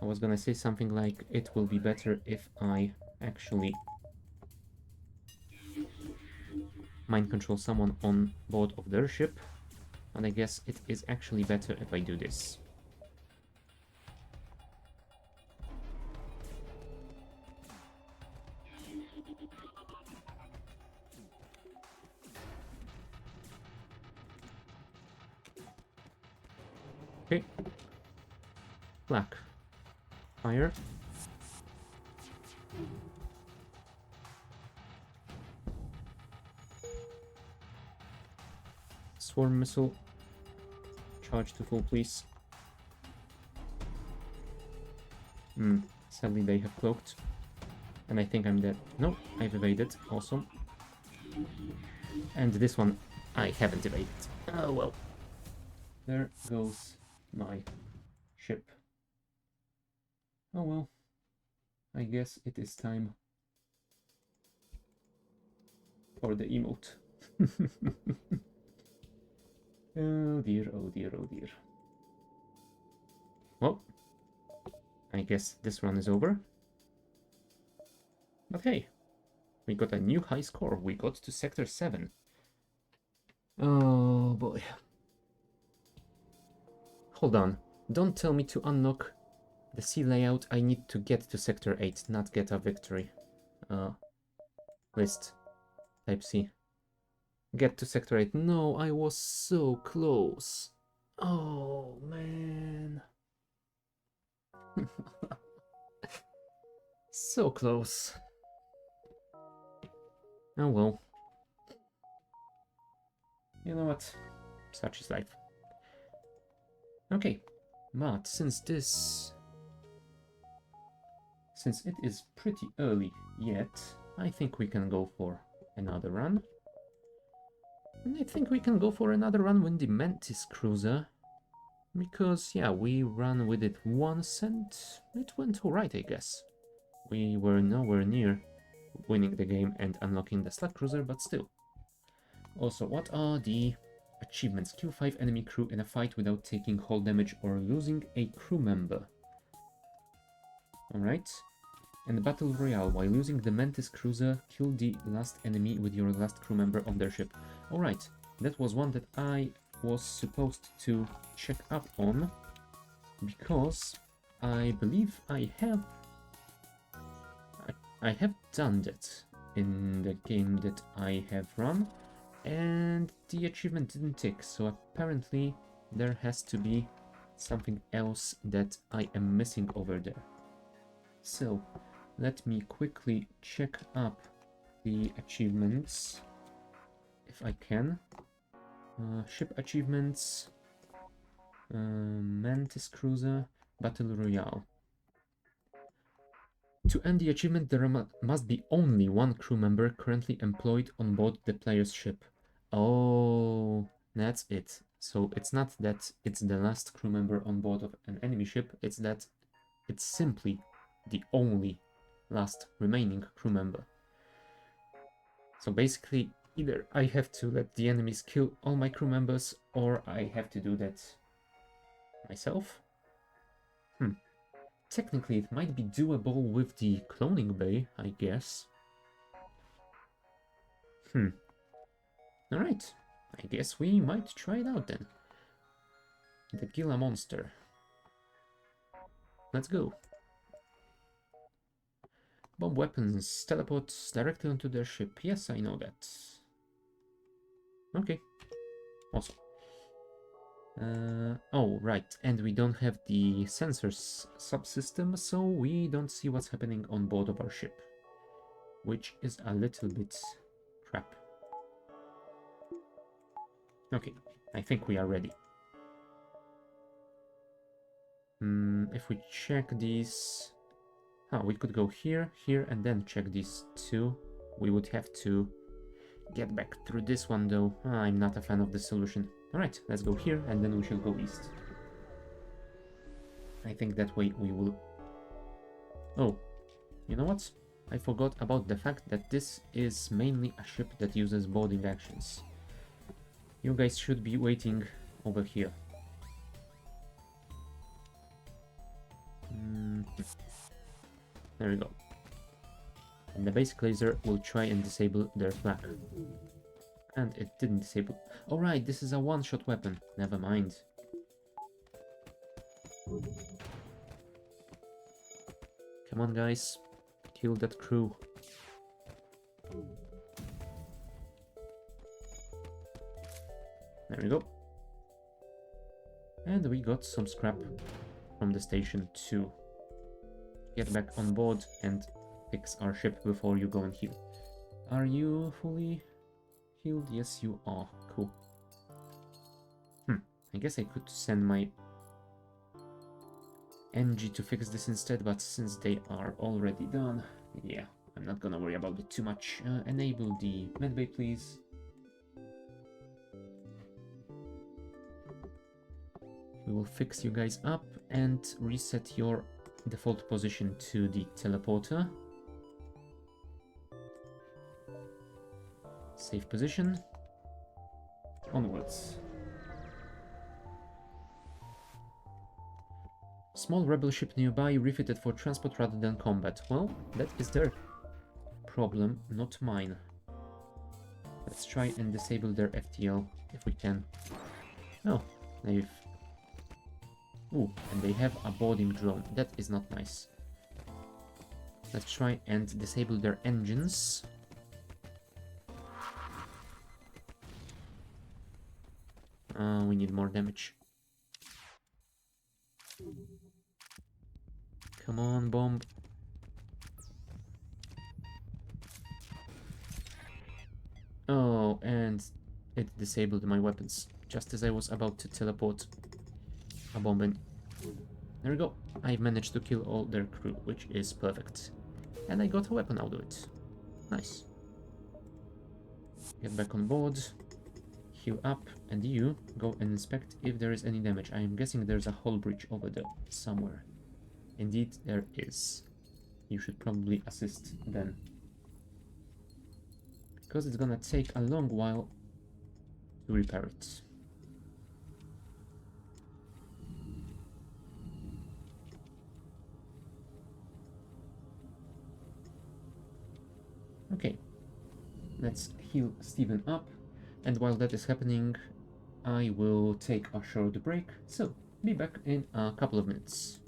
I was gonna say something like it will be better if I actually mind control someone on board of their ship, and I guess it is actually better if I do this. Okay. Black. Fire. Swarm missile. Charge to full, please. Sadly they have cloaked. And I think I'm dead. No, I've evaded. Awesome. And this one, I haven't evaded. Oh well. There goes my ship. Oh well. I guess it is time for the emote. Oh dear, oh dear, oh dear. Well, I guess this run is over. But hey, we got a new high score. We got to Sector 7. Oh boy. Hold on. Don't tell me to unlock the sea layout. I need to get to Sector 8, not get a victory. List. Type C. Get to Sector 8. No, I was so close. Oh, man. So close. Oh well. You know what? Such is life. Okay, but since it is pretty early yet, I think we can go for another run. And I think we can go for another run with the Mantis Cruiser. Because, yeah, we ran with it once and it went alright, I guess. We were nowhere near winning the game and unlocking the Slug Cruiser, but still. Also, what are the achievements? Kill 5 enemy crew in a fight without taking hull damage or losing a crew member. Alright. And Battle Royale. While using the Mantis Cruiser, kill the last enemy with your last crew member on their ship. Alright, that was one that I was supposed to check up on, because I believe I have done that in the game that I have run, and the achievement didn't tick, so apparently there has to be something else that I am missing over there. So let me quickly check up the achievements if I can. Ship achievements, Mantis Cruiser, Battle Royale. To end the achievement, there must be only one crew member currently employed on board the player's ship. Oh, that's it. So it's not that it's the last crew member on board of an enemy ship, it's that it's simply the only last remaining crew member. So basically, either I have to let the enemies kill all my crew members, or I have to do that myself. Technically, it might be doable with the cloning bay, I guess. Alright, I guess we might try it out then. The Gila monster. Let's go. Bomb weapons teleport directly onto their ship. Yes, I know that. Okay. Awesome. Oh, right. And we don't have the sensors subsystem, so we don't see what's happening on board of our ship. Which is a little bit crap. Okay, I think we are ready. If we check these... Oh, we could go here, here, and then check these two. We would have to get back through this one, though. I'm not a fan of this solution. Alright, let's go here, and then we shall go east. I think that way we will... Oh, you know what? I forgot about the fact that this is mainly a ship that uses boarding actions. You guys should be waiting over here. There we go. And the basic laser will try and disable their flak. And it didn't disable. Alright, this is a one-shot weapon. Never mind. Come on, guys. Kill that crew. There we go. And we got some scrap from the station to get back on board and fix our ship before you go and heal. Are you fully healed? Yes, you are. Cool. I guess I could send my NG to fix this instead, but since they are already done, yeah, I'm not gonna worry about it too much. Enable the medbay, please. We will fix you guys up and reset your default position to the teleporter. Safe position. Onwards. Small rebel ship nearby, refitted for transport rather than combat. Well, that is their problem, not mine. Let's try and disable their FTL if we can. Oh, they've... Ooh, and they have a boarding drone. That is not nice. Let's try and disable their engines. We need more damage. Come on, bomb. Oh, and it disabled my weapons just as I was about to teleport a bomb in. There we go. I managed to kill all their crew, which is perfect. And I got a weapon out of it. Nice. Get back on board. Heal up, and you go and inspect if there is any damage. I am guessing there's a hull breach over there somewhere. Indeed, there is. You should probably assist then. Because it's gonna take a long while to repair it. Okay. Let's heal Steven up. And while that is happening, I will take a short break. So, be back in a couple of minutes.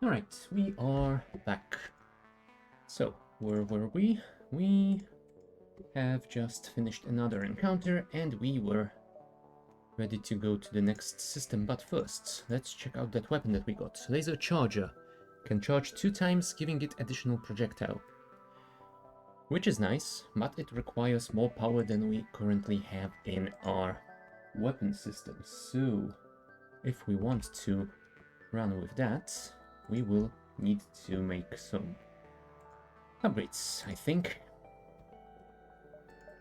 Alright, we are back. So, where were we? We have just finished another encounter and we were ready to go to the next system. But first, let's check out that weapon that we got. Laser Charger. Can charge 2 times, giving it additional projectile. Which is nice, but it requires more power than we currently have in our weapon system. So, if we want to run with that, we will need to make some upgrades, I think.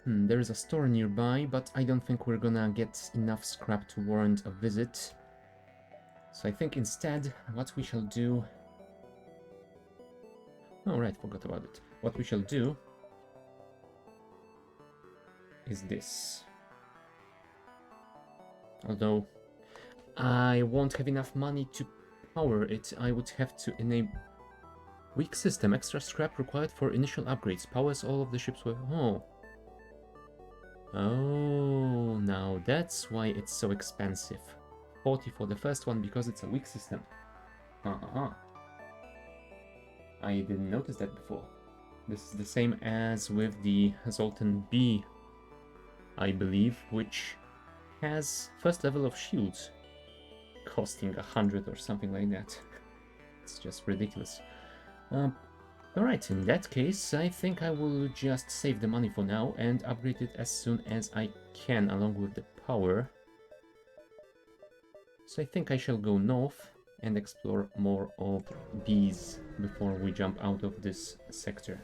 There is a store nearby, but I don't think we're gonna get enough scrap to warrant a visit. So I think instead, what we shall do... Oh right, forgot about it. What we shall do is this. Although I won't have enough money to power it, I would have to enable... Weak system, extra scrap required for initial upgrades. Powers all of the ships with... Oh, now that's why it's so expensive. 40 for the first one because it's a weak system. I didn't notice that before. This is the same as with the Zoltan B, I believe, which has first level of shields costing 100 or something like that. It's just ridiculous. Alright, in that case, I think I will just save the money for now and upgrade it as soon as I can, along with the power. So I think I shall go north and explore more of these before we jump out of this sector.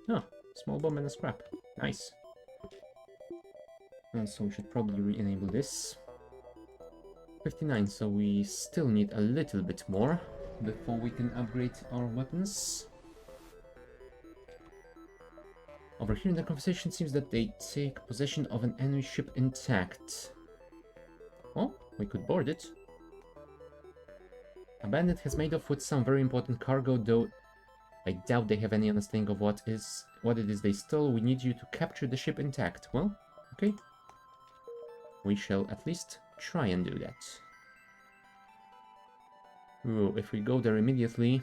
Oh, small bomb and a scrap. Nice. And so we should probably re-enable this. 59, so we still need a little bit more before we can upgrade our weapons. Over here in the conversation, seems that they take possession of an enemy ship intact. Oh, we could board it. A bandit has made off with some very important cargo, though I doubt they have any understanding of what it is they stole. We need you to capture the ship intact. Well, okay. We shall at least try and do that. Ooh, if we go there immediately,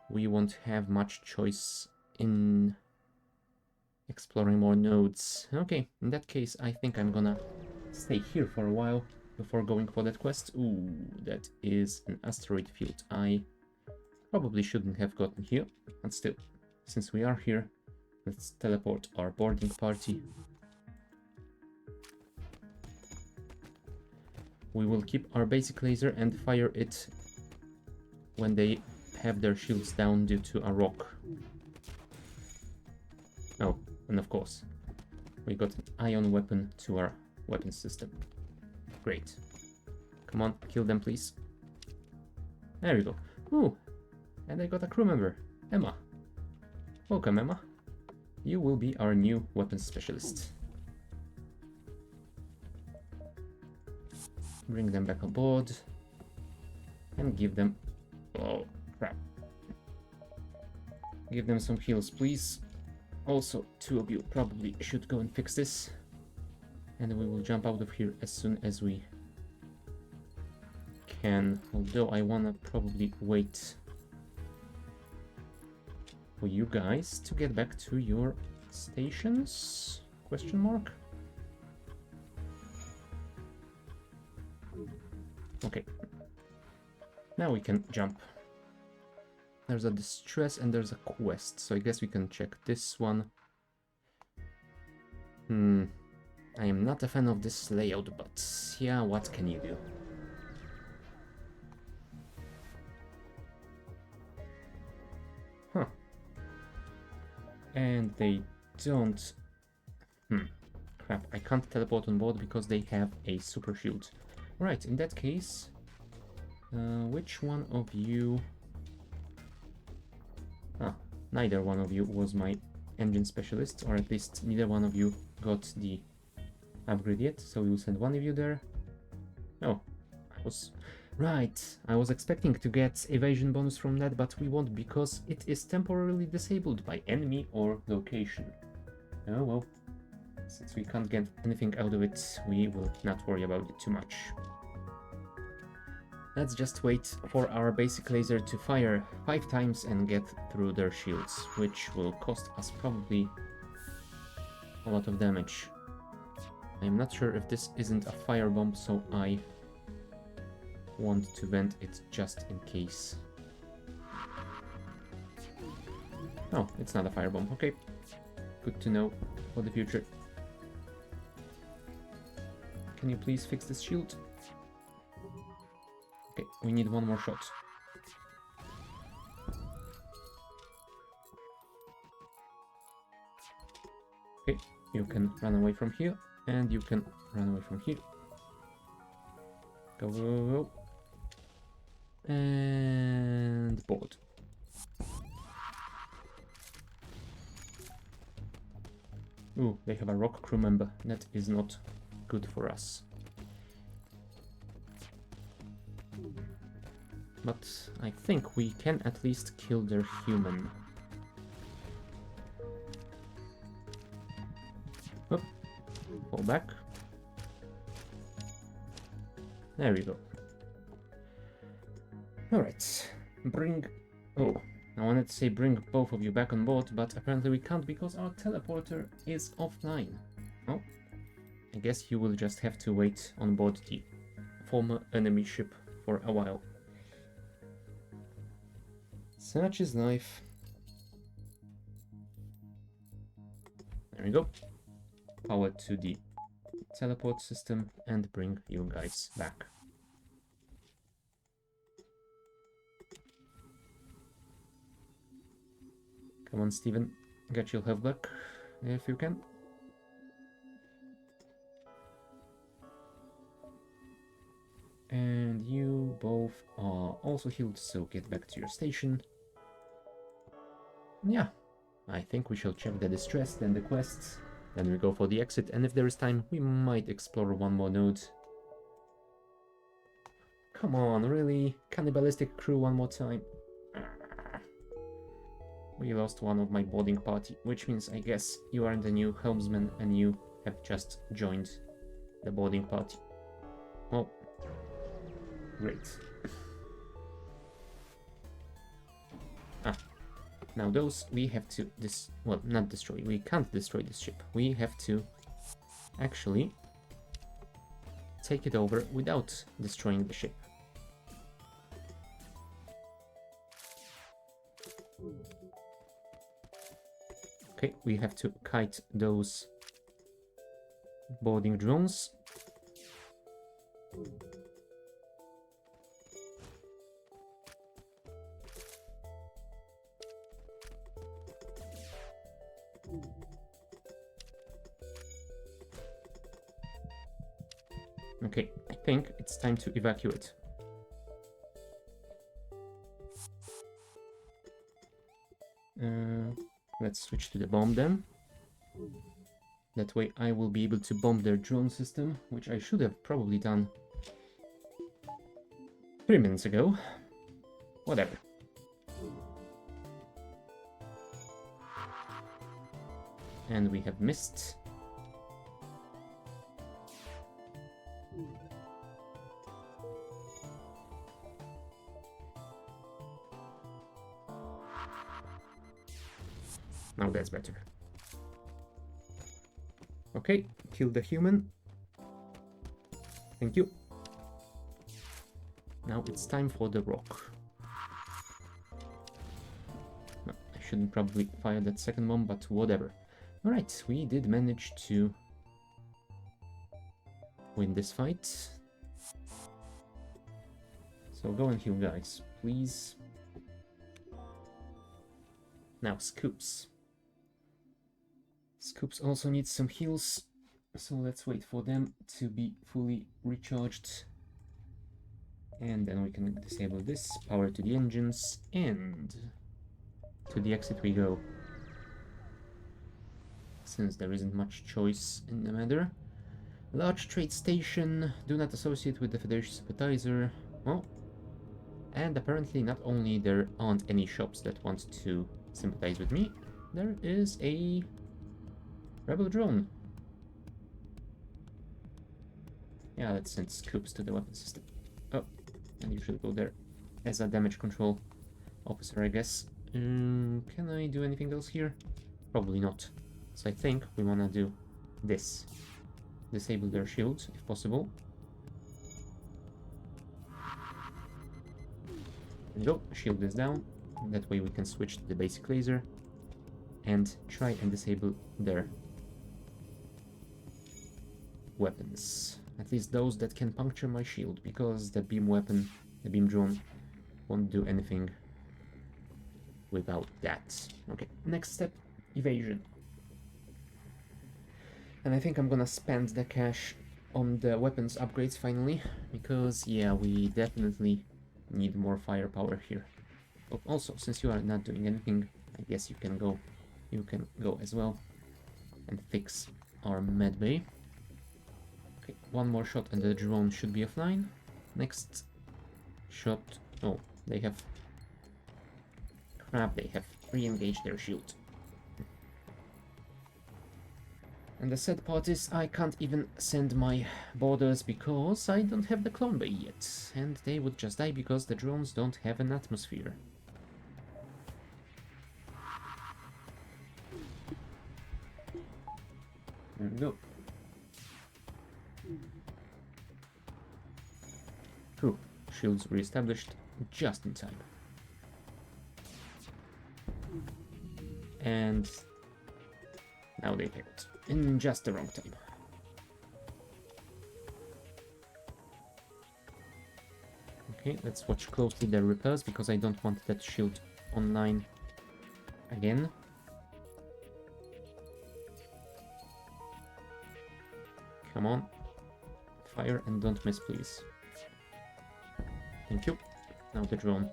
we won't have much choice in exploring more nodes. Okay, in that case, I think I'm gonna stay here for a while before going for that quest. Ooh, that is an asteroid field. I probably shouldn't have gotten here, but still, since we are here, let's teleport our boarding party. We will keep our basic laser and fire it when they have their shields down due to a rock. Oh, and of course, we got an ion weapon to our weapon system. Great. Come on, kill them, please. There we go. Ooh, and I got a crew member, Emma. Welcome, Emma. You will be our new weapons specialist. Bring them back aboard and give them... Oh, crap. Give them some heals, please. Also, 2 of you probably should go and fix this. And we will jump out of here as soon as we can. Although I wanna probably wait for you guys to get back to your stations? Question mark? Okay. Now we can jump. There's a distress and there's a quest, so I guess we can check this one. I am not a fan of this layout, but yeah, what can you do? Huh. And they don't... Crap, I can't teleport on board because they have a super shield. Right, in that case, which one of you... neither one of you was my engine specialist, or at least neither one of you got the upgrade yet, so we will send one of you there. Oh, I was... Right, I was expecting to get evasion bonus from that, but we won't because it is temporarily disabled by enemy or location. Oh well, since we can't get anything out of it, we will not worry about it too much. let's just wait for our basic laser to fire 5 times and get through their shields, which will cost us probably a lot of damage. I'm not sure if this isn't a firebomb, so I want to vent it just in case. Oh, it's not a firebomb. Okay, good to know for the future. Can you please fix this shield? Okay, we need one more shot. Okay, you can run away from here, and you can run away from here. Go, go, go, go. And board. Ooh, they have a rock crew member. That is not good for us. But I think we can at least kill their human. Up. Fall back. There we go. Alright. Bring... Oh, I wanted to say bring both of you back on board, but apparently we can't because our teleporter is offline. Oh, I guess you will just have to wait on board the former enemy ship for a while. Such is life. There we go. Power to the teleport system and bring you guys back. Come on, Steven. Get your health back if you can. And you both are also healed, so get back to your station. Yeah, I think we shall check the distress, then the quests, then we go for the exit, and if there is time, we might explore one more node. Come on, really? Cannibalistic crew one more time. We lost one of my boarding party, which means I guess you are the new helmsman and you have just joined the boarding party. Well, great. Now those we have to well, not destroy. We can't destroy this ship. We have to actually take it over without destroying the ship. Okay, we have to kite those boarding drones. Okay, I think it's time to evacuate. Let's switch to the bomb then. That way I will be able to bomb their drone system, which I should have probably done 3 minutes ago. Whatever. And we have missed. Now that's better. Okay, kill the human. Thank you. Now it's time for the rock. No, I shouldn't probably fire that second bomb, but whatever. Alright, we did manage to win this fight. So go and heal, guys, please. Now, Scoops. Scoops also needs some heals, so let's wait for them to be fully recharged. And then we can disable this, power to the engines, and to the exit we go. Since there isn't much choice in the matter. Large trade station, do not associate with the Federation sympathizer. Well, and apparently not only there aren't any shops that want to sympathize with me, there is a rebel drone. Yeah, let's send Scoops to the weapon system. Oh, and you should go there as a damage control officer, I guess. Can I do anything else here? Probably not. So I think we want to do this. Disable their shield, if possible. There we go, shield is down. That way we can switch to the basic laser and try and disable their weapons. At least those that can puncture my shield, because the beam weapon, the beam drone, won't do anything without that. Okay, next step, evasion. And I think I'm gonna spend the cash on the weapons upgrades finally, because yeah, we definitely need more firepower here. Oh, also, since you are not doing anything, I guess you can go as well and fix our medbay. Okay, one more shot and the drone should be offline. Next shot. Oh, they have crap, they have re-engaged their shield. And the sad part is I can't even send my boarders because I don't have the clone bay yet. And they would just die because the drones don't have an atmosphere. There we go. Cool. Shields re-established just in time. And now they failed in just the wrong time. Okay, let's watch closely their repairs because I don't want that shield online again. Come on. Fire and don't miss, please. Thank you. Now the drone.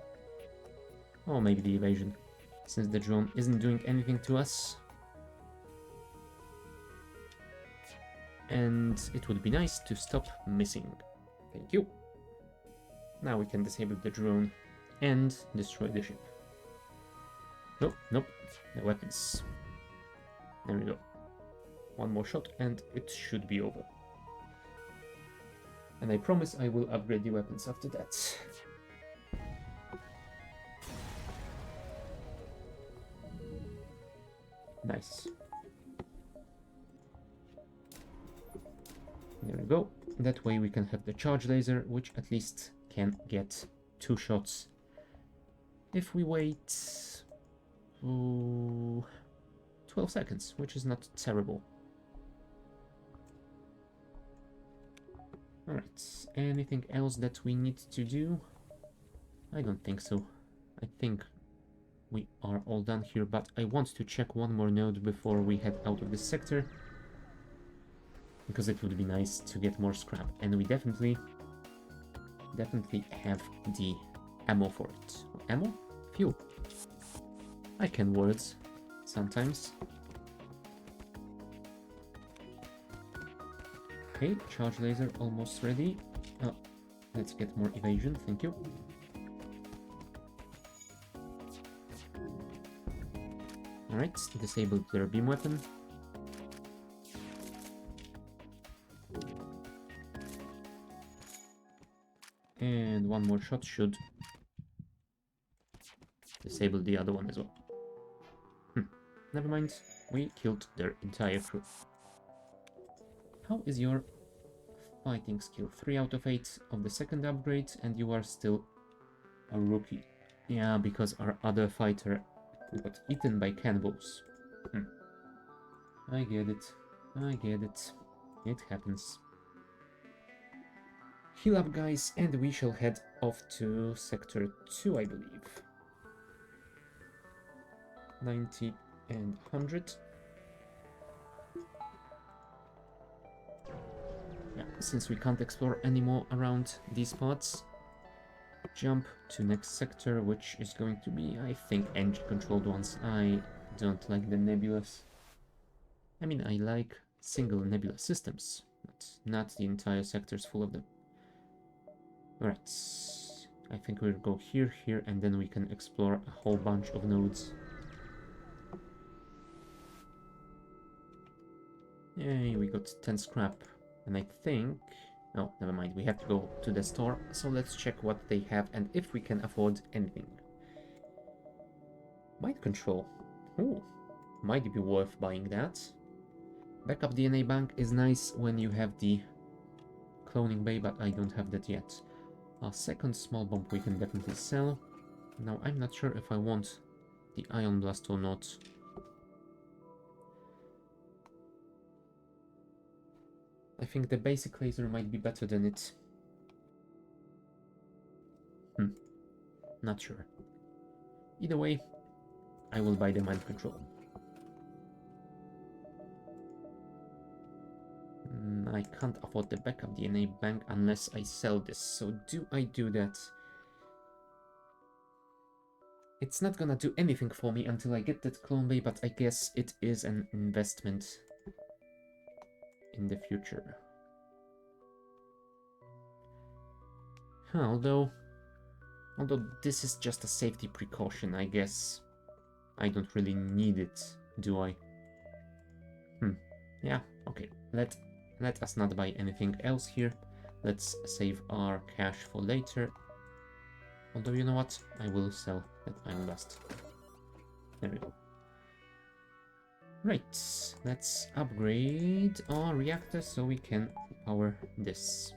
Or maybe the evasion, since the drone isn't doing anything to us. And it would be nice to stop missing. Thank you. Now we can disable the drone and destroy the ship. Nope, nope. The weapons. There we go. One more shot and it should be over. And I promise I will upgrade the weapons after that. Nice. There we go. That way we can have the charge laser, which at least can get 2 shots. If we wait 12 seconds, which is not terrible. Alright, anything else that we need to do? I don't think so. I think we are all done here, but I want to check one more node before we head out of this sector. Because it would be nice to get more scrap, and we definitely have the ammo for it. Ammo? Fuel. I can words sometimes. Okay, charge laser almost ready. Oh, let's get more evasion, thank you. Alright, disabled their beam weapon. And one more shot should disable the other one as well. Never mind, we killed their entire crew. How is your fighting skill? 3 out of 8 of the second upgrade, and you are still a rookie. Yeah, because our other fighter got eaten by cannibals. I get it. I get it. It happens. Heal up, guys, and we shall head off to Sector 2, I believe. 90 and 100. Yeah, since we can't explore anymore around these parts, jump to next sector, which is going to be, I think, engine-controlled ones. I don't like the nebulas. I mean, I like single nebula systems, but not the entire sectors full of them. Alright, I think we'll go here, here, and then we can explore a whole bunch of nodes. Yay, we got 10 scrap, and I think... Oh, never mind. We have to go to the store. So let's check what they have and if we can afford anything. Mind control. Ooh, might be worth buying that. Backup DNA bank is nice when you have the cloning bay, but I don't have that yet. A second small bomb we can definitely sell. Now, I'm not sure if I want the Ion Blast or not. I think the basic laser might be better than it. Not sure. Either way, I will buy the mind control. I can't afford the backup DNA bank unless I sell this, so do I do that? It's not gonna do anything for me until I get that clone bay, but I guess it is an investment in the future. Although this is just a safety precaution, I guess I don't really need it, do I? Yeah, okay. Let us not buy anything else here. Let's save our cash for later. Although, you know what? I will sell that Iron Blast. There we go. Right, let's upgrade our reactor so we can power this.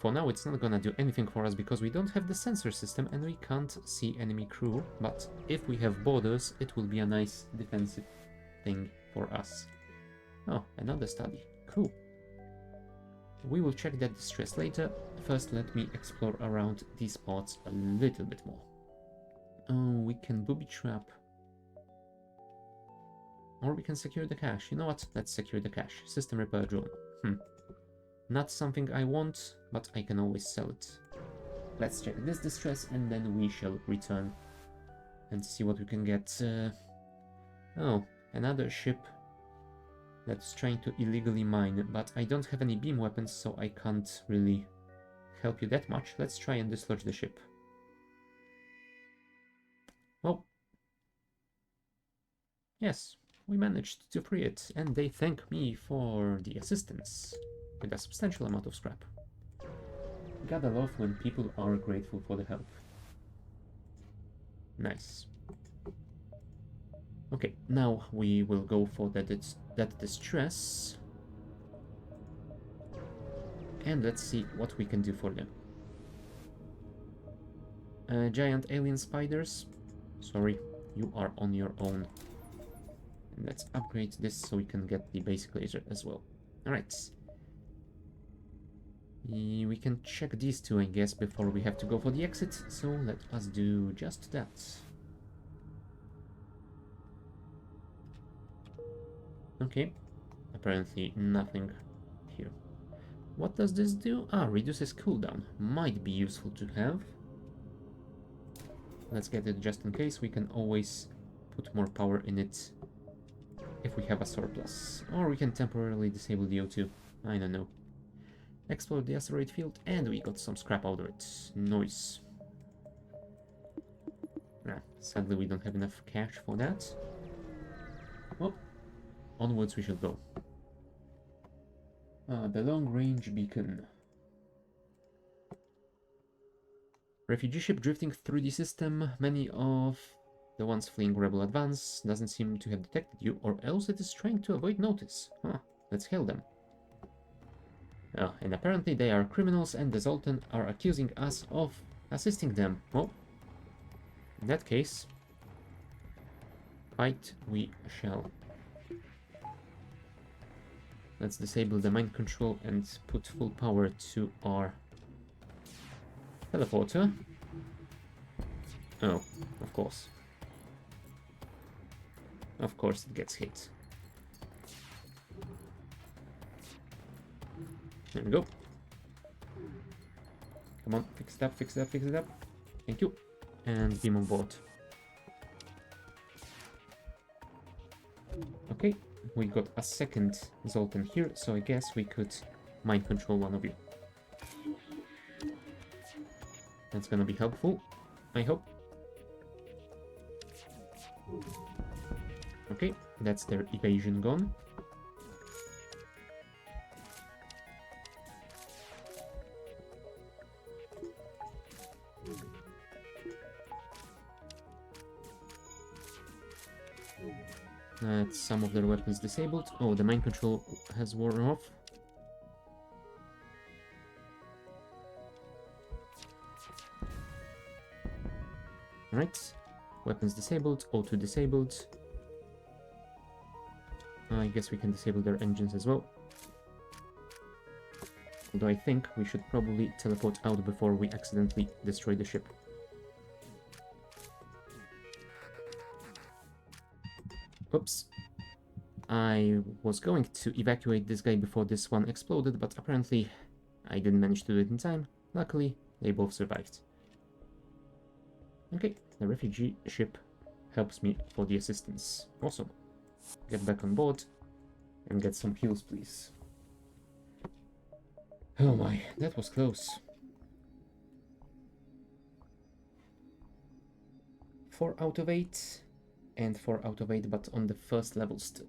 For now, it's not gonna do anything for us because we don't have the sensor system and we can't see enemy crew. But if we have borders, it will be a nice defensive thing for us. Oh, another study. Cool. We will check that distress later. First, let me explore around these parts a little bit more. Oh, we can booby trap. Or we can secure the cache. You know what? Let's secure the cache. System repair drone. Not something I want, but I can always sell it. Let's check this distress and then we shall return and see what we can get. Oh, another ship that's trying to illegally mine, but I don't have any beam weapons, so I can't really help you that much. Let's try and dislodge the ship. Oh. Yes, we managed to free it, and they thank me for the assistance with a substantial amount of scrap. Gotta love when people are grateful for the help. Nice. Okay, now we will go for that distress. And let's see what we can do for them. Giant alien spiders. Sorry, you are on your own. And let's upgrade this so we can get the basic laser as well. Alright. We can check these two, I guess, before we have to go for the exit. So let us do just that. Okay. Apparently nothing here. What does this do? Ah, reduces cooldown. Might be useful to have. Let's get it just in case. We can always put more power in it if we have a surplus. Or we can temporarily disable the O2. I don't know. Explore the asteroid field, and we got some scrap out of it. Nice. Sadly, we don't have enough cash for that. Well, onwards we shall go. The long-range beacon. Refugee ship drifting through the system. Many of the ones fleeing rebel advance doesn't seem to have detected you, or else it is trying to avoid notice. Let's hail them. And apparently they are criminals and the Zoltan are accusing us of assisting them. Well, in that case, fight we shall. Let's disable the mind control and put full power to our teleporter. Oh, of course. Of course it gets hit. There we go. Come on, fix it up, fix it up, fix it up. Thank you. And beam on board. Okay, we got a second Zoltan here, so I guess we could mind control one of you. That's gonna be helpful, I hope. Okay, that's their evasion gone. Some of their weapons disabled. Oh, the mind control has worn off. Alright. Weapons disabled, O2 disabled. I guess we can disable their engines as well. Although I think we should probably teleport out before we accidentally destroy the ship. Oops. I was going to evacuate this guy before this one exploded, but apparently I didn't manage to do it in time. Luckily, they both survived. Okay, the refugee ship helps me for the assistance. Awesome. Get back on board and get some heals, please. Oh my, that was close. 4 out of 8 and 4 out of 8, but on the first level still.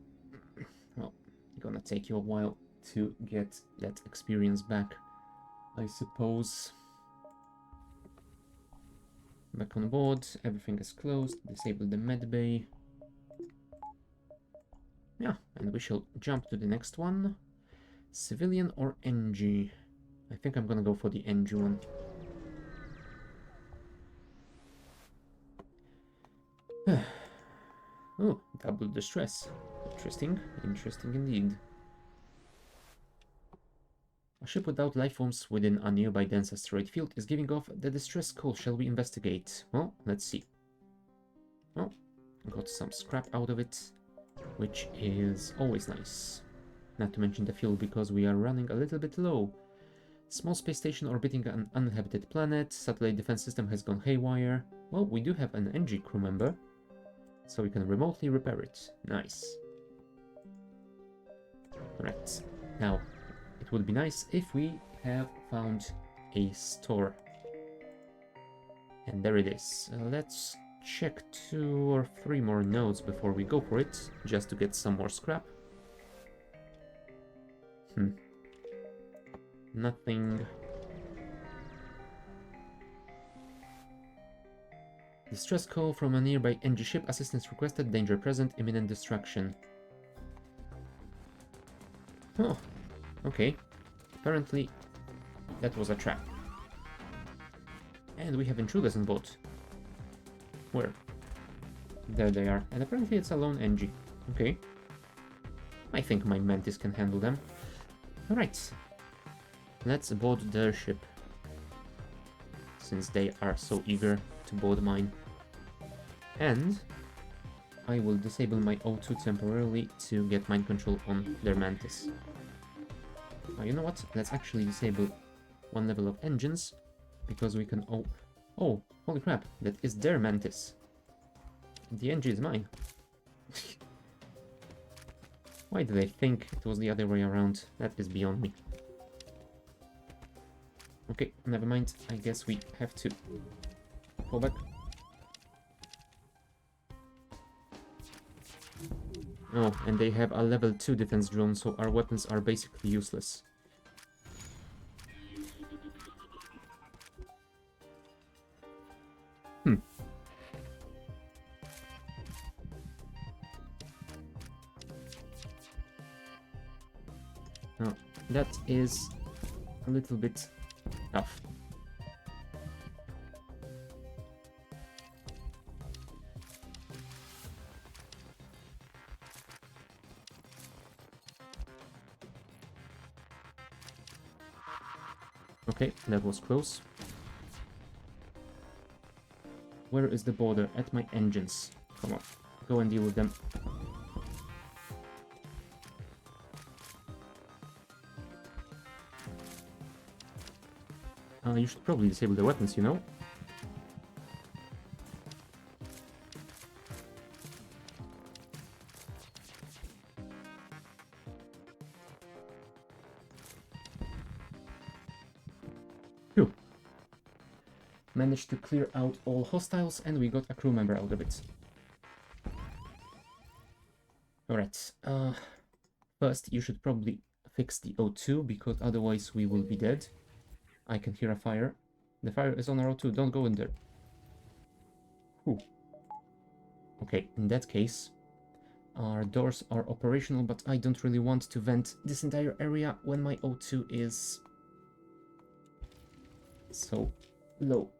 Well, gonna take you a while to get that experience back, I suppose. Back on board, everything is closed, disable the med bay. Yeah, and we shall jump to the next one. Civilian or NG? I think I'm gonna go for the NG one. Oh, double distress. Interesting, interesting indeed. A ship without life forms within a nearby dense asteroid field is giving off the distress call. Shall we investigate? Well, let's see. Oh, got some scrap out of it, which is always nice. Not to mention the fuel, because we are running a little bit low. Small space station orbiting an uninhabited planet. Satellite defense system has gone haywire. Well, we do have an NG crew member, so we can remotely repair it. Nice. Alright, now, it would be nice if we have found a store. And there it is. Let's check 2 or 3 more nodes before we go for it, just to get some more scrap. Nothing. Distress call from a nearby NG ship. Assistance requested. Danger present. Imminent destruction. Oh, okay. Apparently, that was a trap. And we have intruders on board. Where? There they are. And apparently it's a lone NG. Okay. I think my Mantis can handle them. Alright. Let's board their ship, since they are so eager to board mine. And I will disable my O2 temporarily to get mind control on their Mantis. You know what? Let's actually disable 1 level of engines, because we can... Oh, holy crap, that is their Mantis. The NG is mine. Why did I think it was the other way around? That is beyond me. Okay, never mind. I guess we have to fall back. Oh, and they have a level 2 defense drone, so our weapons are basically useless. Oh, that is a little bit tough. Okay, that was close. Where is the border? At my engines. Come on, go and deal with them. You should probably disable the weapons, you know? Phew. Managed to clear out all hostiles, and we got a crew member out of it. Alright, first you should probably fix the O2, because otherwise we will be dead. I can hear a fire. The fire is on our O2, don't go in there. Whew. Okay, in that case, Our doors are operational, but I don't really want to vent this entire area when my O2 is so low.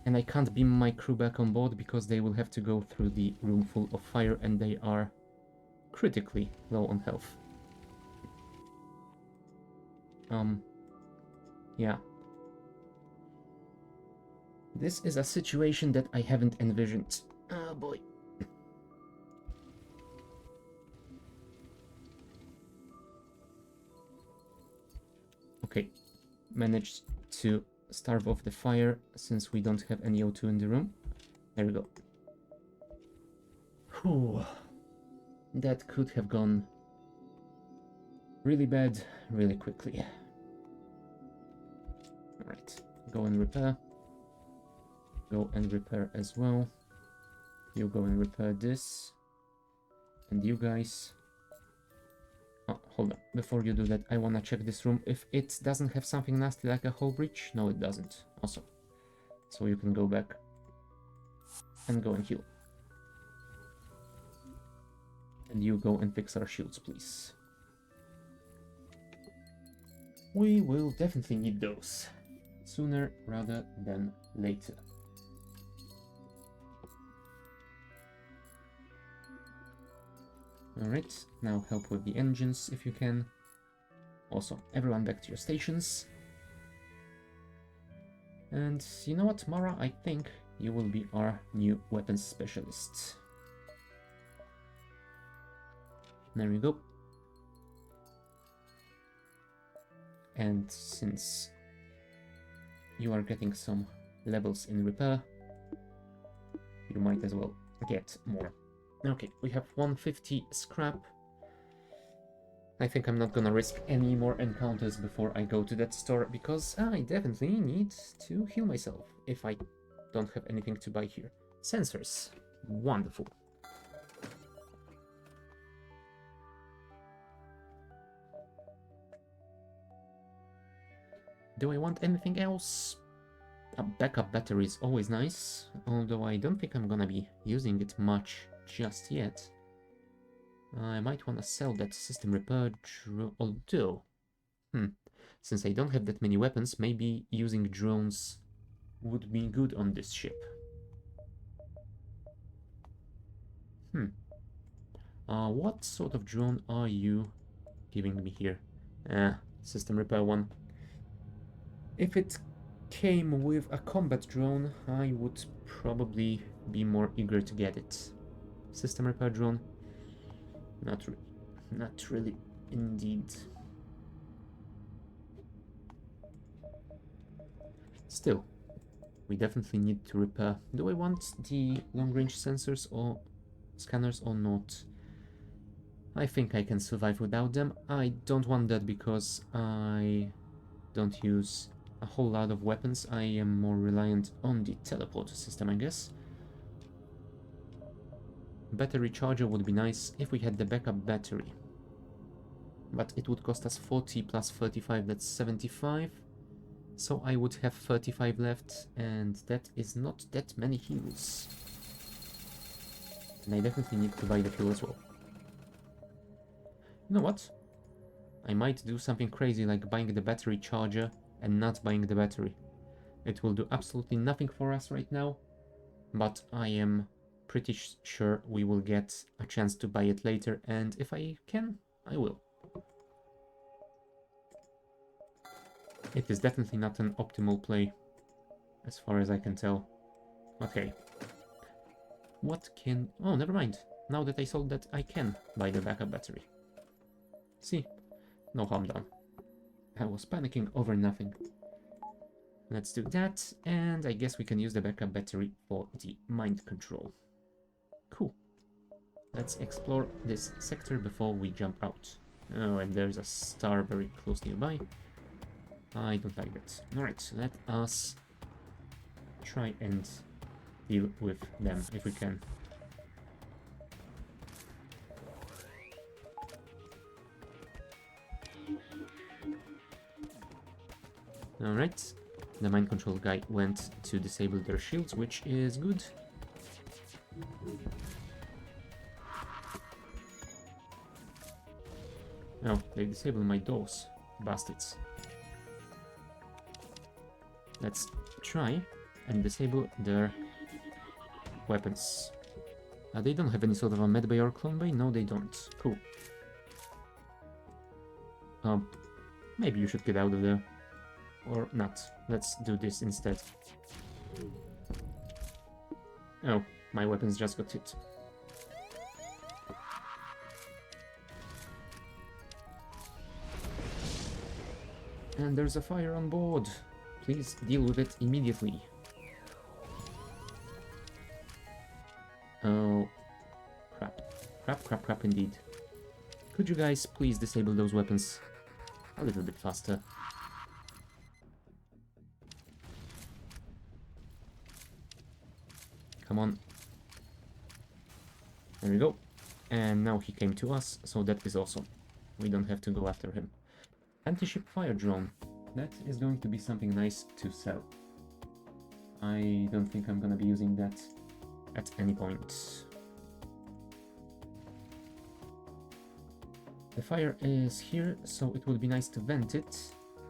And I can't beam my crew back on board because they will have to go through the room full of fire and they are critically low on health. Yeah. This is a situation that I haven't envisioned. Oh boy. Okay, managed to starve off the fire since we don't have any O2 in the room. There we go. Whew. That could have gone really bad really quickly. Alright, go and repair. Go and repair as well. You go and repair this. And you guys. Oh, hold on. Before you do that, I wanna check this room. If it doesn't have something nasty like a hull breach. No, it doesn't. Awesome. So you can go back and go and heal. And you go and fix our shields, please. We will definitely need those. Sooner rather than later. Alright, now help with the engines if you can. Also, everyone back to your stations. And you know what, Mara, I think you will be our new weapons specialist. There we go. And since you are getting some levels in repair, you might as well get more. Okay, we have 150 scrap. I think I'm not gonna risk any more encounters before I go to that store, because I definitely need to heal myself if I don't have anything to buy here. Sensors. Wonderful. Do I want anything else? A backup battery is always nice, although I don't think I'm gonna be using it much just yet. I might want to sell that system repair although, since I don't have that many weapons, maybe using drones would be good on this ship. What sort of drone are you giving me here? System repair one. If it came with a combat drone, I would probably be more eager to get it. System repair drone? Not really, indeed. Still, we definitely need to repair. Do I want the long-range sensors or scanners or not? I think I can survive without them. I don't want that because I don't use a whole lot of weapons. I am more reliant on the teleporter system, I guess. Battery charger would be nice if we had the backup battery. But it would cost us 40 plus 35, that's 75. So I would have 35 left, and that is not that many heals. And I definitely need to buy the fuel as well. You know what? I might do something crazy like buying the battery charger and not buying the battery. It will do absolutely nothing for us right now, but I am pretty sure we will get a chance to buy it later, and if I can, I will. It is definitely not an optimal play, as far as I can tell. Okay. What can... Oh, never mind. Now that I sold that, I can buy the backup battery. See? No harm done. I was panicking over nothing. Let's do that, and I guess we can use the backup battery for the mind control. Cool. Let's explore this sector before we jump out. Oh, and there's a star very close nearby. I don't like that. Alright, let us try and deal with them if we can. Alright, the mind control guy went to disable their shields, which is good. Oh, they disabled my doors. Bastards. Let's try and disable their weapons. They don't have any sort of a medbay or clone bay? No, they don't. Cool. Maybe you should get out of there. Or not. Let's do this instead. Oh, my weapons just got hit. And there's a fire on board. Please deal with it immediately. Oh, crap. Crap indeed. Could you guys please disable those weapons a little bit faster? Come on. There we go. And now he came to us, so that is awesome. We don't have to go after him. Anti-ship fire drone. That is going to be something nice to sell. I don't think I'm gonna be using that at any point. The fire is here, so it would be nice to vent it.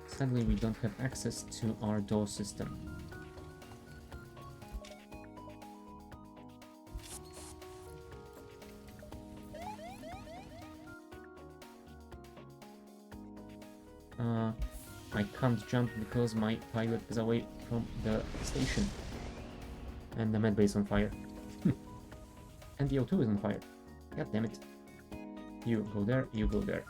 Sadly, we don't have access to our door system. I can't jump because my pilot is away from the station. And the medbay is on fire. And the O2 is on fire. God damn it. You go there, you go there.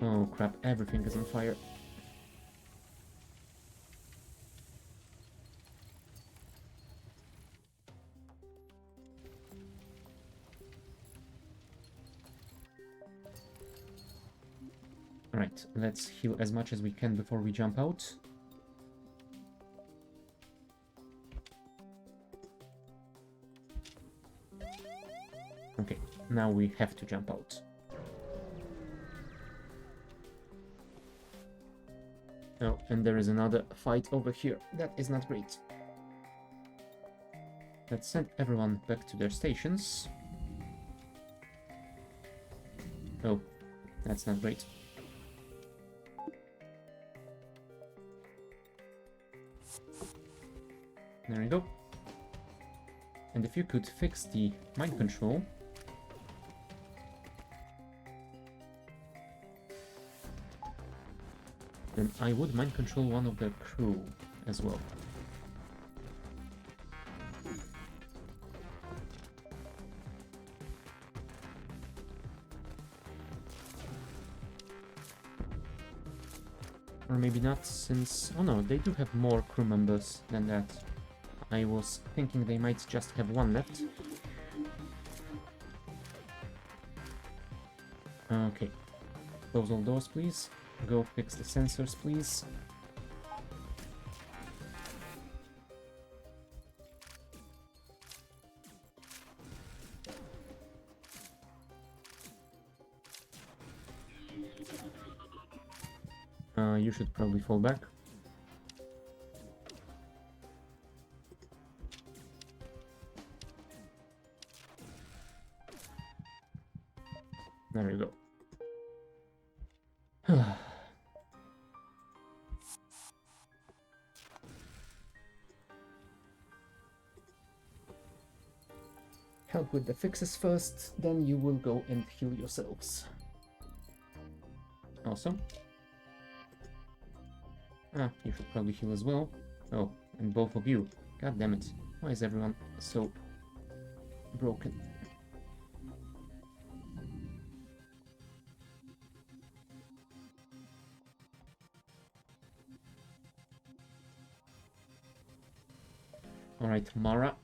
Oh crap, everything is on fire. Alright, let's heal as much as we can before we jump out. Okay, now we have to jump out. Oh, and there is another fight over here. That is not great. Let's send everyone back to their stations. Oh, that's not great. There we go. And if you could fix the mind control. Then I would mind control one of the crew as well. Or maybe not, since... oh no, they do have more crew members than that. I was thinking they might just have one left. Okay. Close all doors, please. Go fix the sensors, please. You should probably fall back. There you go. Help with the fixes first, then you will go and heal yourselves. Awesome. You should probably heal as well. Oh, and both of you. God damn it. Why is everyone so broken? Alright, Mara.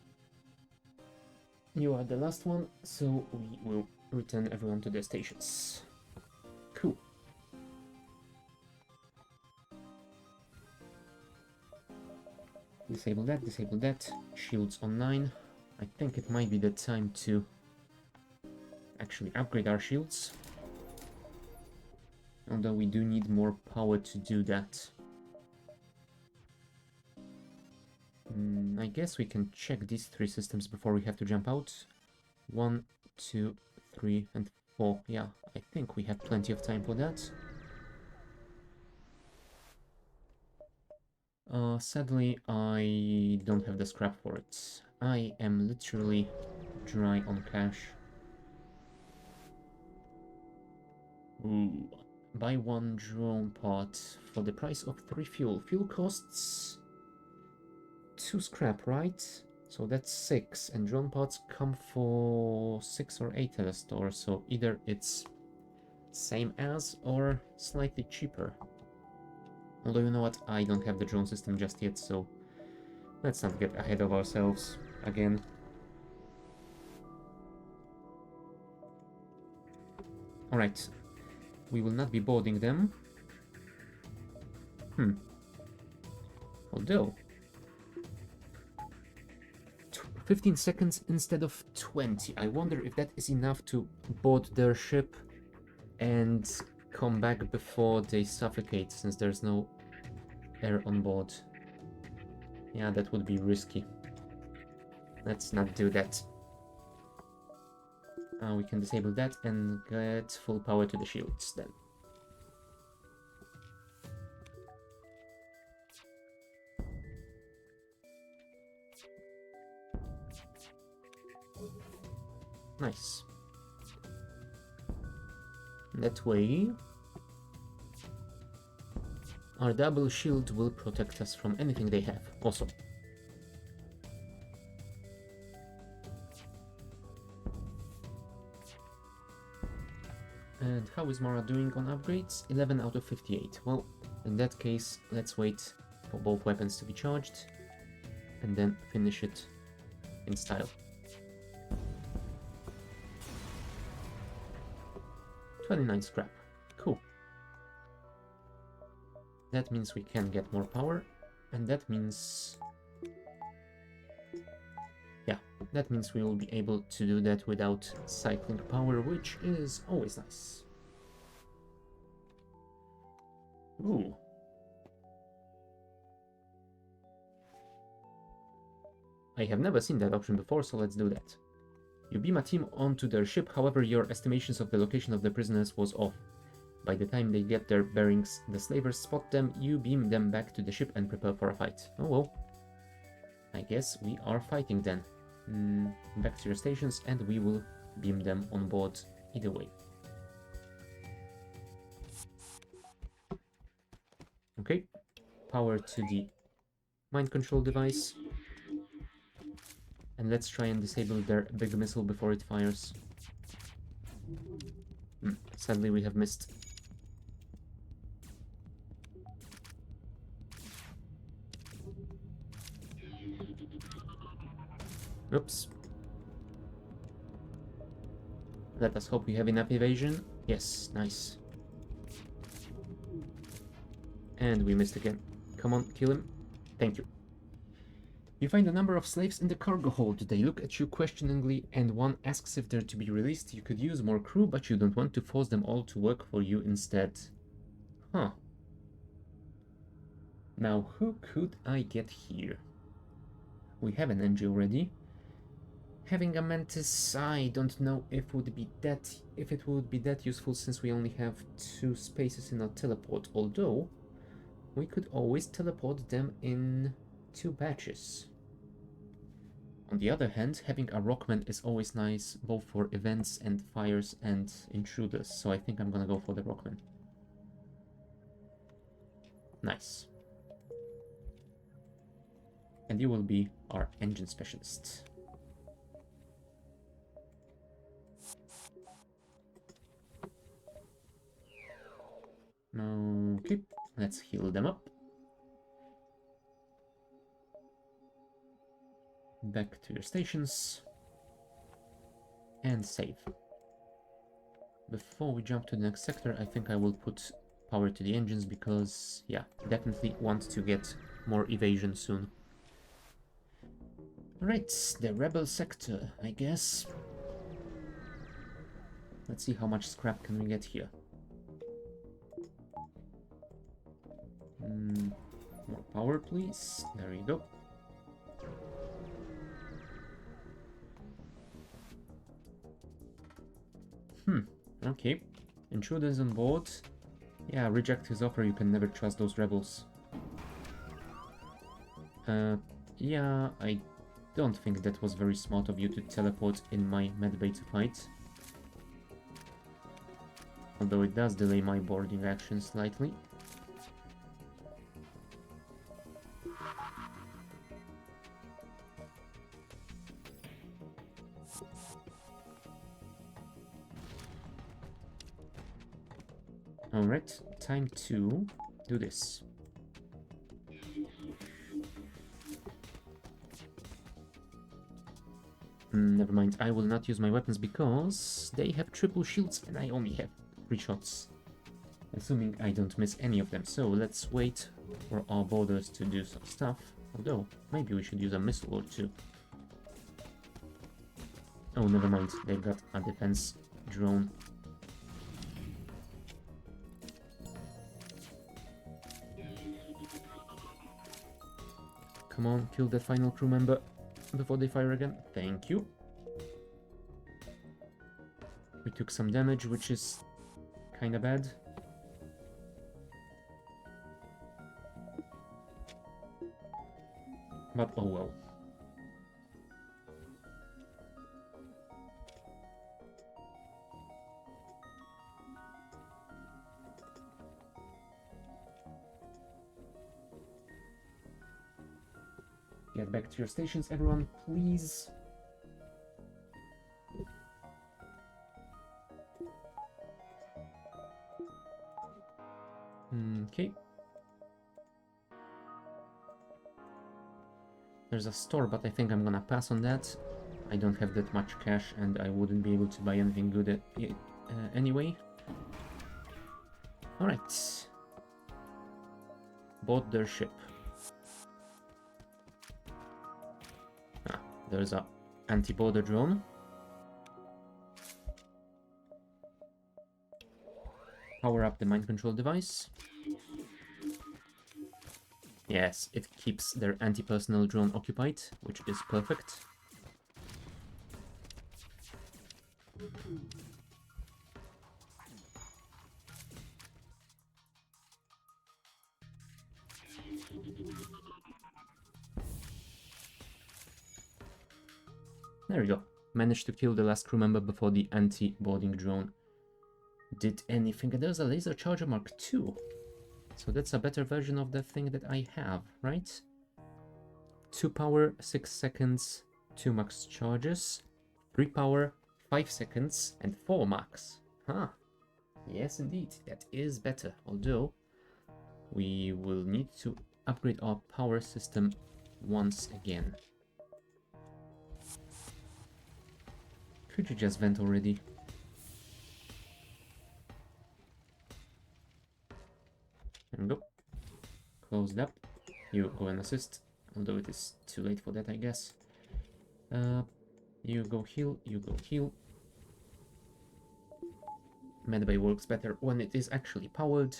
You are the last one, so we will return everyone to their stations. Cool. Disable that. Shields on 9. I think it might be the time to actually upgrade our shields. Although we do need more power to do that. I guess we can check these 3 systems before we have to jump out. 1, 2, 3, and 4. Yeah, I think we have plenty of time for that. Sadly, I don't have the scrap for it. I am literally dry on cash. Ooh. Buy 1 drone part for the price of 3 fuel. Fuel costs 2 scrap, right? So that's 6, and drone parts come for 6 or 8 at the store, so either it's same as or slightly cheaper. Although, you know what, I don't have the drone system just yet, so let's not get ahead of ourselves again. Alright, we will not be boarding them. Although 15 seconds instead of 20. I wonder if that is enough to board their ship and come back before they suffocate, since there's no air on board. Yeah, that would be risky. Let's not do that. We can disable that and get full power to the shields then. Nice. That way, our double shield will protect us from anything they have. Awesome. And how is Mara doing on upgrades? 11 out of 58. Well, in that case, let's wait for both weapons to be charged and then finish it in style. 29 scrap. Cool. That means we can get more power, and that means... yeah, that means we will be able to do that without cycling power, which is always nice. Ooh. I have never seen that option before, so let's do that. You beam a team onto their ship, however your estimations of the location of the prisoners was off. By the time they get their bearings, the slavers spot them, you beam them back to the ship and prepare for a fight. Oh well. I guess we are fighting then. Back to your stations and we will beam them on board either way. Okay, power to the mind control device. And let's try and disable their big missile before it fires. Sadly, we have missed. Oops. Let us hope we have enough evasion. Yes, nice. And we missed again. Come on, kill him. Thank you. You find a number of slaves in the cargo hold. They look at you questioningly, and one asks if they're to be released. You could use more crew, but you don't want to force them all to work for you instead. Huh. Now, who could I get here? We have an NG already. Having a Mantis, I don't know if it would be that useful, since we only have 2 spaces in our teleport, although we could always teleport them in 2 batches. On the other hand, having a Rockman is always nice, both for events and fires and intruders, so I think I'm gonna go for the Rockman. Nice. And you will be our engine specialist. Okay, let's heal them up. Back to your stations. And save. Before we jump to the next sector, I think I will put power to the engines because, yeah, definitely want to get more evasion soon. Alright, the rebel sector, I guess. Let's see how much scrap can we get here. More power, please. There you go. Okay. Intruders on board. Yeah, reject his offer. You can never trust those rebels. Yeah, I don't think that was very smart of you to teleport in my medbay fight. Although it does delay my boarding action slightly. Alright, time to do this. Never mind, I will not use my weapons because they have triple shields and I only have 3 shots. Assuming I don't miss any of them. So let's wait for our boarders to do some stuff. Although, maybe we should use a missile or two. Oh, never mind, they've got a defense drone. Come on, kill that final crew member before they fire again. Thank you. We took some damage, which is kinda bad. But oh well. Get back to your stations, everyone, please. Okay. There's a store, but I think I'm gonna pass on that. I don't have that much cash, and I wouldn't be able to buy anything good anyway. Alright. Board their ship. Ah, there's a anti-border drone. Power up the mind control device. Yes, it keeps their anti-personnel drone occupied, which is perfect. There we go. Managed to kill the last crew member before the anti-boarding drone did anything. And there's a laser charger Mark II. So that's a better version of the thing that I have, right? 2 power, 6 seconds, 2 max charges, 3 power, 5 seconds, and 4 max. Huh. Yes, indeed, that is better. Although, we will need to upgrade our power system once again. Could you just vent already? There we go. Closed up. You go and assist, although it is too late for that, I guess. You go heal, you go heal. Medbay works better when it is actually powered.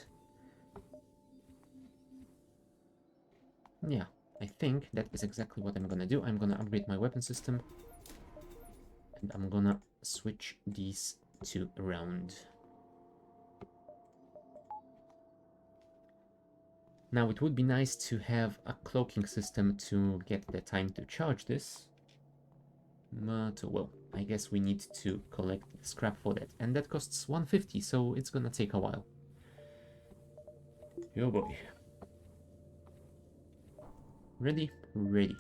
Yeah, I think that is exactly what I'm gonna do. I'm gonna upgrade my weapon system. And I'm gonna switch these two around. Now, it would be nice to have a cloaking system to get the time to charge this. But, well, I guess we need to collect scrap for that. And that costs 150, so it's gonna take a while. Oh boy. Ready? Ready.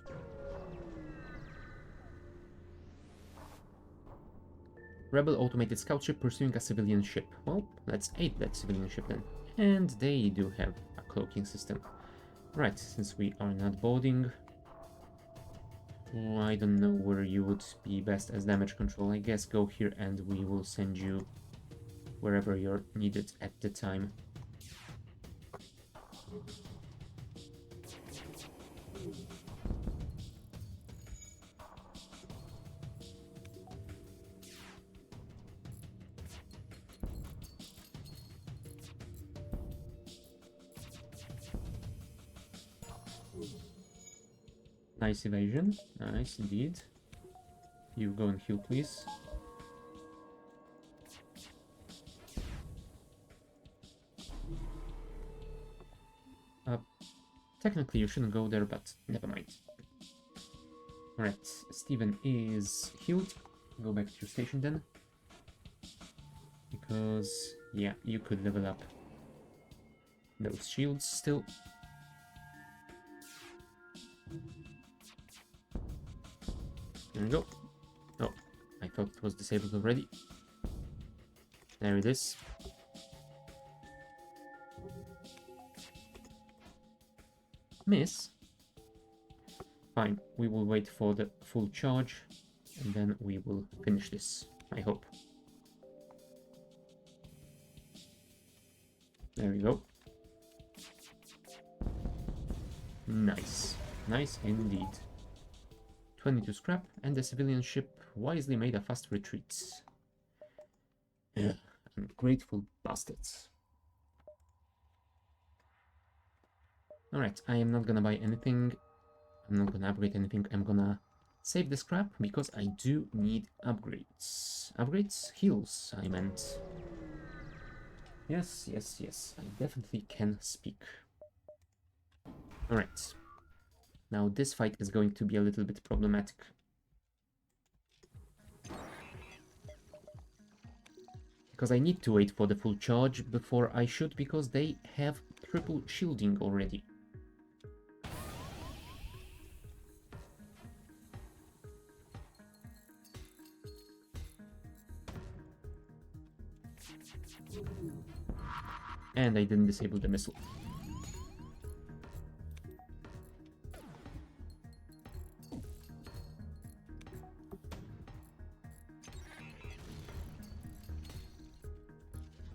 Rebel automated scout ship pursuing a civilian ship. Well, let's aid that civilian ship then. And they do have a cloaking system. Right, since we are not boarding... Oh, I don't know where you would be best as damage control. I guess go here and we will send you wherever you're needed at the time. Nice evasion. Nice indeed. You go and heal, please. Technically you shouldn't go there, but never mind. Alright, Steven is healed. Go back to your station then. Because, yeah, you could level up those shields still. There we go. Oh, I thought it was disabled already. There it is. Miss. Fine, we will wait for the full charge and then we will finish this, I hope. There we go. Nice. Nice indeed. 22 scrap, and the civilian ship wisely made a fast retreat. Ugh, ungrateful bastards. Alright, I am not gonna buy anything. I'm not gonna upgrade anything. I'm gonna save the scrap because I do need upgrades. Upgrades? Heals, I meant. Yes, yes, yes. I definitely can speak. Alright. Now this fight is going to be a little bit problematic. Because I need to wait for the full charge before I shoot, because they have triple shielding already. And I didn't disable the missile.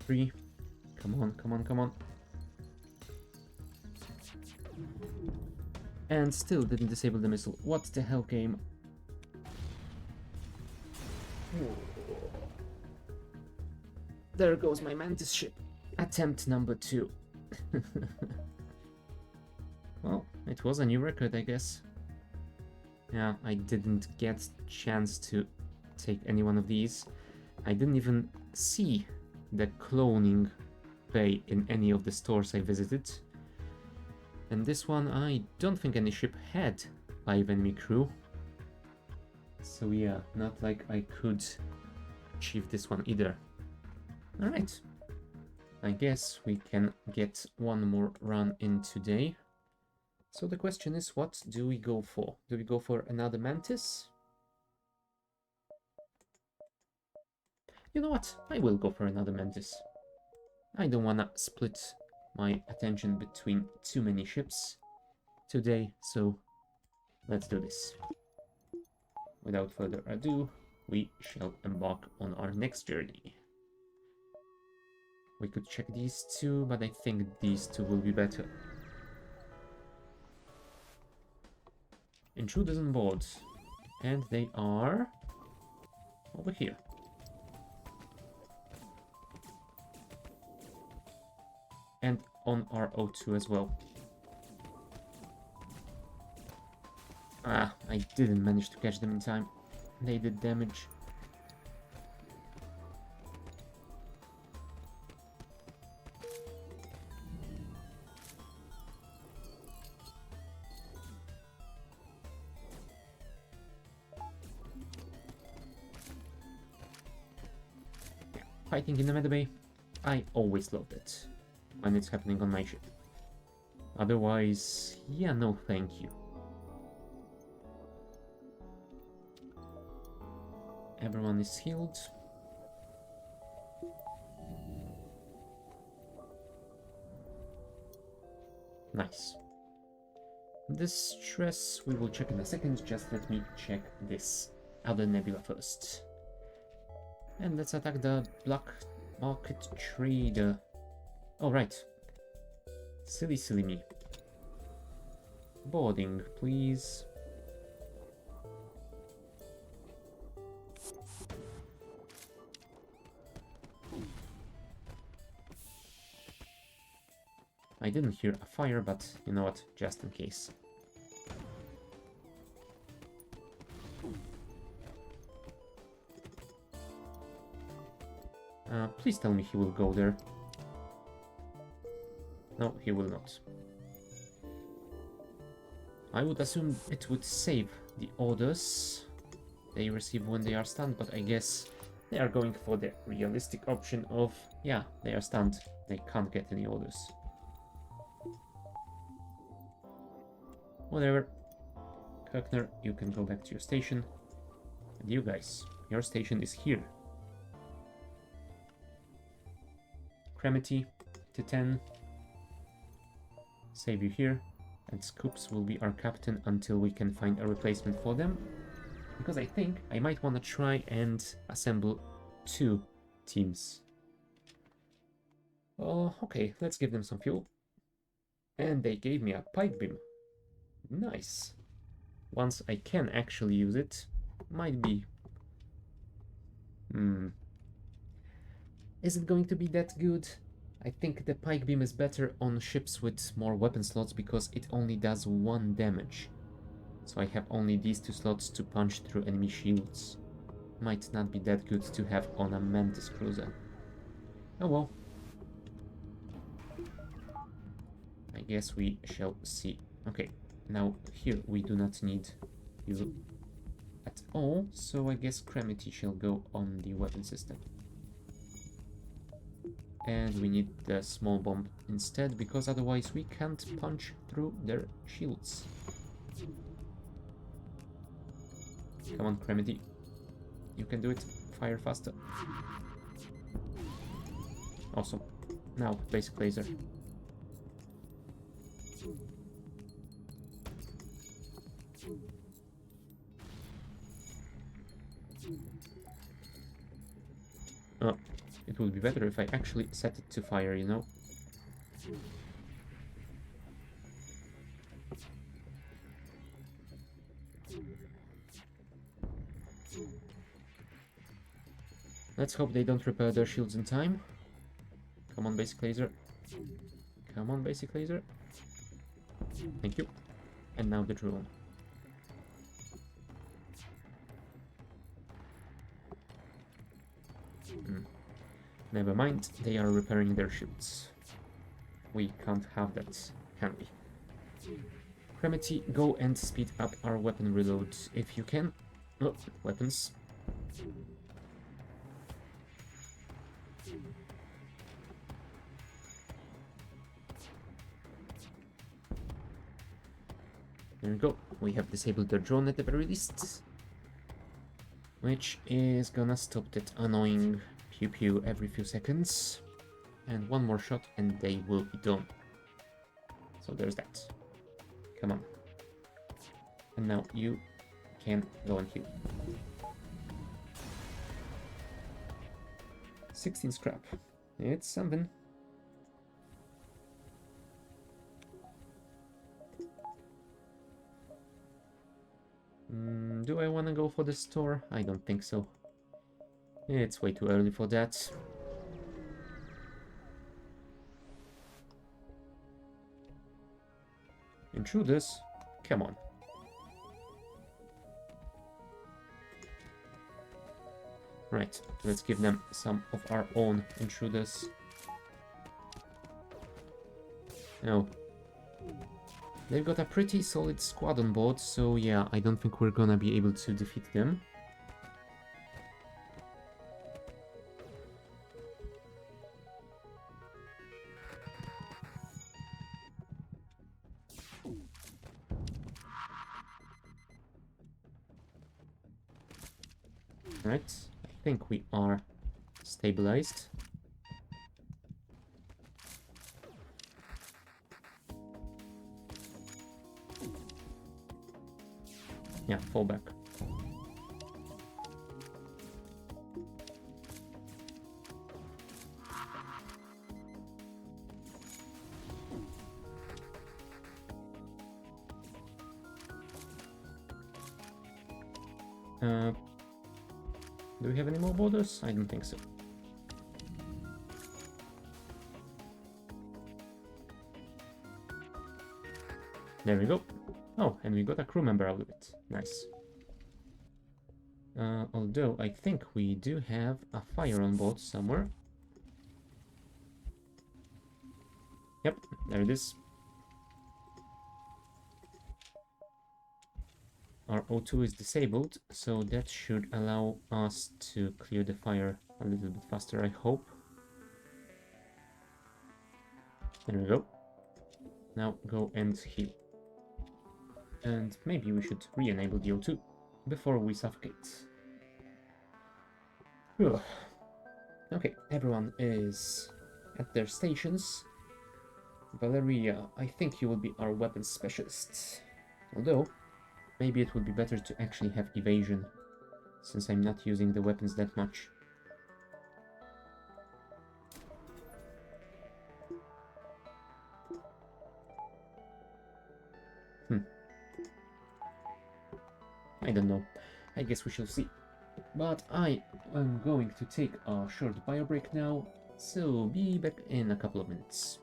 Three. Come on, come on, come on. And still didn't disable the missile. What the hell, game? There goes my Mantis ship. Attempt number 2. Well, it was a new record, I guess. Yeah, I didn't get a chance to take any one of these. I didn't even see the cloning bay in any of the stores I visited. And this one, I don't think any ship had 5 enemy crew. So yeah, not like I could achieve this one either. Alright. I guess we can get one more run in today. So the question is, what do we go for? Do we go for another Mantis? You know what? I will go for another Mantis. I don't wanna split my attention between too many ships today, so let's do this. Without further ado, we shall embark on our next journey. We could check these two, but I think these two will be better. Intruders on board. And they are over here. And on our O2 as well. Ah, I didn't manage to catch them in time. They did damage. Fighting in the medbay, I always loved it when it's happening on my ship. Otherwise, yeah, no thank you. Everyone is healed. Nice. This stress we will check in a second, just let me check this other nebula first. And let's attack the black market trader. Oh, right. Silly, silly me. Boarding, please. I didn't hear a fire, but you know what, just in case. Please tell me he will go there. No, he will not. I would assume it would save the orders they receive when they are stunned, but I guess they are going for the realistic option of, yeah, they are stunned, they can't get any orders. Whatever. Kirkner, you can go back to your station. And you guys, your station is here. Cremity to 10. Save you here. And Scoops will be our captain until we can find a replacement for them. Because I think I might want to try and assemble 2 teams. Oh, okay, let's give them some fuel. And they gave me a pike beam. Nice. Once I can actually use it, might be... Is it going to be that good? I think the pike beam is better on ships with more weapon slots because it only does 1 damage. So I have only these 2 slots to punch through enemy shields. Might not be that good to have on a Mantis Cruiser. Oh well. I guess we shall see. Okay, now here we do not need you at all, so I guess Cremity shall go on the weapon system. And we need the small bomb instead, because otherwise we can't punch through their shields. Come on, Cremity. You can do it. Fire faster. Awesome. Now, basic laser. Oh, it would be better if I actually set it to fire, you know? Let's hope they don't repair their shields in time. Come on, basic laser. Come on, basic laser. Thank you. And now the drone. Never mind, they are repairing their shields. We can't have that, can we? Cremity, go and speed up our weapon reload if you can. Oh, weapons. There we go. We have disabled their drone at the very least. Which is gonna stop that annoying pew pew every few seconds. And 1 more shot and they will be done. So there's that. Come on. And now you can go and heal. 16 scrap. It's something. Do I want to go for the store? I don't think so. It's way too early for that. Intruders? Come on. Right, let's give them some of our own intruders. No. They've got a pretty solid squad on board, so yeah, I don't think we're gonna be able to defeat them. Right, I think we are stabilized. Yeah, fall back. Do we have any more borders? I don't think so. There we go. Oh, and we got a crew member out of it. Nice. Although I think we do have a fire on board somewhere. Yep, there it is. our O2 is disabled, so that should allow us to clear the fire a little bit faster, I hope. There we go. Now go and heal. And maybe we should re-enable the O2 before we suffocate. Whew. Okay, everyone is at their stations. Valeria, I think you will be our weapons specialist. Although, maybe it would be better to actually have evasion, since I'm not using the weapons that much. I don't know. I guess we shall see. But I am going to take a short bio break now, so be back in a couple of minutes.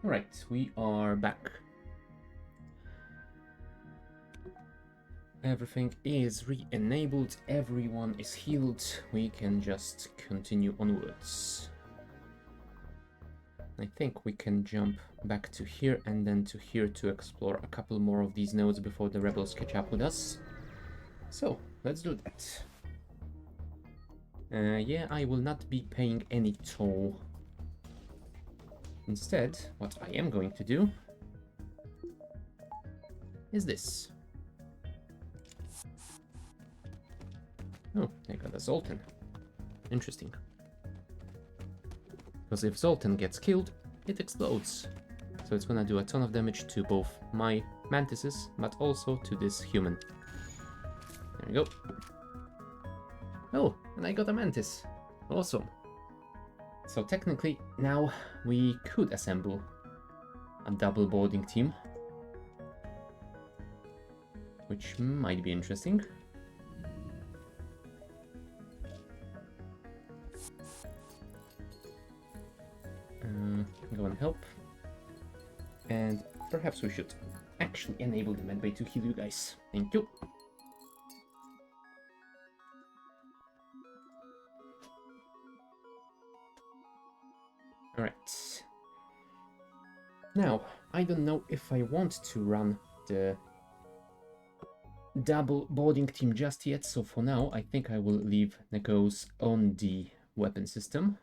Alright, we are back. Everything is re-enabled, everyone is healed, we can just continue onwards. I think we can jump back to here and then to here to explore a couple more of these nodes before the rebels catch up with us. So, let's do that. Yeah, I will not be paying any toll. Instead, what I am going to do is this. Oh, I got a Zoltan. Interesting. Because if Zoltan gets killed, it explodes. So it's gonna do a ton of damage to both my mantises, but also to this human. There we go. Oh, and I got a mantis. Awesome. So technically, now we could assemble a double boarding team, which might be interesting. Go and help. And perhaps we should actually enable the medbay to heal you guys. Thank you. Alright. Now, I don't know if I want to run the double boarding team just yet, so for now I think I will leave Nekos on the weapon system.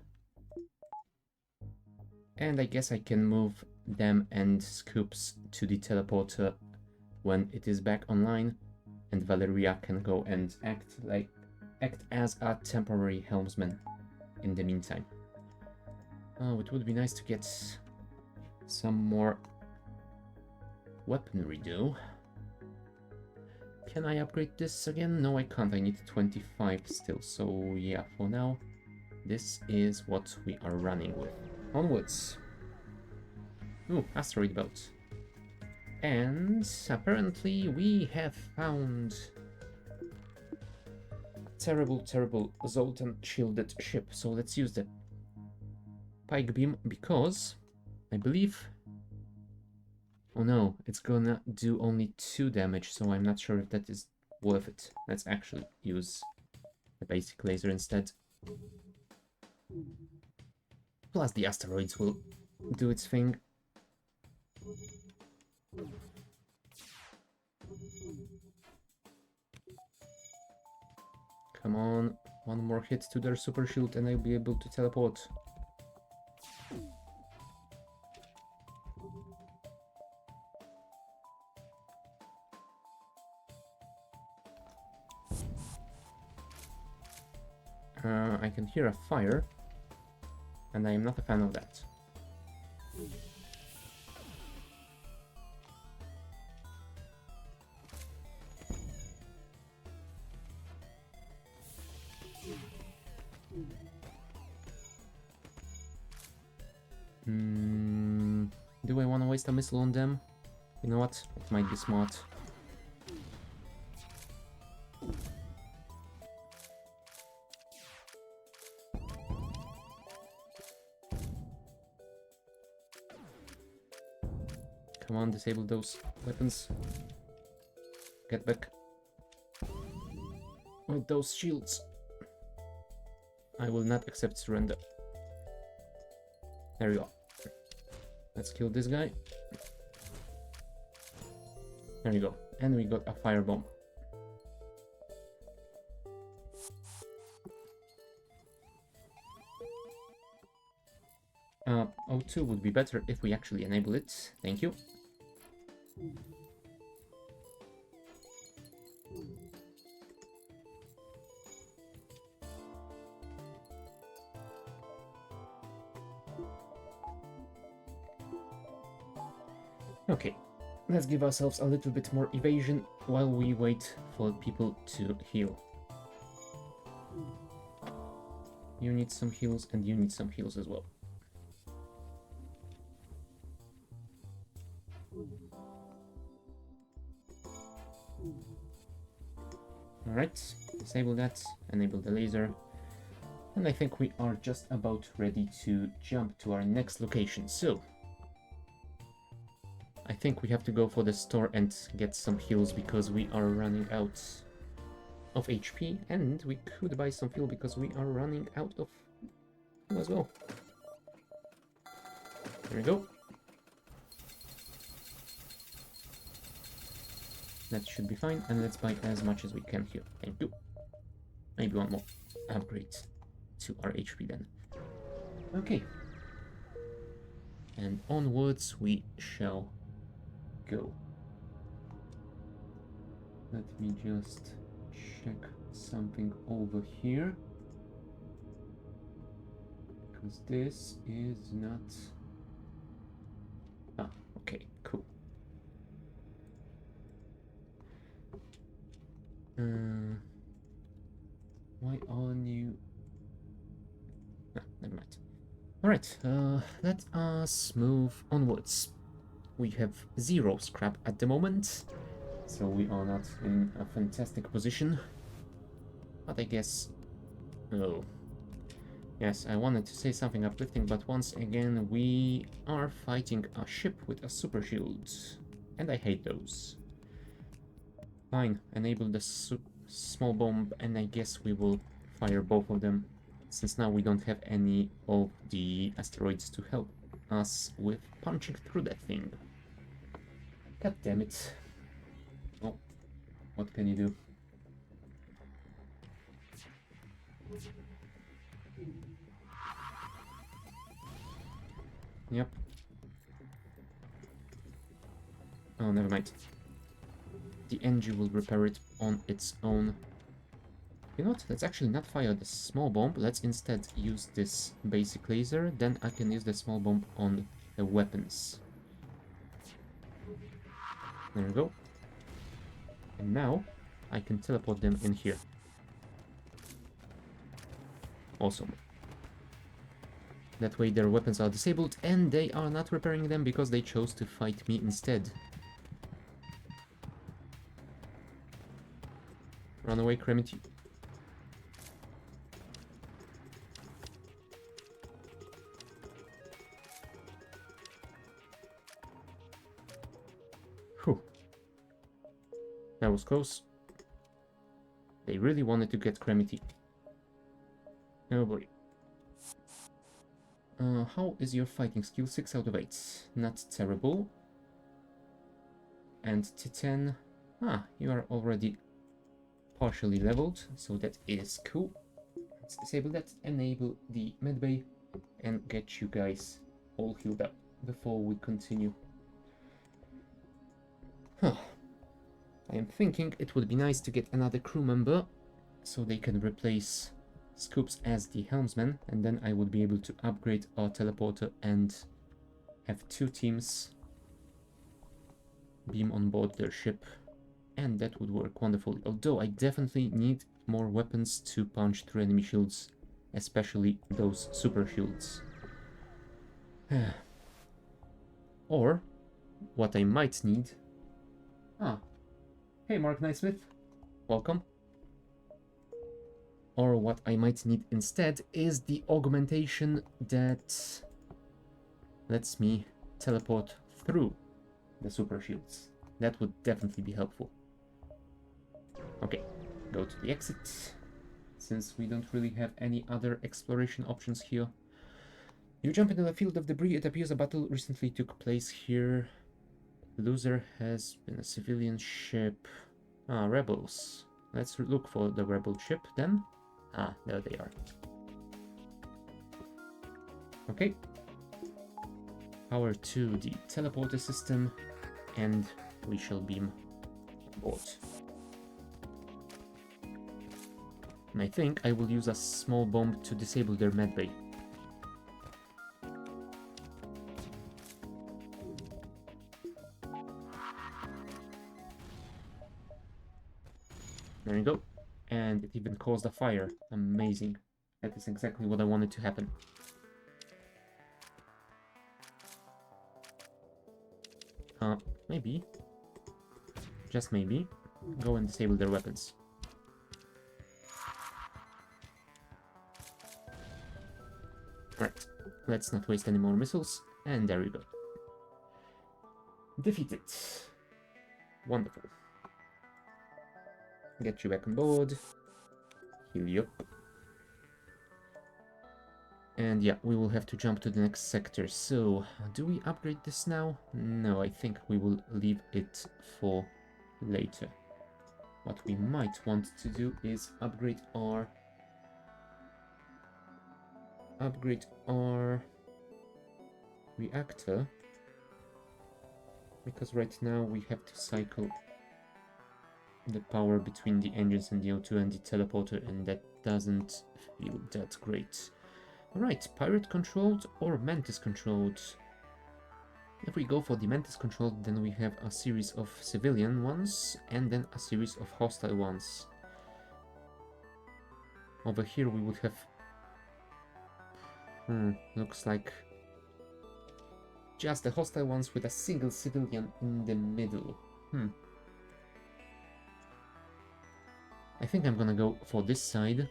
And I guess I can move them and Scoops to the teleporter when it is back online, and Valeria can go and act as a temporary helmsman in the meantime. Oh, it would be nice to get some more weaponry though. Can I upgrade this again? No, I can't. I need 25 still. So yeah, for now, this is what we are running with. Onwards. Ooh, asteroid belt. And apparently we have found a terrible Zoltan shielded ship. So let's use the pike beam because I believe... Oh no, it's gonna do only 2 damage, so I'm not sure if that is worth it. Let's actually use the basic laser instead. Plus the asteroids will do its thing. Come on, one more hit to their super shield and I'll be able to teleport. I can hear a fire, and I am not a fan of that. Do I want to waste a missile on them? You know what? It might be smart. Come on, disable those weapons. Get back. With those shields. I will not accept surrender. There we go. Let's kill this guy. There we go. And we got a firebomb. O2 would be better if we actually enable it. Thank you. Okay, let's give ourselves a little bit more evasion while we wait for people to heal. You need some heals and you need some heals as well. Alright, disable that, enable the laser, and I think we are just about ready to jump to our next location. So, I think we have to go for the store and get some heals because we are running out of HP, and we could buy some fuel because we are running out of fuel as well. There we go. That should be fine, and let's buy as much as we can here. Thank you. Maybe one more upgrade to our HP then. Okay. And onwards we shall go. Let me just check something over here. Because this is not... Ah, Why aren't you... No, never mind. Alright, let us move onwards. We have 0 scrap at the moment, so we are not in a fantastic position. But I guess... Oh. Yes, I wanted to say something uplifting, but once again we are fighting a ship with a super shield. And I hate those. Fine, enable the small bomb, and I guess we will fire both of them, since now we don't have any of the asteroids to help us with punching through that thing. God damn it. Oh, what can you do? Yep. Oh, never mind. The engine will repair it on its own. You know what? Let's actually not fire the small bomb. Let's instead use this basic laser. Then I can use the small bomb on the weapons. There we go. And now I can teleport them in here. Awesome. That way their weapons are disabled and they are not repairing them because they chose to fight me instead. Run away, Cremity. Whew. That was close. They really wanted to get Cremity. Oh boy. How is your fighting skill? 6 out of 8. Not terrible. And Titan. Ah, you are already partially leveled, so that is cool. Let's disable that, enable the medbay, and get you guys all healed up before we continue. Huh. I am thinking it would be nice to get another crew member so they can replace Scoops as the helmsman, and then I would be able to upgrade our teleporter and have 2 teams beam on board their ship, and that would work wonderfully. Although I definitely need more weapons to punch through enemy shields, especially those super shields. Or what I might need... Ah, hey Mark Naismith, welcome. Or what I might need instead is the augmentation that lets me teleport through the super shields. That would definitely be helpful. Okay, go to the exit, since we don't really have any other exploration options here. You jump into the field of debris. It appears a battle recently took place here. The loser has been a civilian ship. Ah, rebels. Let's look for the rebel ship then. Ah, there they are. Okay. Power to the teleporter system, and we shall beam aboard. And I think I will use a small bomb to disable their medbay. There you go. And it even caused a fire. Amazing. That is exactly what I wanted to happen. Maybe. Just maybe. Go and disable their weapons. Right. Let's not waste any more missiles. And there we go. Defeated. Wonderful. Get you back on board. Heal you up. And yeah, we will have to jump to the next sector. So, do we upgrade this now? No, I think we will leave it for later. What we might want to do is upgrade our reactor. Because right now we have to cycle the power between the engines and the O2 and the teleporter, and that doesn't feel that great. Alright, pirate controlled or Mantis controlled? If we go for the Mantis controlled, then we have a series of civilian ones and then a series of hostile ones. Over here we would have... looks like just the hostile ones with a single civilian in the middle. I think I'm gonna go for this side,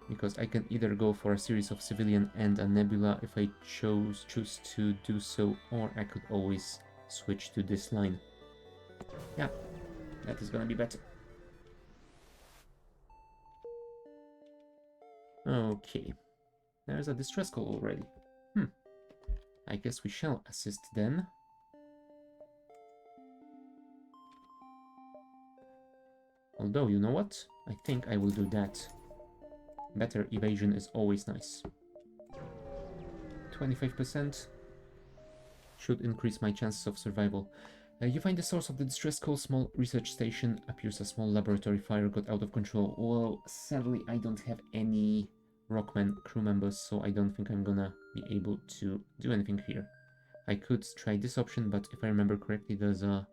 because I can either go for a series of civilian and a nebula if I choose to do so, or I could always switch to this line. Yeah, that is gonna be better. Okay, there's a distress call already. I guess we shall assist then. Although, you know what? I think I will do that. Better evasion is always nice. 25% should increase my chances of survival. You find the source of the distress call, small research station. Appears a small laboratory fire got out of control. Well, sadly I don't have any Rockman crew members, so I don't think I'm gonna be able to do anything here. I could try this option, but if I remember correctly, there's a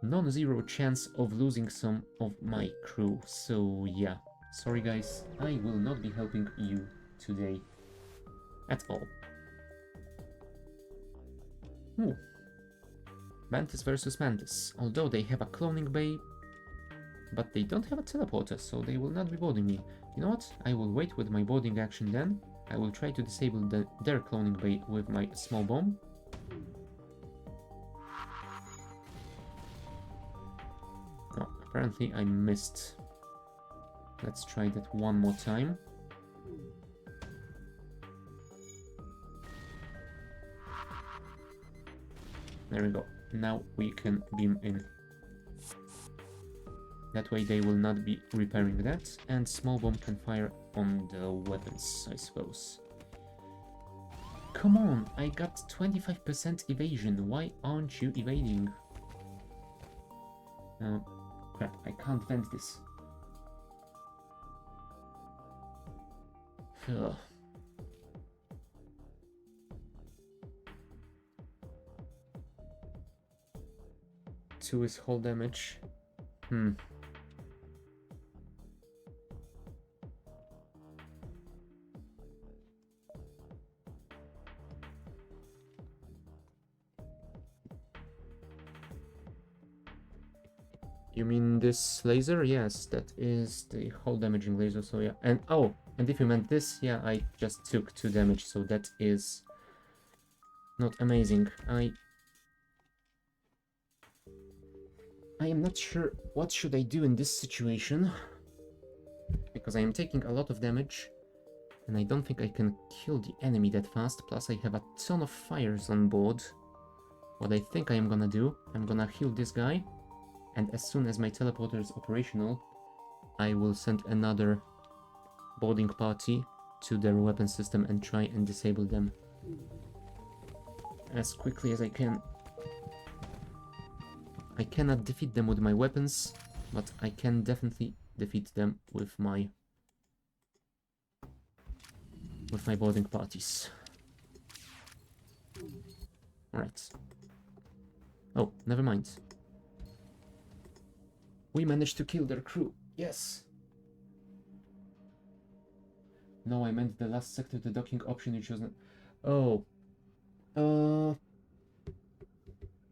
non-zero chance of losing some of my crew. So yeah, sorry guys, I will not be helping you today at all. Ooh. Mantis versus Mantis. Although they have a cloning bay, but they don't have a teleporter, so they will not be boarding me. You know what? I will wait with my boarding action then. I will try to disable their cloning bay with my small bomb. Oh, apparently I missed. Let's try that one more time. There we go. Now we can beam in. That way they will not be repairing that, and small bomb can fire on the weapons, I suppose. Come on, I got 25% evasion. Why aren't you evading? Crap, I can't vent this. Ugh. Two is whole damage. You mean this laser? Yes, that is the whole damaging laser, so yeah. And oh, and if you meant this, yeah, I just took 2 damage, so that is not amazing. I am not sure what should I do in this situation, because I am taking a lot of damage, and I don't think I can kill the enemy that fast, plus I have a ton of fires on board. What I think I am gonna do, I'm gonna heal this guy, and as soon as my teleporter is operational, I will send another boarding party to their weapon system and try and disable them as quickly as I can. I cannot defeat them with my weapons, but I can definitely defeat them with my boarding parties. Alright. Oh, never mind. We managed to kill their crew. Yes. No, I meant the last sector, the docking option you chose. Oh.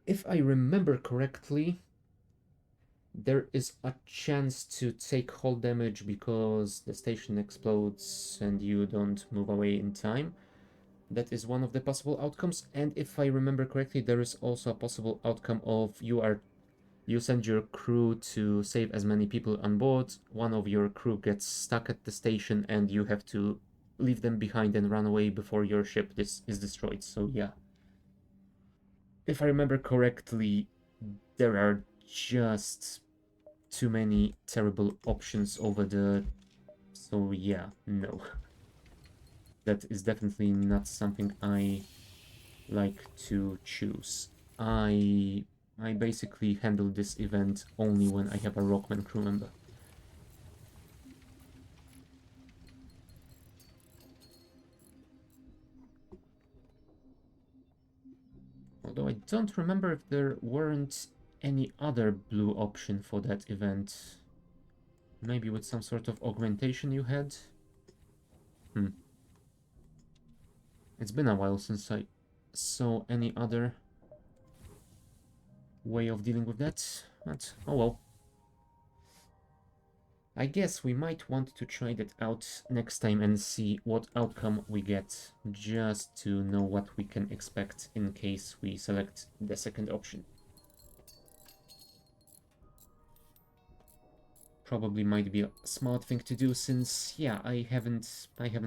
If I remember correctly, there is a chance to take whole damage because the station explodes and you don't move away in time. That is one of the possible outcomes. And if I remember correctly, there is also a possible outcome of you send your crew to save as many people on board. One of your crew gets stuck at the station and you have to leave them behind and run away before your ship is destroyed. So yeah. If I remember correctly, there are just too many terrible options over the... So yeah, no. That is definitely not something I like to choose. I basically handle this event only when I have a Rockman crew member. Although I don't remember if there weren't any other blue option for that event. Maybe with some sort of augmentation you had? It's been a while since I saw any other way of dealing with that, but oh well. I guess we might want to try that out next time and see what outcome we get, just to know what we can expect in case we select the second option. Probably might be a smart thing to do since, yeah, I haven't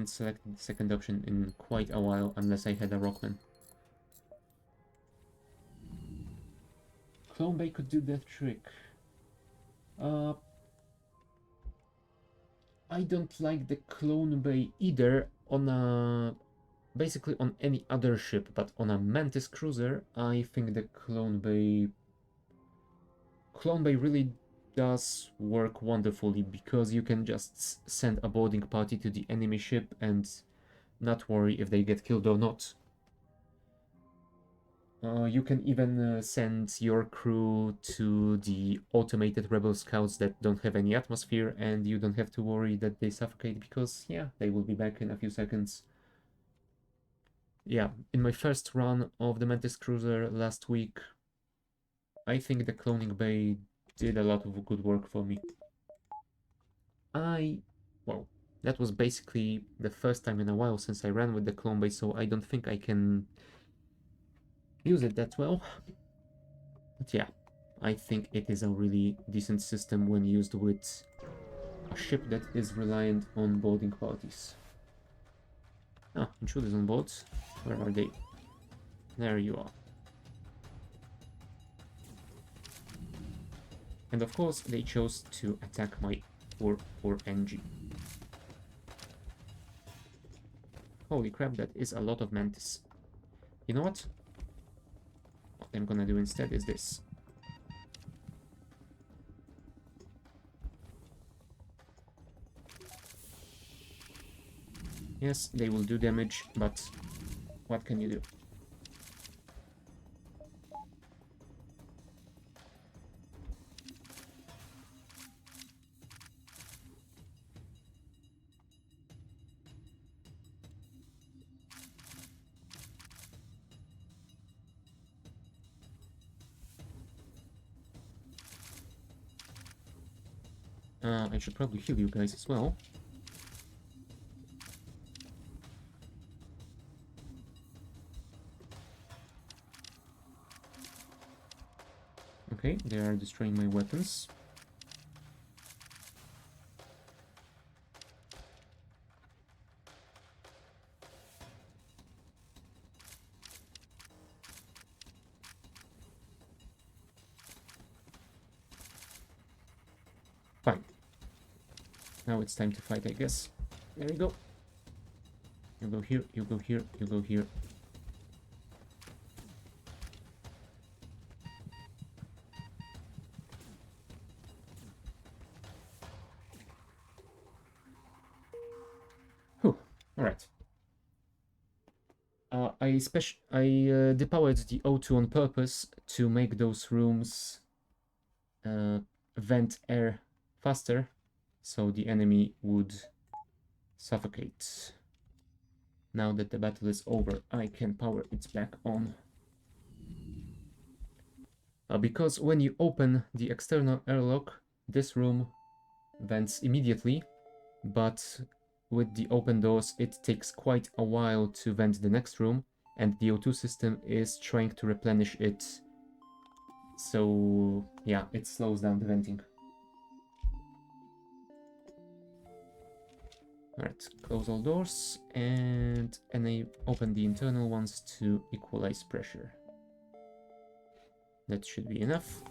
selected the second option in quite a while unless I had a Rockman. Clone Bay could do that trick. I don't like the Clone Bay either on a... basically on any other ship, but on a Mantis Cruiser, I think the Clone Bay really does work wonderfully because you can just send a boarding party to the enemy ship and not worry if they get killed or not. You can even send your crew to the automated rebel scouts that don't have any atmosphere, and you don't have to worry that they suffocate because, yeah, they will be back in a few seconds. Yeah, in my first run of the Mantis Cruiser last week, I think the cloning bay did a lot of good work for me. Well, that was basically the first time in a while since I ran with the clone bay, so I don't think I can use it that well. But yeah, I think it is a really decent system when used with a ship that is reliant on boarding parties. Ah, intruders on board. Where are they? There you are. And of course, they chose to attack my poor NG. Holy crap, that is a lot of Mantis. You know what? What I'm gonna do instead is this. Yes, they will do damage, but what can you do? I should probably heal you guys as well. Okay, they are destroying my weapons. Fine. Now it's time to fight, I guess. There we go. You go here, you go here, you go here. Whew, alright. I depowered the O2 on purpose to make those rooms vent air faster, so the enemy would suffocate. Now that the battle is over, I can power it back on. Because when you open the external airlock, this room vents immediately, but with the open doors, it takes quite a while to vent the next room, and the O2 system is trying to replenish it. So yeah, it slows down the venting. Alright, close all doors and open the internal ones to equalize pressure. That should be enough.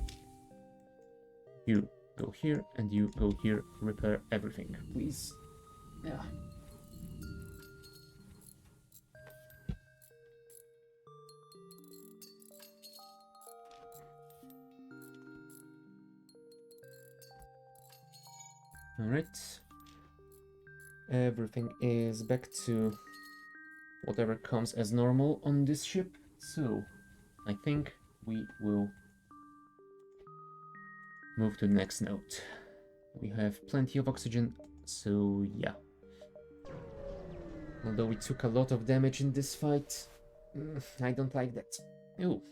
You go here and you go here, repair everything, please. Yeah. Alright. Everything is back to whatever comes as normal on this ship. So, I think we will move to the next note. We have plenty of oxygen, so yeah. Although we took a lot of damage in this fight, I don't like that. Ooh.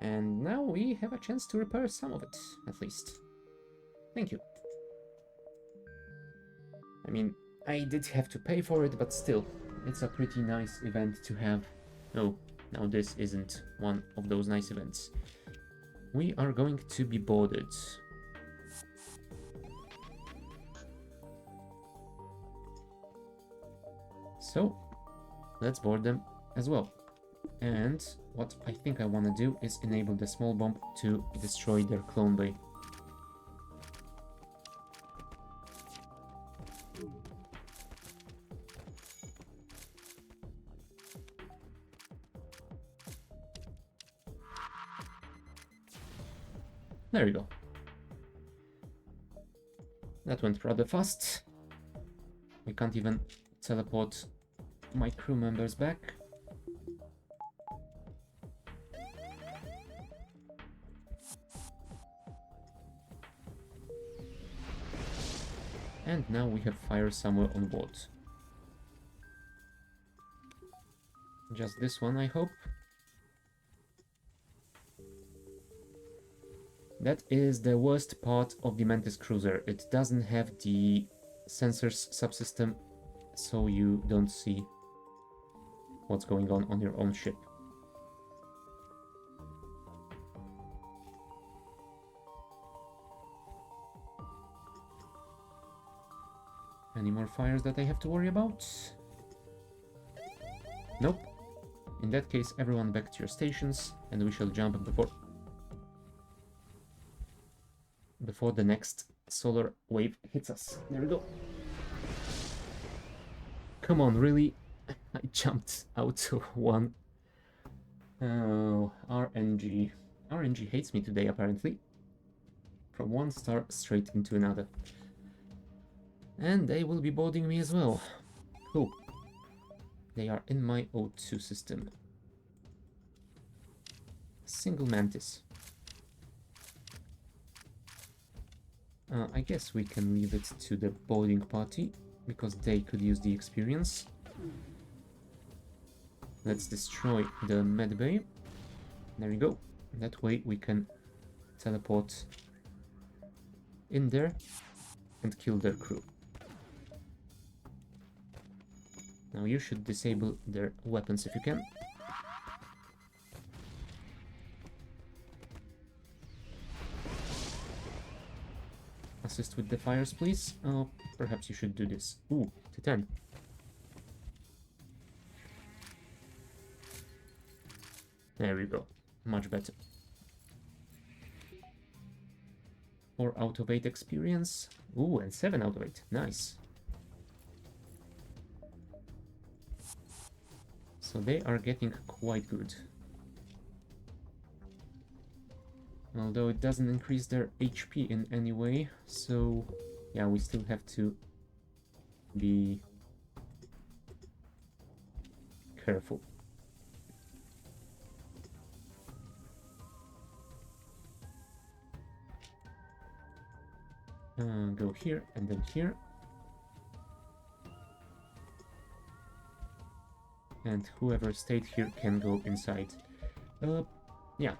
And now we have a chance to repair some of it, at least. Thank you. I mean, I did have to pay for it, but still, it's a pretty nice event to have. Oh, now this isn't one of those nice events. We are going to be boarded. So, let's board them as well. And what I think I want to do is enable the small bomb to destroy their clone bay. There we go. That went rather fast. We can't even teleport my crew members back. And now we have fire somewhere on board. Just this one, I hope. That is the worst part of the Mantis Cruiser. It doesn't have the sensors subsystem, so you don't see what's going on your own ship. Any more fires that I have to worry about? Nope. In that case, everyone back to your stations, and we shall jump before the next solar wave hits us. There we go. Come on, really? I jumped out of one. Oh, RNG. RNG hates me today, apparently. From one star straight into another. And they will be boarding me as well. Cool. They are in my O2 system. Single Mantis. I guess we can leave it to the boarding party, because they could use the experience. Let's destroy the medbay. There we go. That way we can teleport in there and kill their crew. Now you should disable their weapons if you can. Assist with the fires, please. Oh, perhaps you should do this. Ooh, to 10. There we go. Much better. 4 out of 8 experience. Ooh, and 7 out of 8. Nice. So they are getting quite good. Although it doesn't increase their HP in any way, so yeah, we still have to be careful. Go here and then here. And whoever stayed here can go inside. Yeah.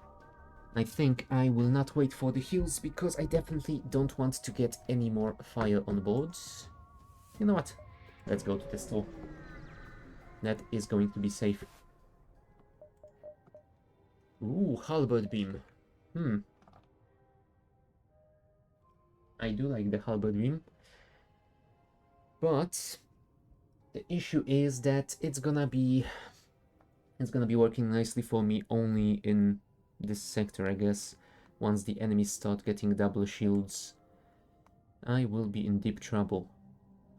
I think I will not wait for the heals, because I definitely don't want to get any more fire on board. You know what? Let's go to the store. That is going to be safe. Ooh, halberd beam. I do like the halberd beam. But the issue is that it's gonna be working nicely for me only in this sector, I guess. Once the enemies start getting double shields, I will be in deep trouble.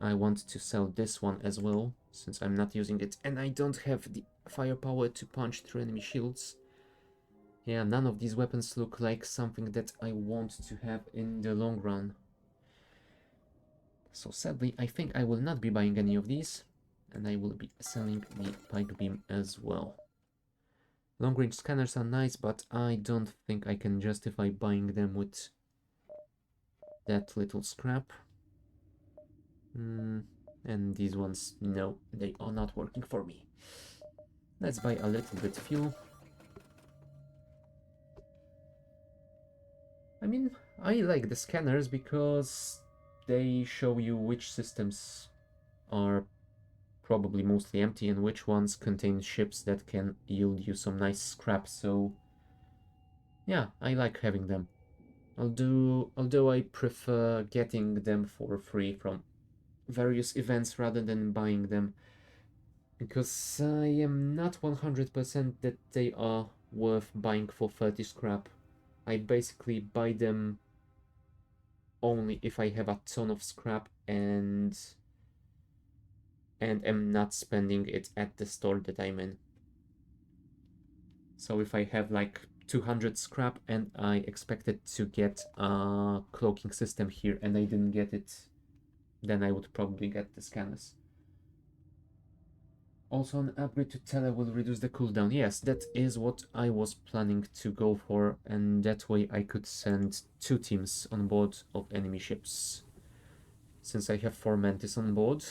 I want to sell this one as well, since I'm not using it, and I don't have the firepower to punch through enemy shields. Yeah, none of these weapons look like something that I want to have in the long run. So sadly, I think I will not be buying any of these, and I will be selling the pike beam as well. Long-range scanners are nice, but I don't think I can justify buying them with that little scrap. And these ones, no, they are not working for me. Let's buy a little bit fuel. I mean, I like the scanners because they show you which systems are probably mostly empty and which ones contain ships that can yield you some nice scrap, so yeah, I like having them. Although I prefer getting them for free from various events rather than buying them, because I am not 100% that they are worth buying for 30 scrap. I basically buy them only if I have a ton of scrap and am not spending it at the store that I'm in. So if I have like 200 scrap and I expected to get a cloaking system here and I didn't get it, then I would probably get the scanners. Also, an upgrade to Tele will reduce the cooldown. Yes, that is what I was planning to go for, and that way I could send 2 teams on board of enemy ships. Since I have 4 Mantis on board,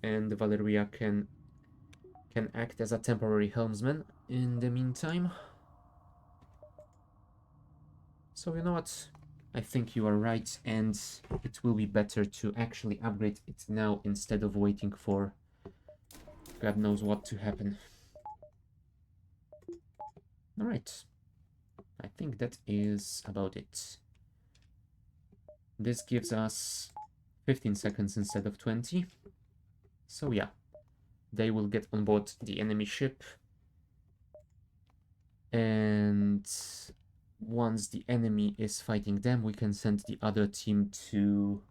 and Valeria can act as a temporary helmsman in the meantime. So you know what? I think you are right, and it will be better to actually upgrade it now instead of waiting for God knows what to happen. Alright. I think that is about it. This gives us 15 seconds instead of 20. So yeah, they will get on board the enemy ship. And once the enemy is fighting them, we can send the other team to,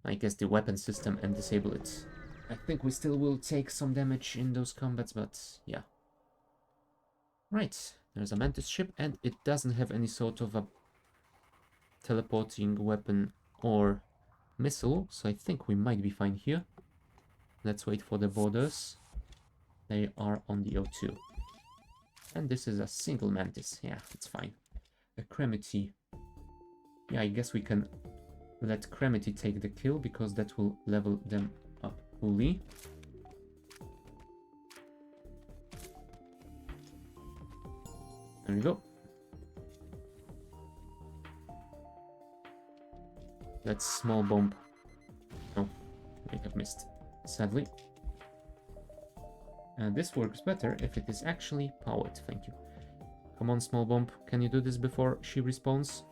I guess, the weapon system and disable it. I think we still will take some damage in those combats, but yeah. Right, there's a Mantis ship, and it doesn't have any sort of a teleporting weapon or missile, so I think we might be fine here. Let's wait for the borders. They are on the O2. And this is a single Mantis. Yeah, it's fine. A Cremity. Yeah, I guess we can let Cremity take the kill, because that will level them up fully. There we go. Let's small bomb. Oh, we have missed, sadly. This works better if it is actually powered. Thank you. Come on, small bomb. Can you do this before she respawns?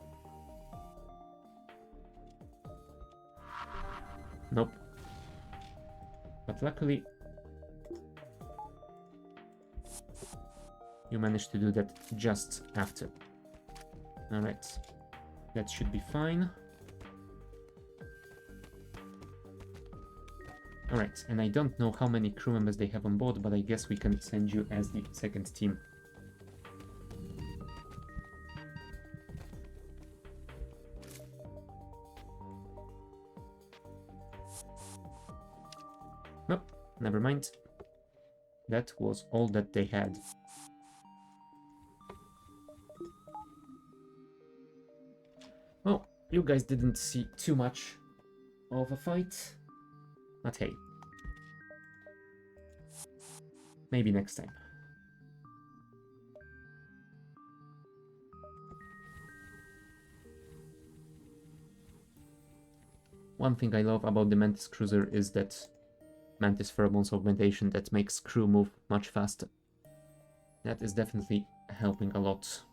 Nope. But luckily, you managed to do that just after. Alright. That should be fine. Alright, and I don't know how many crew members they have on board, but I guess we can send you as the second team. Nope, never mind. That was all that they had. Well, you guys didn't see too much of a fight, but hey. Maybe next time. One thing I love about the Mantis Cruiser is that Mantis Pheromones augmentation that makes crew move much faster. That is definitely helping a lot.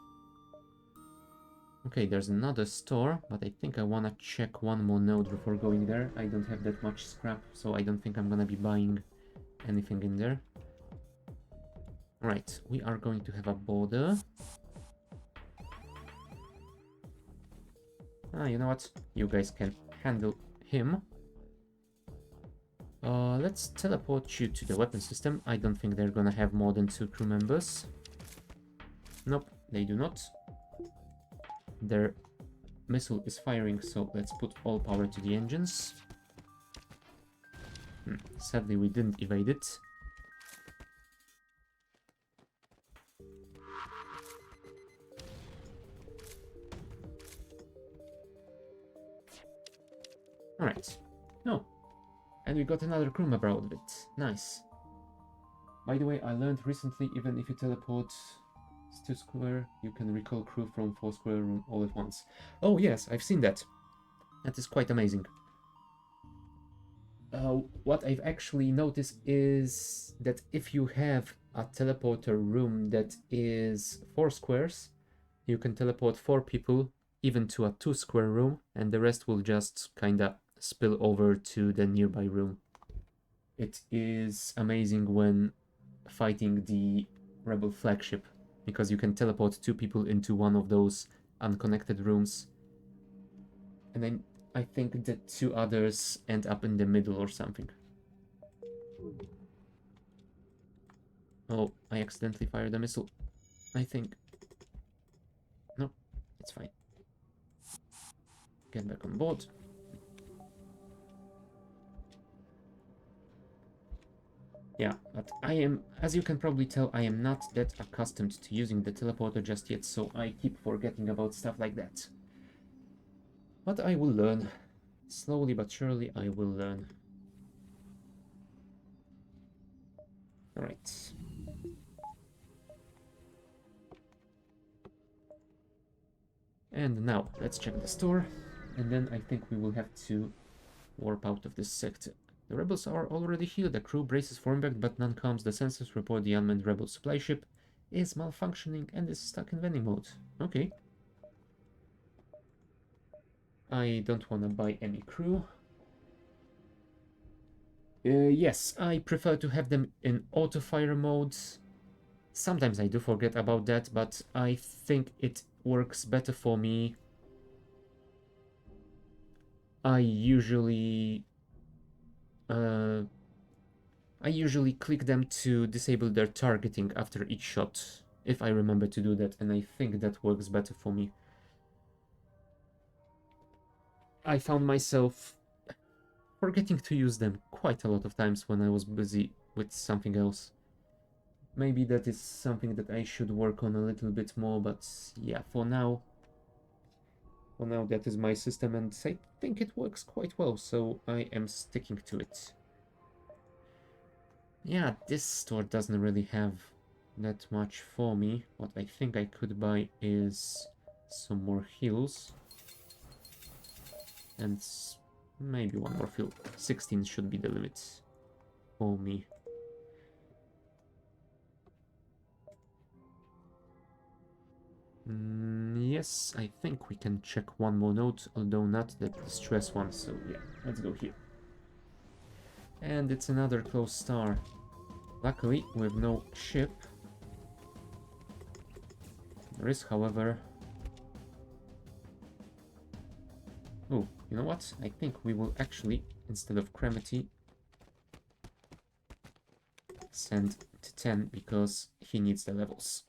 Okay, there's another store, but I think I want to check one more node before going there. I don't have that much scrap, so I don't think I'm gonna be buying anything in there. Right, we are going to have a border. You know what? You guys can handle him. Let's teleport you to the weapon system. I don't think they're gonna have more than 2 crew members. Nope, they do not. Their missile is firing, so let's put all power to the engines. Sadly, we didn't evade it. got another crew member out of it. Nice. By the way, I learned recently, even if you teleport to square, you can recall crew from 4 square room all at once. Oh yes, I've seen that. That is quite amazing. What I've actually noticed is that if you have a teleporter room that is 4 squares, you can teleport 4 people even to a 2 square room, and the rest will just kinda spill over to the nearby room. It is amazing when fighting the rebel flagship, because you can teleport 2 people into one of those unconnected rooms, and then I think the 2 others end up in the middle or something. Oh, I accidentally fired a missile. I think... No, it's fine. Get back on board. Yeah, but I am, as you can probably tell, I am not that accustomed to using the teleporter just yet, so I keep forgetting about stuff like that. But I will learn. Slowly but surely I will learn. Alright. And now, let's check the store, and then I think we will have to warp out of this sector. The rebels are already here, the crew braces for impact, but none comes. The sensors report the unmanned rebel supply ship is malfunctioning and is stuck in vending mode. Okay. I don't want to buy any crew. Yes, I prefer to have them in auto-fire mode. Sometimes I do forget about that, but I think it works better for me. I usually click them to disable their targeting after each shot, if I remember to do that, and I think that works better for me. I found myself forgetting to use them quite a lot of times when I was busy with something else. Maybe that is something that I should work on a little bit more, but yeah, for now that is my system, and I think it works quite well, so I am sticking to it. Yeah, this store doesn't really have that much for me. What I think I could buy is some more heals. And maybe one more fill. 16 should be the limit for me. Yes, I think we can check one more note, although not that distress one, so yeah, let's go here. And it's another close star. Luckily, with no ship. There is, however... Oh, you know what? I think we will actually, instead of Cremity, send to 10, because he needs the levels.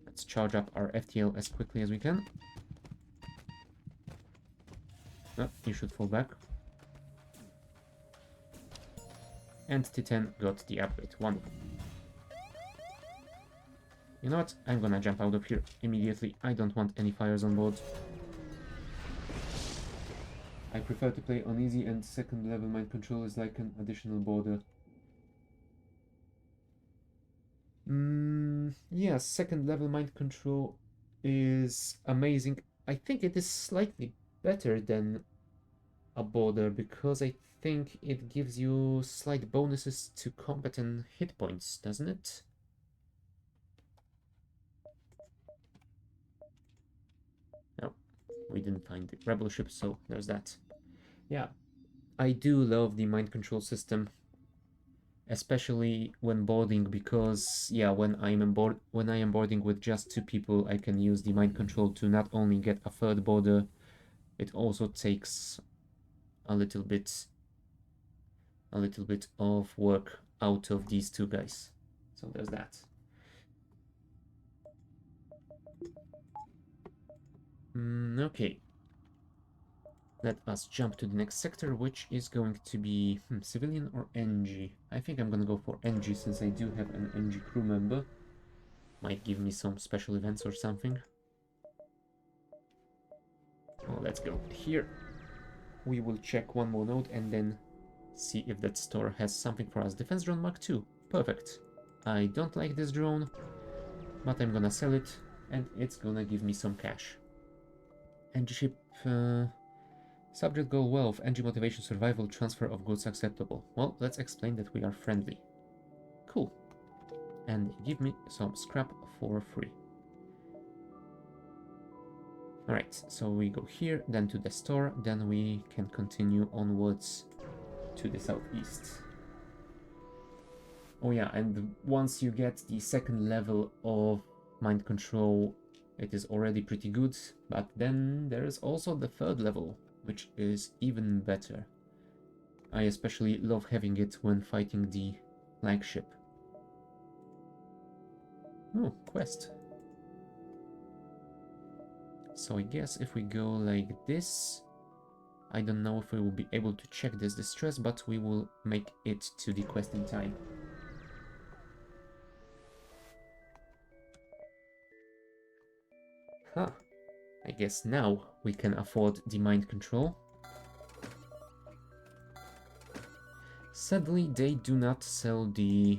Let's charge up our FTL as quickly as we can. Oh, you should fall back. And T10 got the upgrade. Wonderful. You know what? I'm gonna jump out of here immediately. I don't want any fires on board. I prefer to play on easy, and second level mind control is like an additional border. Yeah, second level mind control is amazing. I think it is slightly better than a border, because I think it gives you slight bonuses to combat and hit points, doesn't it? No, we didn't find the rebel ship, so there's that. Yeah, I do love the mind control system, especially when boarding, because yeah, when I am boarding with just 2 people, I can use the mind control to not only get a third border, it also takes a little bit of work out of these 2 guys. So there's that. Okay. Let us jump to the next sector, which is going to be civilian or NG. I think I'm gonna go for NG, since I do have an NG crew member. Might give me some special events or something. let's go here. We will check one more node and then see if that store has something for us. Defense drone Mark II. Perfect. I don't like this drone, but I'm gonna sell it, and it's gonna give me some cash. NG ship, subject goal wealth, NG motivation, survival, transfer of goods acceptable. Well, let's explain that we are friendly. Cool. And give me some scrap for free. Alright, so we go here, then to the store, then we can continue onwards to the southeast. Oh yeah, and once you get the second level of mind control, it is already pretty good, but then there is also the third level, which is even better. I especially love having it when fighting the flagship. Oh, quest. So I guess if we go like this, I don't know if we will be able to check this distress, but we will make it to the quest in time. Huh. I guess now we can afford the mind control. Sadly, they do not sell the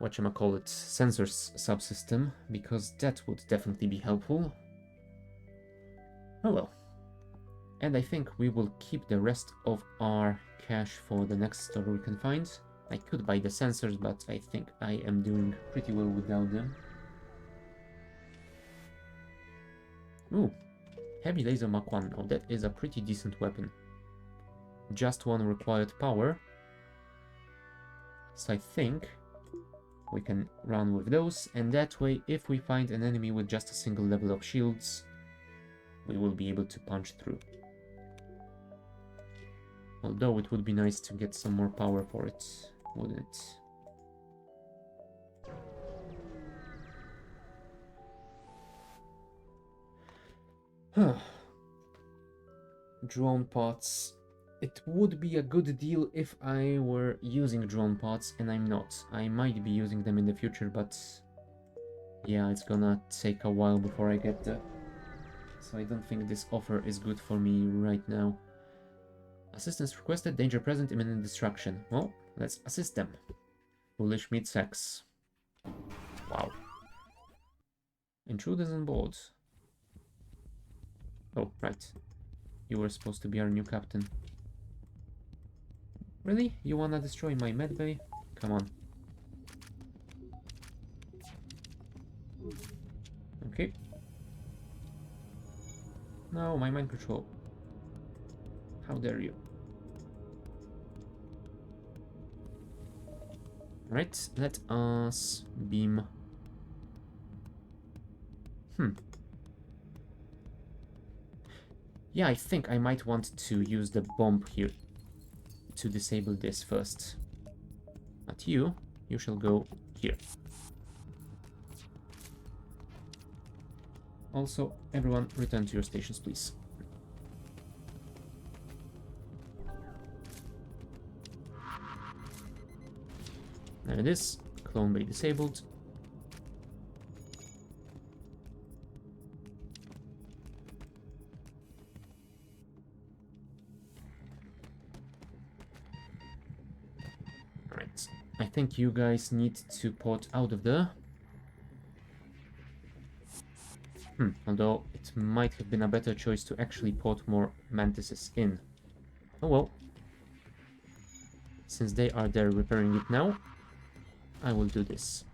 whatchamacallit sensors subsystem, because that would definitely be helpful. Oh well. And I think we will keep the rest of our cash for the next store we can find. I could buy the sensors, but I think I am doing pretty well without them. Ooh, heavy laser Mark 1. Oh, that is a pretty decent weapon. Just one required power. So I think we can run with those, and that way, if we find an enemy with just a single level of shields, we will be able to punch through. Although it would be nice to get some more power for it, wouldn't it? Drone parts. It would be a good deal if I were using drone parts, and I'm not. I might be using them in the future, but yeah, it's gonna take a while before I get there. So I don't think this offer is good for me right now. Assistance requested, danger present, imminent destruction. Well, let's assist them. Foolish meat sacks. Wow. Intruders on board. Oh, right. You were supposed to be our new captain. Really? You wanna destroy my medbay? Come on. Okay. No, my mind control. How dare you? Right, let us beam. Yeah, I think I might want to use the bomb here to disable this first. But you shall go here. Also, everyone return to your stations, please. There it is. Clone bay disabled. Right. I think you guys need to port out of there. Although it might have been a better choice to actually port more mantises in. Oh well. Since they are there repairing it now, I will do this.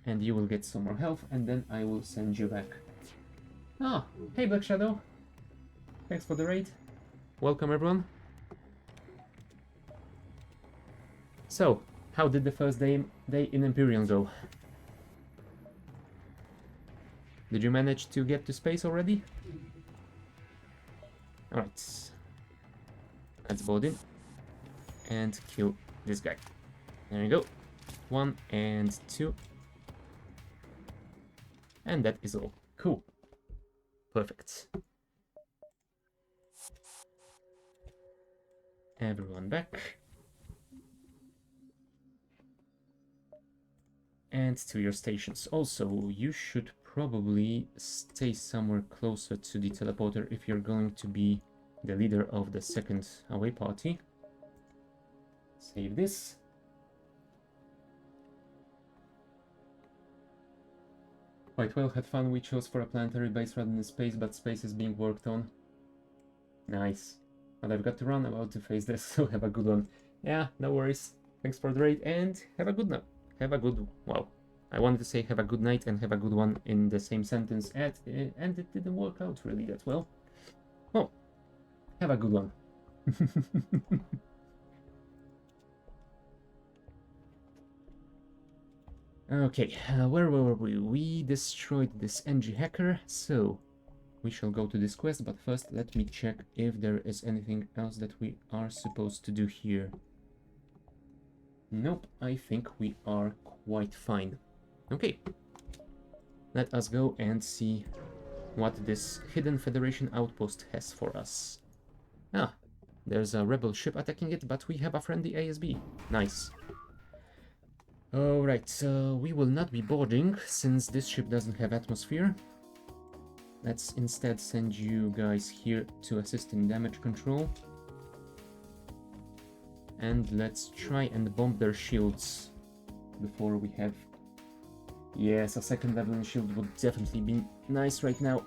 And you will get some more health, and then I will send you back. Ah, hey Black Shadow. Thanks for the raid. Welcome everyone. So, how did the first day in Imperium go? Did you manage to get to space already? Alright. Let's board in. And kill this guy. There you go. 1 and 2. And that is all. Cool. Perfect. Everyone back. And to your stations. Also, you should probably stay somewhere closer to the teleporter if you're going to be the leader of the second away party. Save this. Quite well, had fun. We chose for a planetary base rather than space, but space is being worked on. Nice. But I've got to run, about to face this, so have a good one. Yeah, no worries. Thanks for the raid, and have a good night. Have a good... Wow. I wanted to say have a good night and have a good one in the same sentence, and it didn't work out really that well. Well, have a good one. Okay, where were we? We destroyed this NG hacker, so we shall go to this quest, but first let me check if there is anything else that we are supposed to do here. Nope, I think we are quite fine. Okay, let us go and see what this hidden Federation outpost has for us. Ah, there's a rebel ship attacking it, but we have a friendly ASB. Nice. Alright, so we will not be boarding, since this ship doesn't have atmosphere. Let's instead send you guys here to assist in damage control. And let's try and bomb their shields before we have... Yes, a second level shield would definitely be nice right now.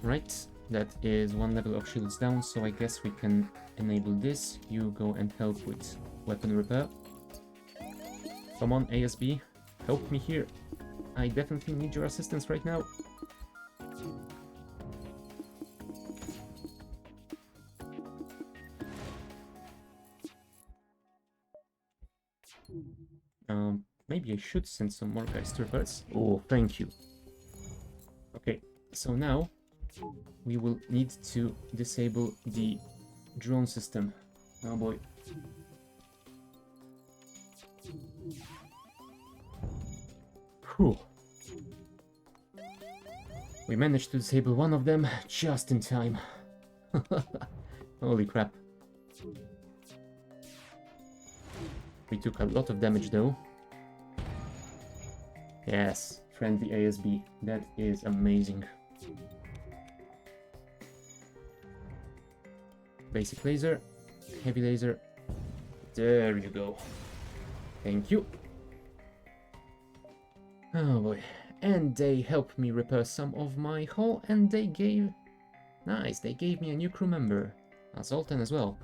Right, that is one level of shields down, so I guess we can enable this. You go and help with weapon repair. Come on, ASB, help me here. I definitely need your assistance right now. Maybe I should send some more guys to repair. Oh, thank you. Okay, so now we will need to disable the drone system. Oh boy. Whew. We managed to disable one of them just in time. Holy crap. We took a lot of damage though. Yes, friendly ASB. That is amazing. Basic laser, heavy laser. There you go. Thank you. Oh boy. And they helped me repair some of my hull, and they gave... Nice, they gave me a new crew member. A Zoltan as well.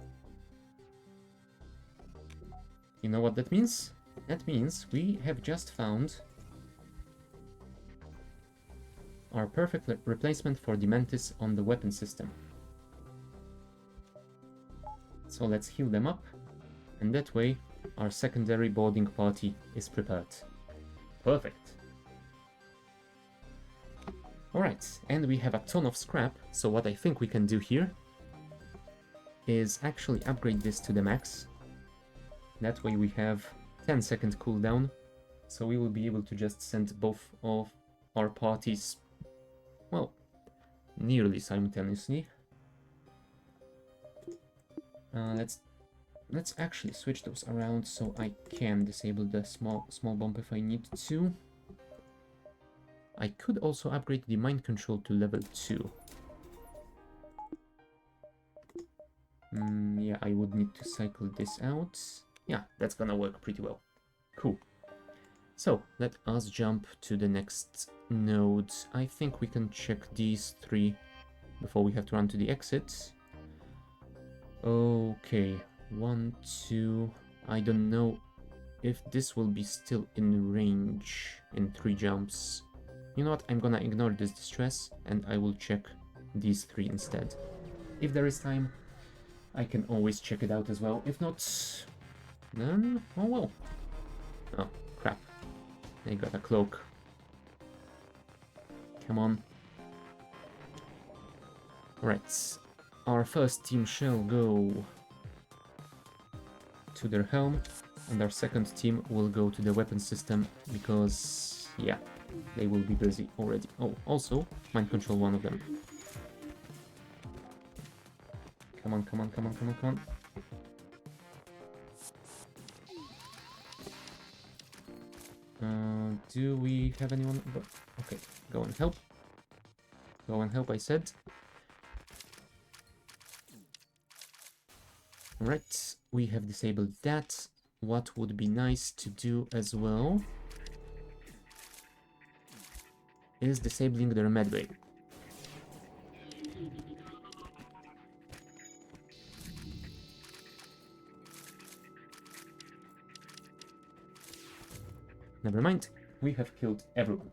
You know what that means? That means we have just found our perfect replacement for the Mantis on the weapon system. So let's heal them up, and that way our secondary boarding party is prepared. Perfect. Alright, and we have a ton of scrap, so what I think we can do here is actually upgrade this to the max. That way we have 10-second cooldown, so we will be able to just send both of our parties, well, nearly simultaneously. Let's actually switch those around so I can disable the small bomb if I need to. I could also upgrade the mind control to level 2. Yeah, I would need to cycle this out. Yeah, that's gonna work pretty well. Cool. So, let us jump to the next node. I think we can check these 3 before we have to run to the exit. Okay, 1, 2... I don't know if this will be still in range in 3 jumps. You know what, I'm gonna ignore this distress and I will check these 3 instead. If there is time, I can always check it out as well. If not, then, oh well. Oh, crap. They got a cloak. Come on. Alright, our first team shall go to their helm, and our second team will go to the weapon system, because, yeah, they will be busy already. Oh, also, mind control one of them. Come on, come on, come on, come on, come on. Do we have anyone? Okay, go and help. Go and help, I said. Alright, we have disabled that. What would be nice to do as well is disabling their medbay. Never mind, we have killed everyone.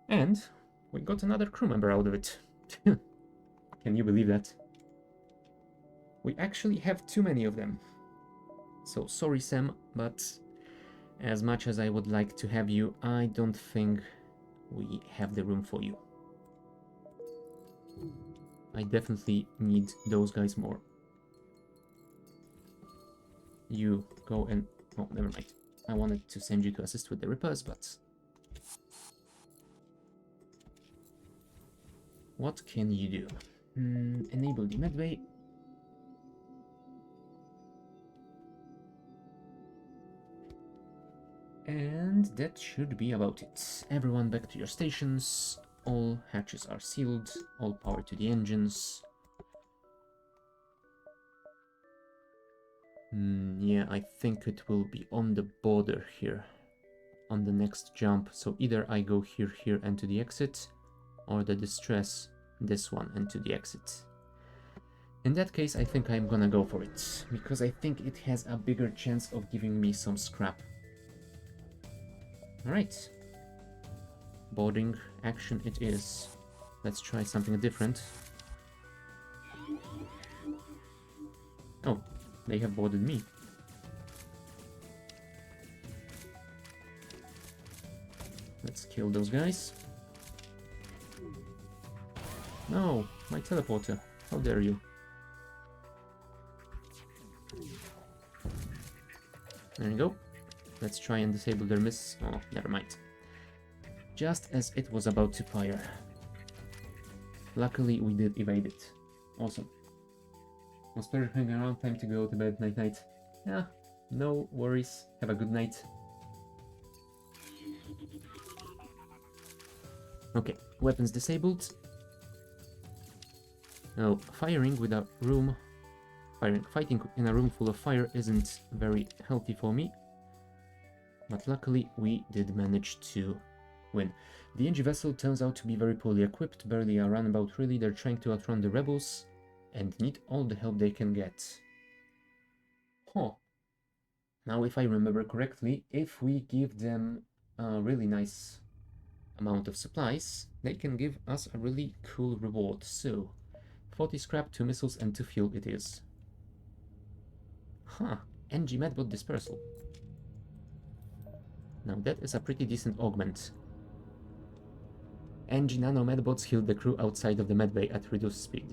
And we got another crew member out of it. Can you believe that? We actually have too many of them. So sorry, Sam, but as much as I would like to have you, I don't think we have the room for you. I definitely need those guys more. You go and... oh, never mind. I wanted to send you to assist with the repairs, but... what can you do? Enable the medbay. And that should be about it. Everyone back to your stations. All hatches are sealed. All power to the engines. Yeah, I think it will be on the border here. On the next jump. So either I go here, here, and to the exit. Or the distress, this one, and to the exit. In that case, I think I'm gonna go for it. Because I think it has a bigger chance of giving me some scrap. Alright. Boarding action it is. Let's try something different. Oh, they have boarded me. Let's kill those guys. No, my teleporter. How dare you. There you go. Let's try and disable their miss. Oh, never mind. Just as it was about to fire. Luckily, we did evade it. Awesome. Was pleasure hanging around. Time to go to bed. Night night. Yeah, no worries. Have a good night. Okay, weapons disabled. Now, fighting in a room full of fire isn't very healthy for me. But luckily, we did manage to win. The NG vessel turns out to be very poorly equipped, barely a runabout really. They're trying to outrun the rebels and need all the help they can get. Huh. Now, if I remember correctly, if we give them a really nice amount of supplies, they can give us a really cool reward. So, 40 scrap, 2 missiles, and 2 fuel it is. Huh. NG medbot dispersal. Now that is a pretty decent augment. NG nano medbots heal the crew outside of the medbay at reduced speed.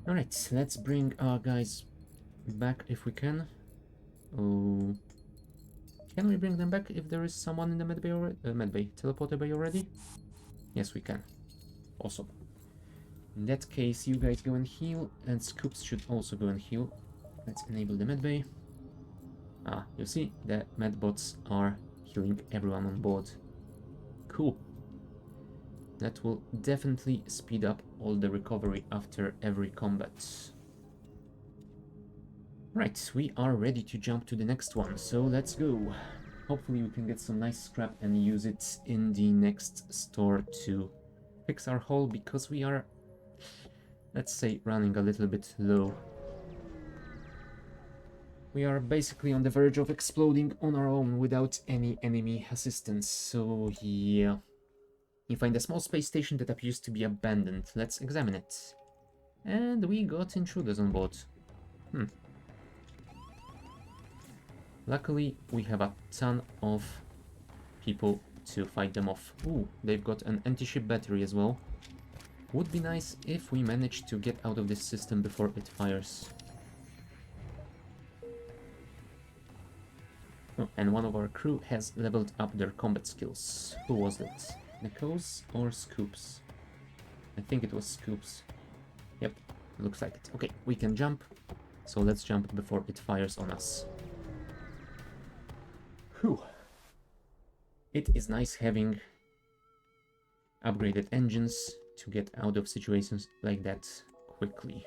Alright, let's bring our guys back if we can. Oh, can we bring them back if there is someone in the medbay already? Teleporter bay already? Yes, we can. Awesome. In that case, you guys go and heal, and Scoops should also go and heal. Let's enable the medbay. Ah, you see, the medbots are healing everyone on board. Cool. That will definitely speed up all the recovery after every combat. Right, we are ready to jump to the next one, so let's go. Hopefully we can get some nice scrap and use it in the next store to fix our hull, because we are, let's say, running a little bit low. We are basically on the verge of exploding on our own without any enemy assistance, so yeah. You find a small space station that appears to be abandoned. Let's examine it. And we got intruders on board. Luckily, we have a ton of people to fight them off. Ooh, they've got an anti-ship battery as well. Would be nice if we managed to get out of this system before it fires. Oh, and one of our crew has leveled up their combat skills. Who was that? Necos or scoops? I think it was scoops. Yep, looks like it. Okay, we can jump. So let's jump before it fires on us. Whew. It is nice having upgraded engines to get out of situations like that quickly.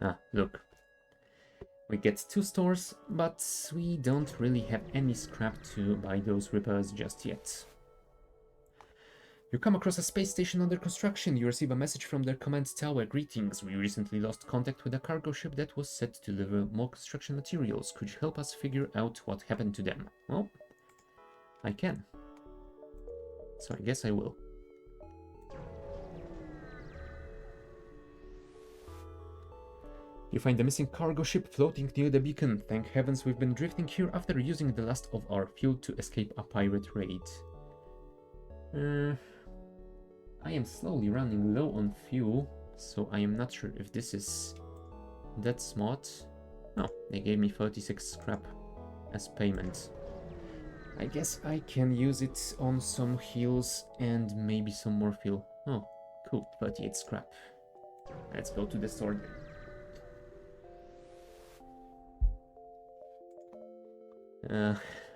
Ah, look. We get 2 stores, but we don't really have any scrap to buy those repairs just yet. You come across a space station under construction. You receive a message from their command tower. Greetings, we recently lost contact with a cargo ship that was set to deliver more construction materials. Could you help us figure out what happened to them? Well, I can. So I guess I will. You find a missing cargo ship floating near the beacon. Thank heavens we've been drifting here after using the last of our fuel to escape a pirate raid. I am slowly running low on fuel, so I am not sure if this is that smart. Oh, they gave me 36 scrap as payment. I guess I can use it on some heals and maybe some more fuel. Oh, cool, 38 scrap. Let's go to the store then.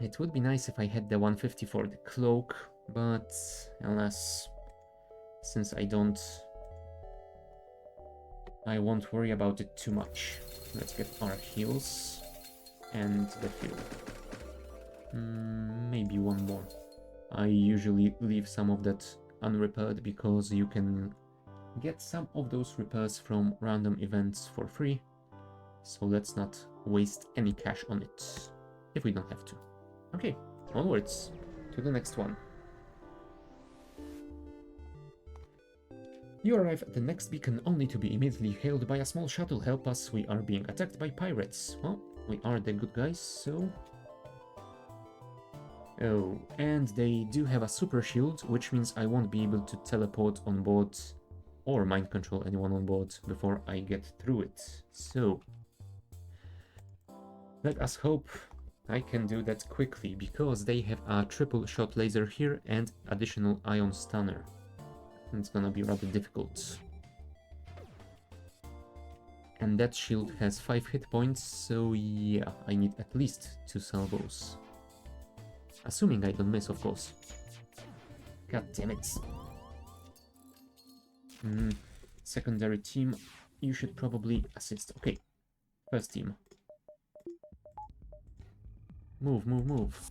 It would be nice if I had the 150 for the cloak, but alas, since I don't, I won't worry about it too much. Let's get our heals and the fuel. Maybe one more. I usually leave some of that unrepaired because you can get some of those repairs from random events for free, so let's not waste any cash on it if we don't have to. Okay, onwards to the next one. You arrive at the next beacon only to be immediately hailed by a small shuttle. Help us, we are being attacked by pirates. Well, we are the good guys, so... Oh, and they do have a super shield, which means I won't be able to teleport on board or mind control anyone on board before I get through it. So, let us hope I can do that quickly, because they have a triple shot laser here and additional ion stunner. It's gonna be rather difficult. And that shield has 5 hit points, so yeah, I need at least 2 salvos. Assuming I don't miss, of course. God damn it. Secondary team, you should probably assist. Okay, first team. Move, move, move.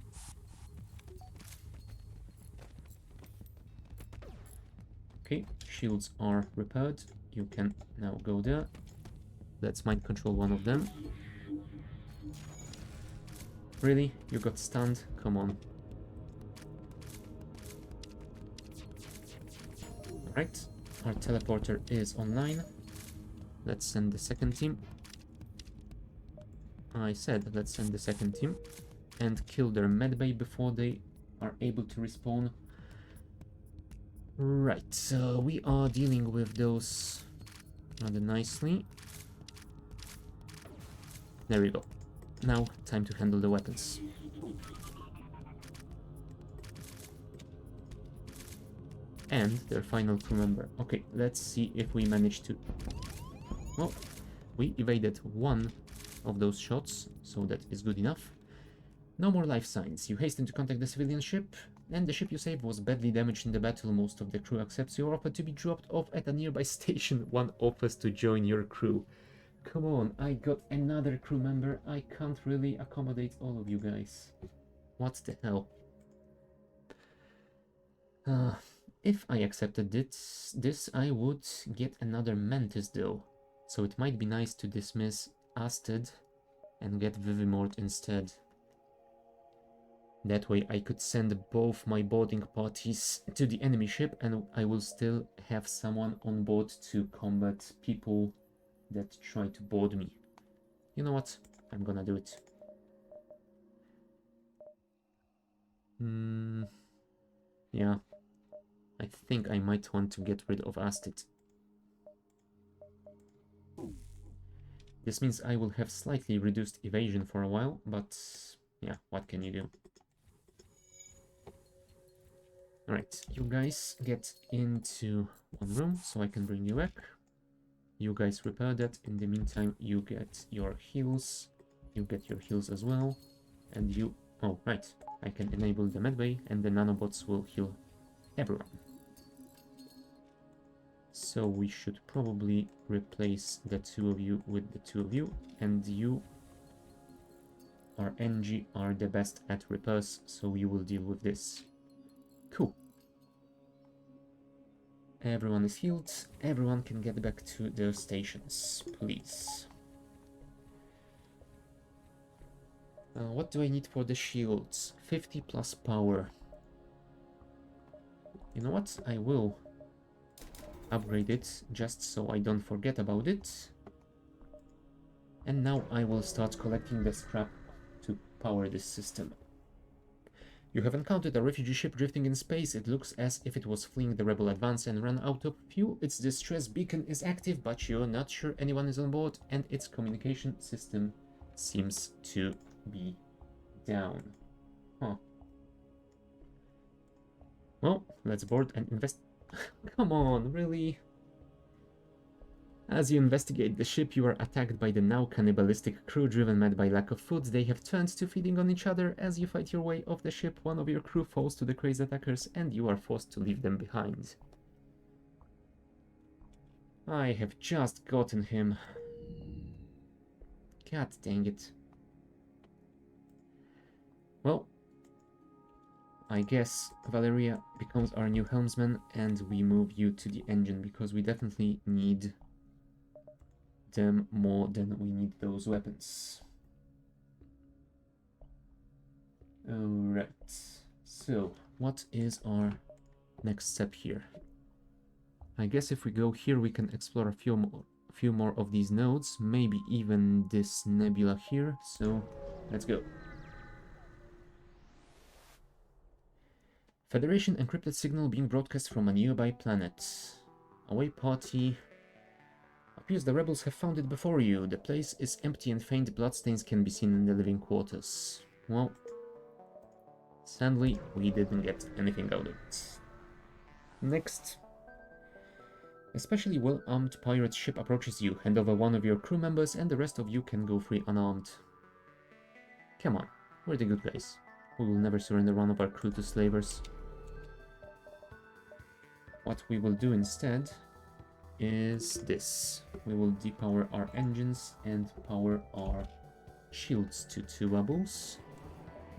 Okay, shields are repaired. You can now go there. Let's mind control one of them. Really? You got stunned? Come on. Alright, our teleporter is online. Let's send the second team. I said let's send the second team and kill their medbay before they are able to respawn. Right, so we are dealing with those rather nicely. There we go. Now, time to handle the weapons. And their final crew member. Okay, let's see if we manage to... Well, we evaded one of those shots, so that is good enough. No more life signs. You hasten to contact the civilian ship, and the ship you saved was badly damaged in the battle. Most of the crew accepts your offer to be dropped off at a nearby station. One offers to join your crew. Come on, I got another crew member. I can't really accommodate all of you guys. What the hell? If I accepted this, I would get another Mantis though. So it might be nice to dismiss Asted and get Vivimort instead. That way I could send both my boarding parties to the enemy ship, and I will still have someone on board to combat people that try to board me. You know what? I'm gonna do it. Yeah. I think I might want to get rid of Astit. This means I will have slightly reduced evasion for a while, but yeah, what can you do? Alright, you guys get into one room so I can bring you back. You guys repair that. In the meantime, you get your heals. You get your heals as well. And you... Oh, right. I can enable the medbay and the nanobots will heal everyone. So we should probably replace the two of you with the two of you. And you, our NG, are the best at repairs, so you will deal with this. Cool. Everyone is healed. Everyone can get back to their stations, please. What do I need for the shields? 50 plus power. You know what? I will upgrade it just so I don't forget about it. And now I will start collecting the scrap to power this system. You have encountered a refugee ship drifting in space. It looks as if it was fleeing the rebel advance and ran out of fuel. Its distress beacon is active, but you're not sure anyone is on board, and its communication system seems to be down. Huh. Well, let's board and invest. Come on, really? As you investigate the ship, you are attacked by the now cannibalistic crew. Driven mad by lack of food, they have turned to feeding on each other. As you fight your way off the ship, one of your crew falls to the crazed attackers, and you are forced to leave them behind. I have just gotten him. God dang it. Well, I guess Valeria becomes our new helmsman, and we move you to the engine, because we definitely need them more than we need those weapons. Alright, so what is our next step here? I guess if we go here we can explore a few more of these nodes, maybe even this nebula here, so let's go. Federation encrypted signal being broadcast from a nearby planet. Away party. Appears the rebels have found it before you. The place is empty and faint bloodstains can be seen in the living quarters. Well, sadly, we didn't get anything out of it. Next. Especially well-armed pirate ship approaches you. Hand over one of your crew members and the rest of you can go free unarmed. Come on, we're the good guys. We will never surrender one of our crew to slavers. What we will do instead is this. We will depower our engines and power our shields to 2 bubbles.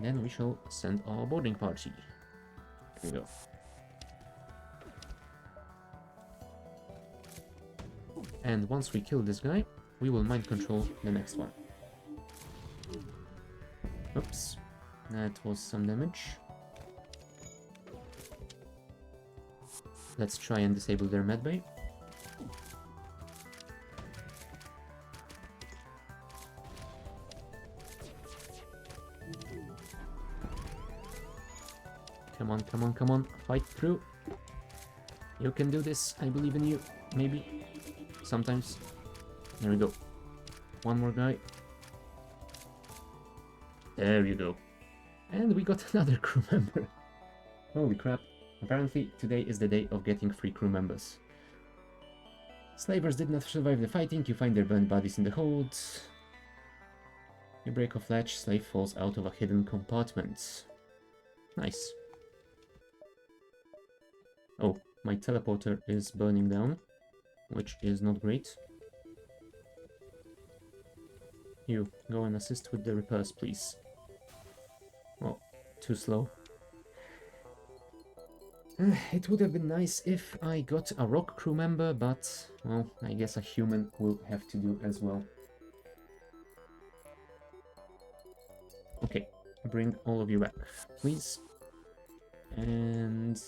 Then we shall send our boarding party. Here we go. And once we kill this guy, we will mind control the next one. Oops, that was some damage. Let's try and disable their medbay. Come on, come on, come on, fight through. You can do this, I believe in you, maybe, sometimes. There we go. One more guy. There you go. And we got another crew member. Holy crap. Apparently, today is the day of getting free crew members. Slavers did not survive the fighting. You find their burnt bodies in the hold. You break off latch. Slave falls out of a hidden compartment. Nice. Oh, my teleporter is burning down, which is not great. You, go and assist with the repairs, please. Oh, too slow. It would have been nice if I got a rock crew member, but, well, I guess a human will have to do as well. Okay, bring all of you back, please. And...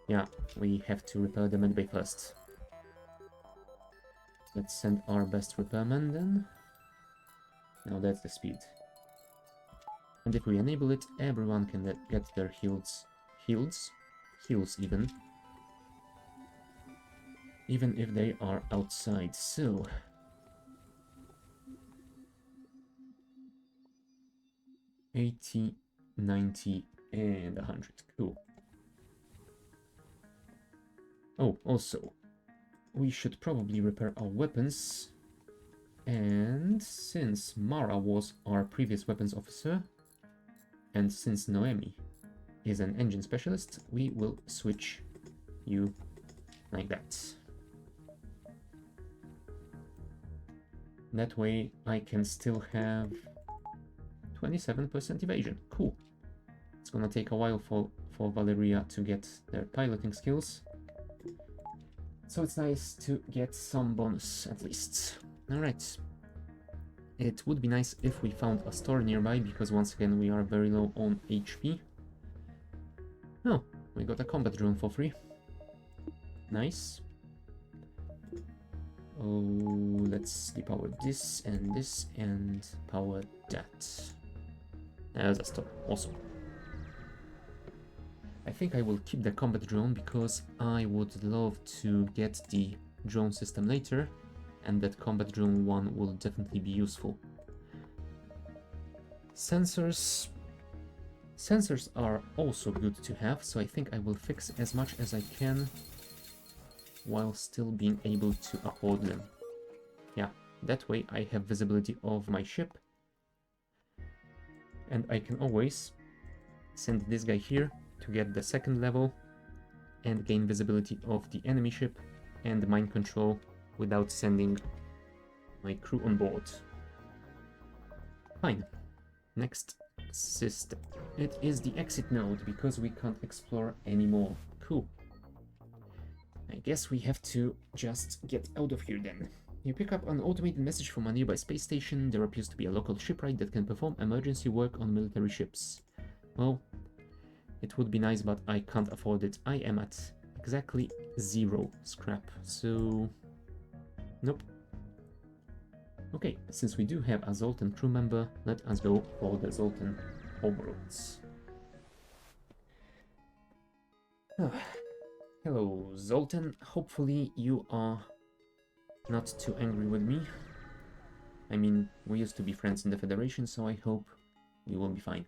yeah, we have to repair the medbay first. Let's send our best repairman then. Now that's the speed. And if we enable it, everyone can get their heals even if they are outside. So 80, 90 and 100. Cool. Oh, also, we should probably repair our weapons. And since Mara was our previous weapons officer, and since Noemi is an engine specialist, we will switch you like that. That way I can still have 27% evasion. Cool. It's gonna take a while for Valeria to get their piloting skills. So it's nice to get some bonus at least. Alright. It would be nice if we found a store nearby, because once again we are very low on HP. Oh, we got a combat drone for free. Nice. Oh, let's depower this and power that. There's a store. Awesome. I think I will keep the combat drone because I would love to get the drone system later, and that combat drone one will definitely be useful. Sensors are also good to have, so I think I will fix as much as I can while still being able to afford them. Yeah, that way I have visibility of my ship, and I can always send this guy here to get the second level and gain visibility of the enemy ship and mind control without sending my crew on board. Fine. Next system. It is the exit node, because we can't explore anymore. Cool. I guess we have to just get out of here then. You pick up an automated message from a nearby space station. There appears to be a local shipwright that can perform emergency work on military ships. Well, it would be nice, but I can't afford it. I am at exactly 0 scrap, so nope. Okay, since we do have a Zoltan crew member, let us go for the Zoltan overlords. Hello, Zoltan. Hopefully you are not too angry with me. I mean, we used to be friends in the Federation, so I hope we will be fine.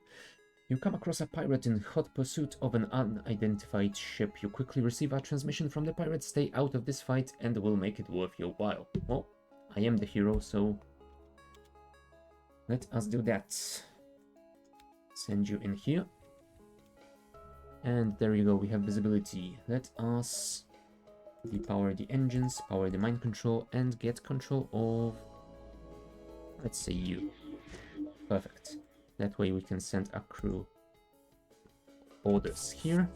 You come across a pirate in hot pursuit of an unidentified ship. You quickly receive a transmission from the pirate. Stay out of this fight and we'll make it worth your while. Well, I am the hero, so let us do that. Send you in here. And there you go, we have visibility. Let us depower the engines, power the mind control, and get control of, let's say, you. Perfect. That way we can send a crew orders here.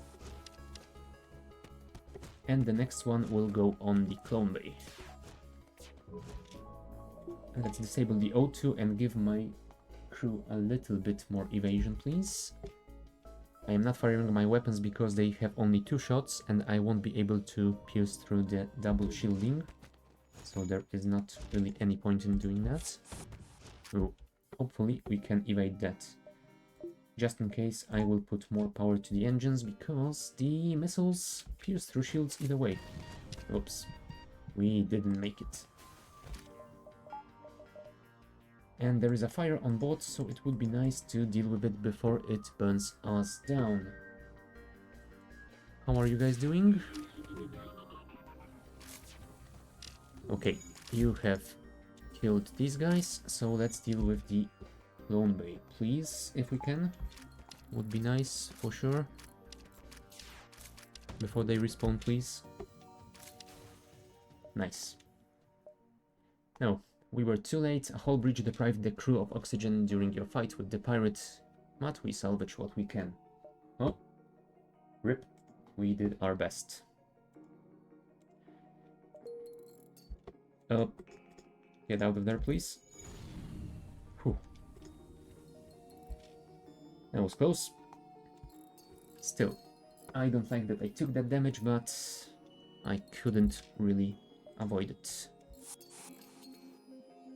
And the next one will go on the clone bay. Let's disable the O2 and give my crew a little bit more evasion, please. I am not firing my weapons because they have only 2 shots and I won't be able to pierce through the double shielding. So there is not really any point in doing that. So hopefully we can evade that. Just in case, I will put more power to the engines because the missiles pierce through shields either way. Oops, we didn't make it. And there is a fire on board, so it would be nice to deal with it before it burns us down. How are you guys doing? Okay, you have killed these guys, so let's deal with the clone bay, please, if we can. Would be nice, for sure. Before they respawn, please. Nice. No. We were too late. A hull breach deprived the crew of oxygen during your fight with the pirate, but we salvage what we can. Oh, rip. We did our best. Get out of there, please. Whew. That was close. Still, I don't like that I took that damage, but I couldn't really avoid it.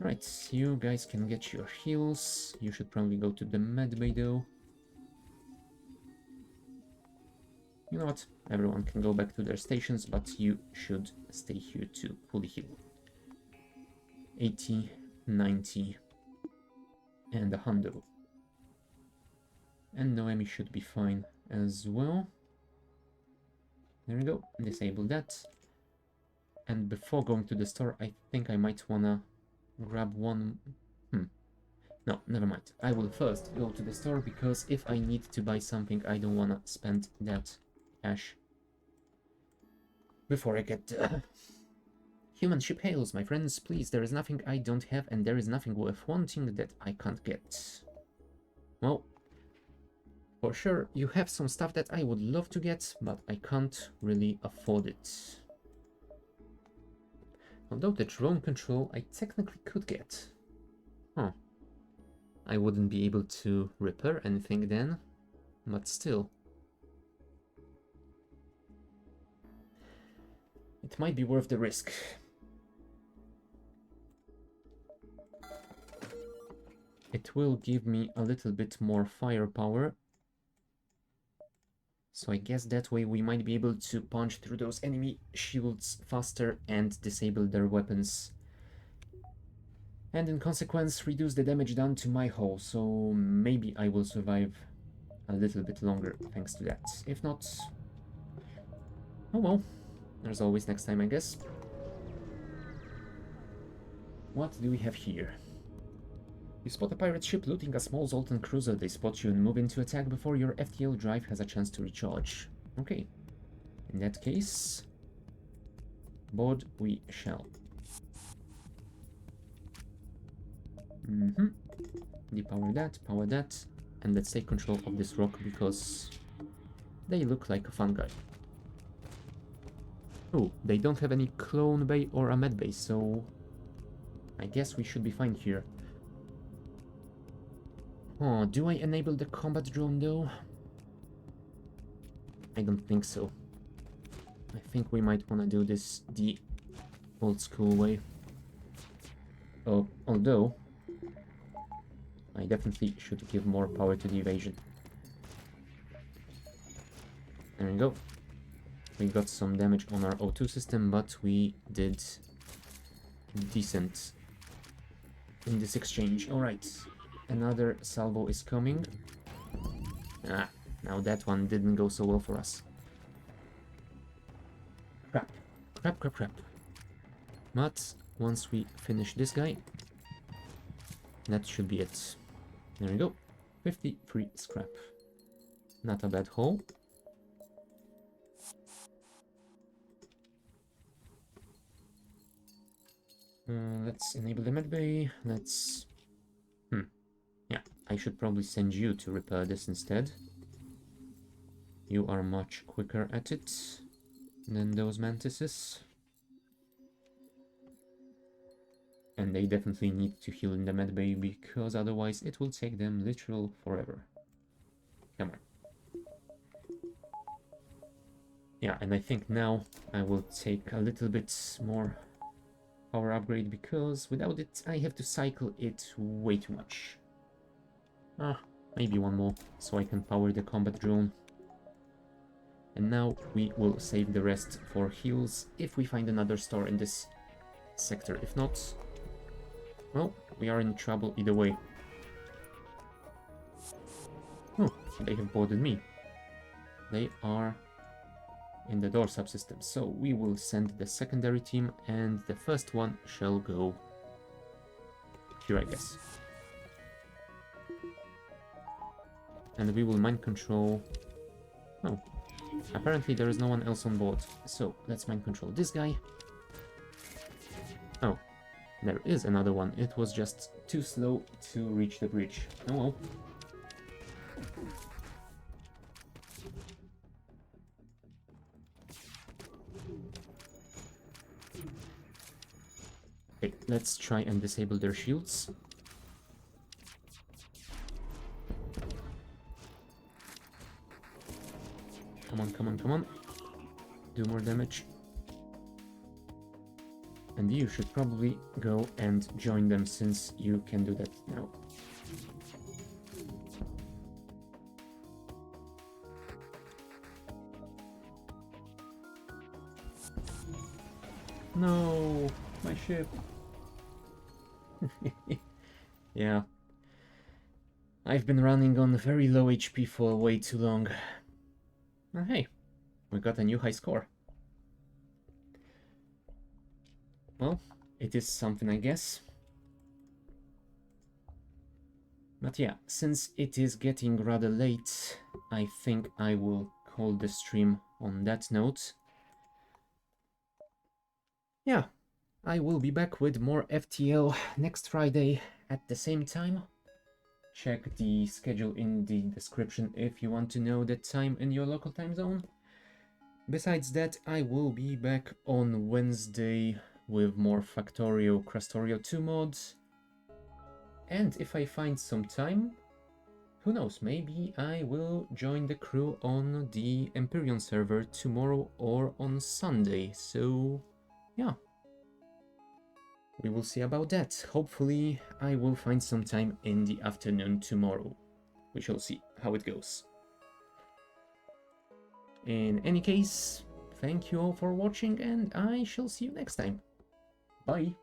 Right, you guys can get your heals. You should probably go to the medbay though. You know what? Everyone can go back to their stations, but you should stay here to fully heal. 80, 90, and a hundo. And Noemi should be fine as well. There we go. Disable that. And before going to the store, I think I might wanna grab one... No, never mind. I will first go to the store, because if I need to buy something, I don't wanna spend that cash before I get... Human ship hails, my friends. Please, there is nothing I don't have, and there is nothing worth wanting that I can't get. Well, for sure, you have some stuff that I would love to get, but I can't really afford it. Although the drone control I technically could get. Huh. I wouldn't be able to repair anything then, but still. It might be worth the risk. It will give me a little bit more firepower. So I guess that way we might be able to punch through those enemy shields faster and disable their weapons. And in consequence reduce the damage done to my hull, so maybe I will survive a little bit longer thanks to that. If not, oh well, there's always next time, I guess. What do we have here? You spot a pirate ship looting a small Zoltan cruiser. They spot you and move in to attack before your FTL drive has a chance to recharge. Okay. In that case, board we shall. Depower that, power that, and let's take control of this rock because they look like a fun guy. Oh, they don't have any clone bay or a med bay, so I guess we should be fine here. Oh, do I enable the combat drone though? I don't think so. I think we might want to do this the old school way. Oh, although I definitely should give more power to the evasion. There we go. We got some damage on our O2 system, but we did decent in this exchange. Alright. Another salvo is coming. Ah, now that one didn't go so well for us. Crap. Crap, crap, crap. But once we finish this guy, that should be it. There we go. 53 scrap. Not a bad haul. Let's enable the medbay. Let's... Yeah, I should probably send you to repair this instead. You are much quicker at it than those mantises. And they definitely need to heal in the medbay because otherwise it will take them literal forever. Come on. Yeah, and I think now I will take a little bit more power upgrade because without it I have to cycle it way too much. Maybe one more, so I can power the combat drone. And now we will save the rest for heals if we find another store in this sector. If not, well, we are in trouble either way. Oh, they have boarded me. They are in the door subsystem, so we will send the secondary team and the first one shall go here, I guess. And we will mind control... Oh, apparently there is no one else on board, so let's mind control this guy. Oh, there is another one. It was just too slow to reach the bridge. Oh well. Okay, let's try and disable their shields. Come on, come on, come on. Do more damage. And you should probably go and join them since you can do that now. No, my ship. Yeah. I've been running on very low HP for way too long. Hey, We got a new high score. Well, it is something, I guess. But yeah, since it is getting rather late, I think I will call the stream on that note. Yeah, I will be back with more FTL next Friday at the same time. Check the schedule in the description if you want to know the time in your local time zone. Besides that, I will be back on Wednesday with more Factorio Crastorio 2 mods. And if I find some time, who knows, maybe I will join the crew on the Empyrean server tomorrow or on Sunday. So, yeah. We will see about that. Hopefully, I will find some time in the afternoon tomorrow. We shall see how it goes. In any case, thank you all for watching, and I shall see you next time. Bye!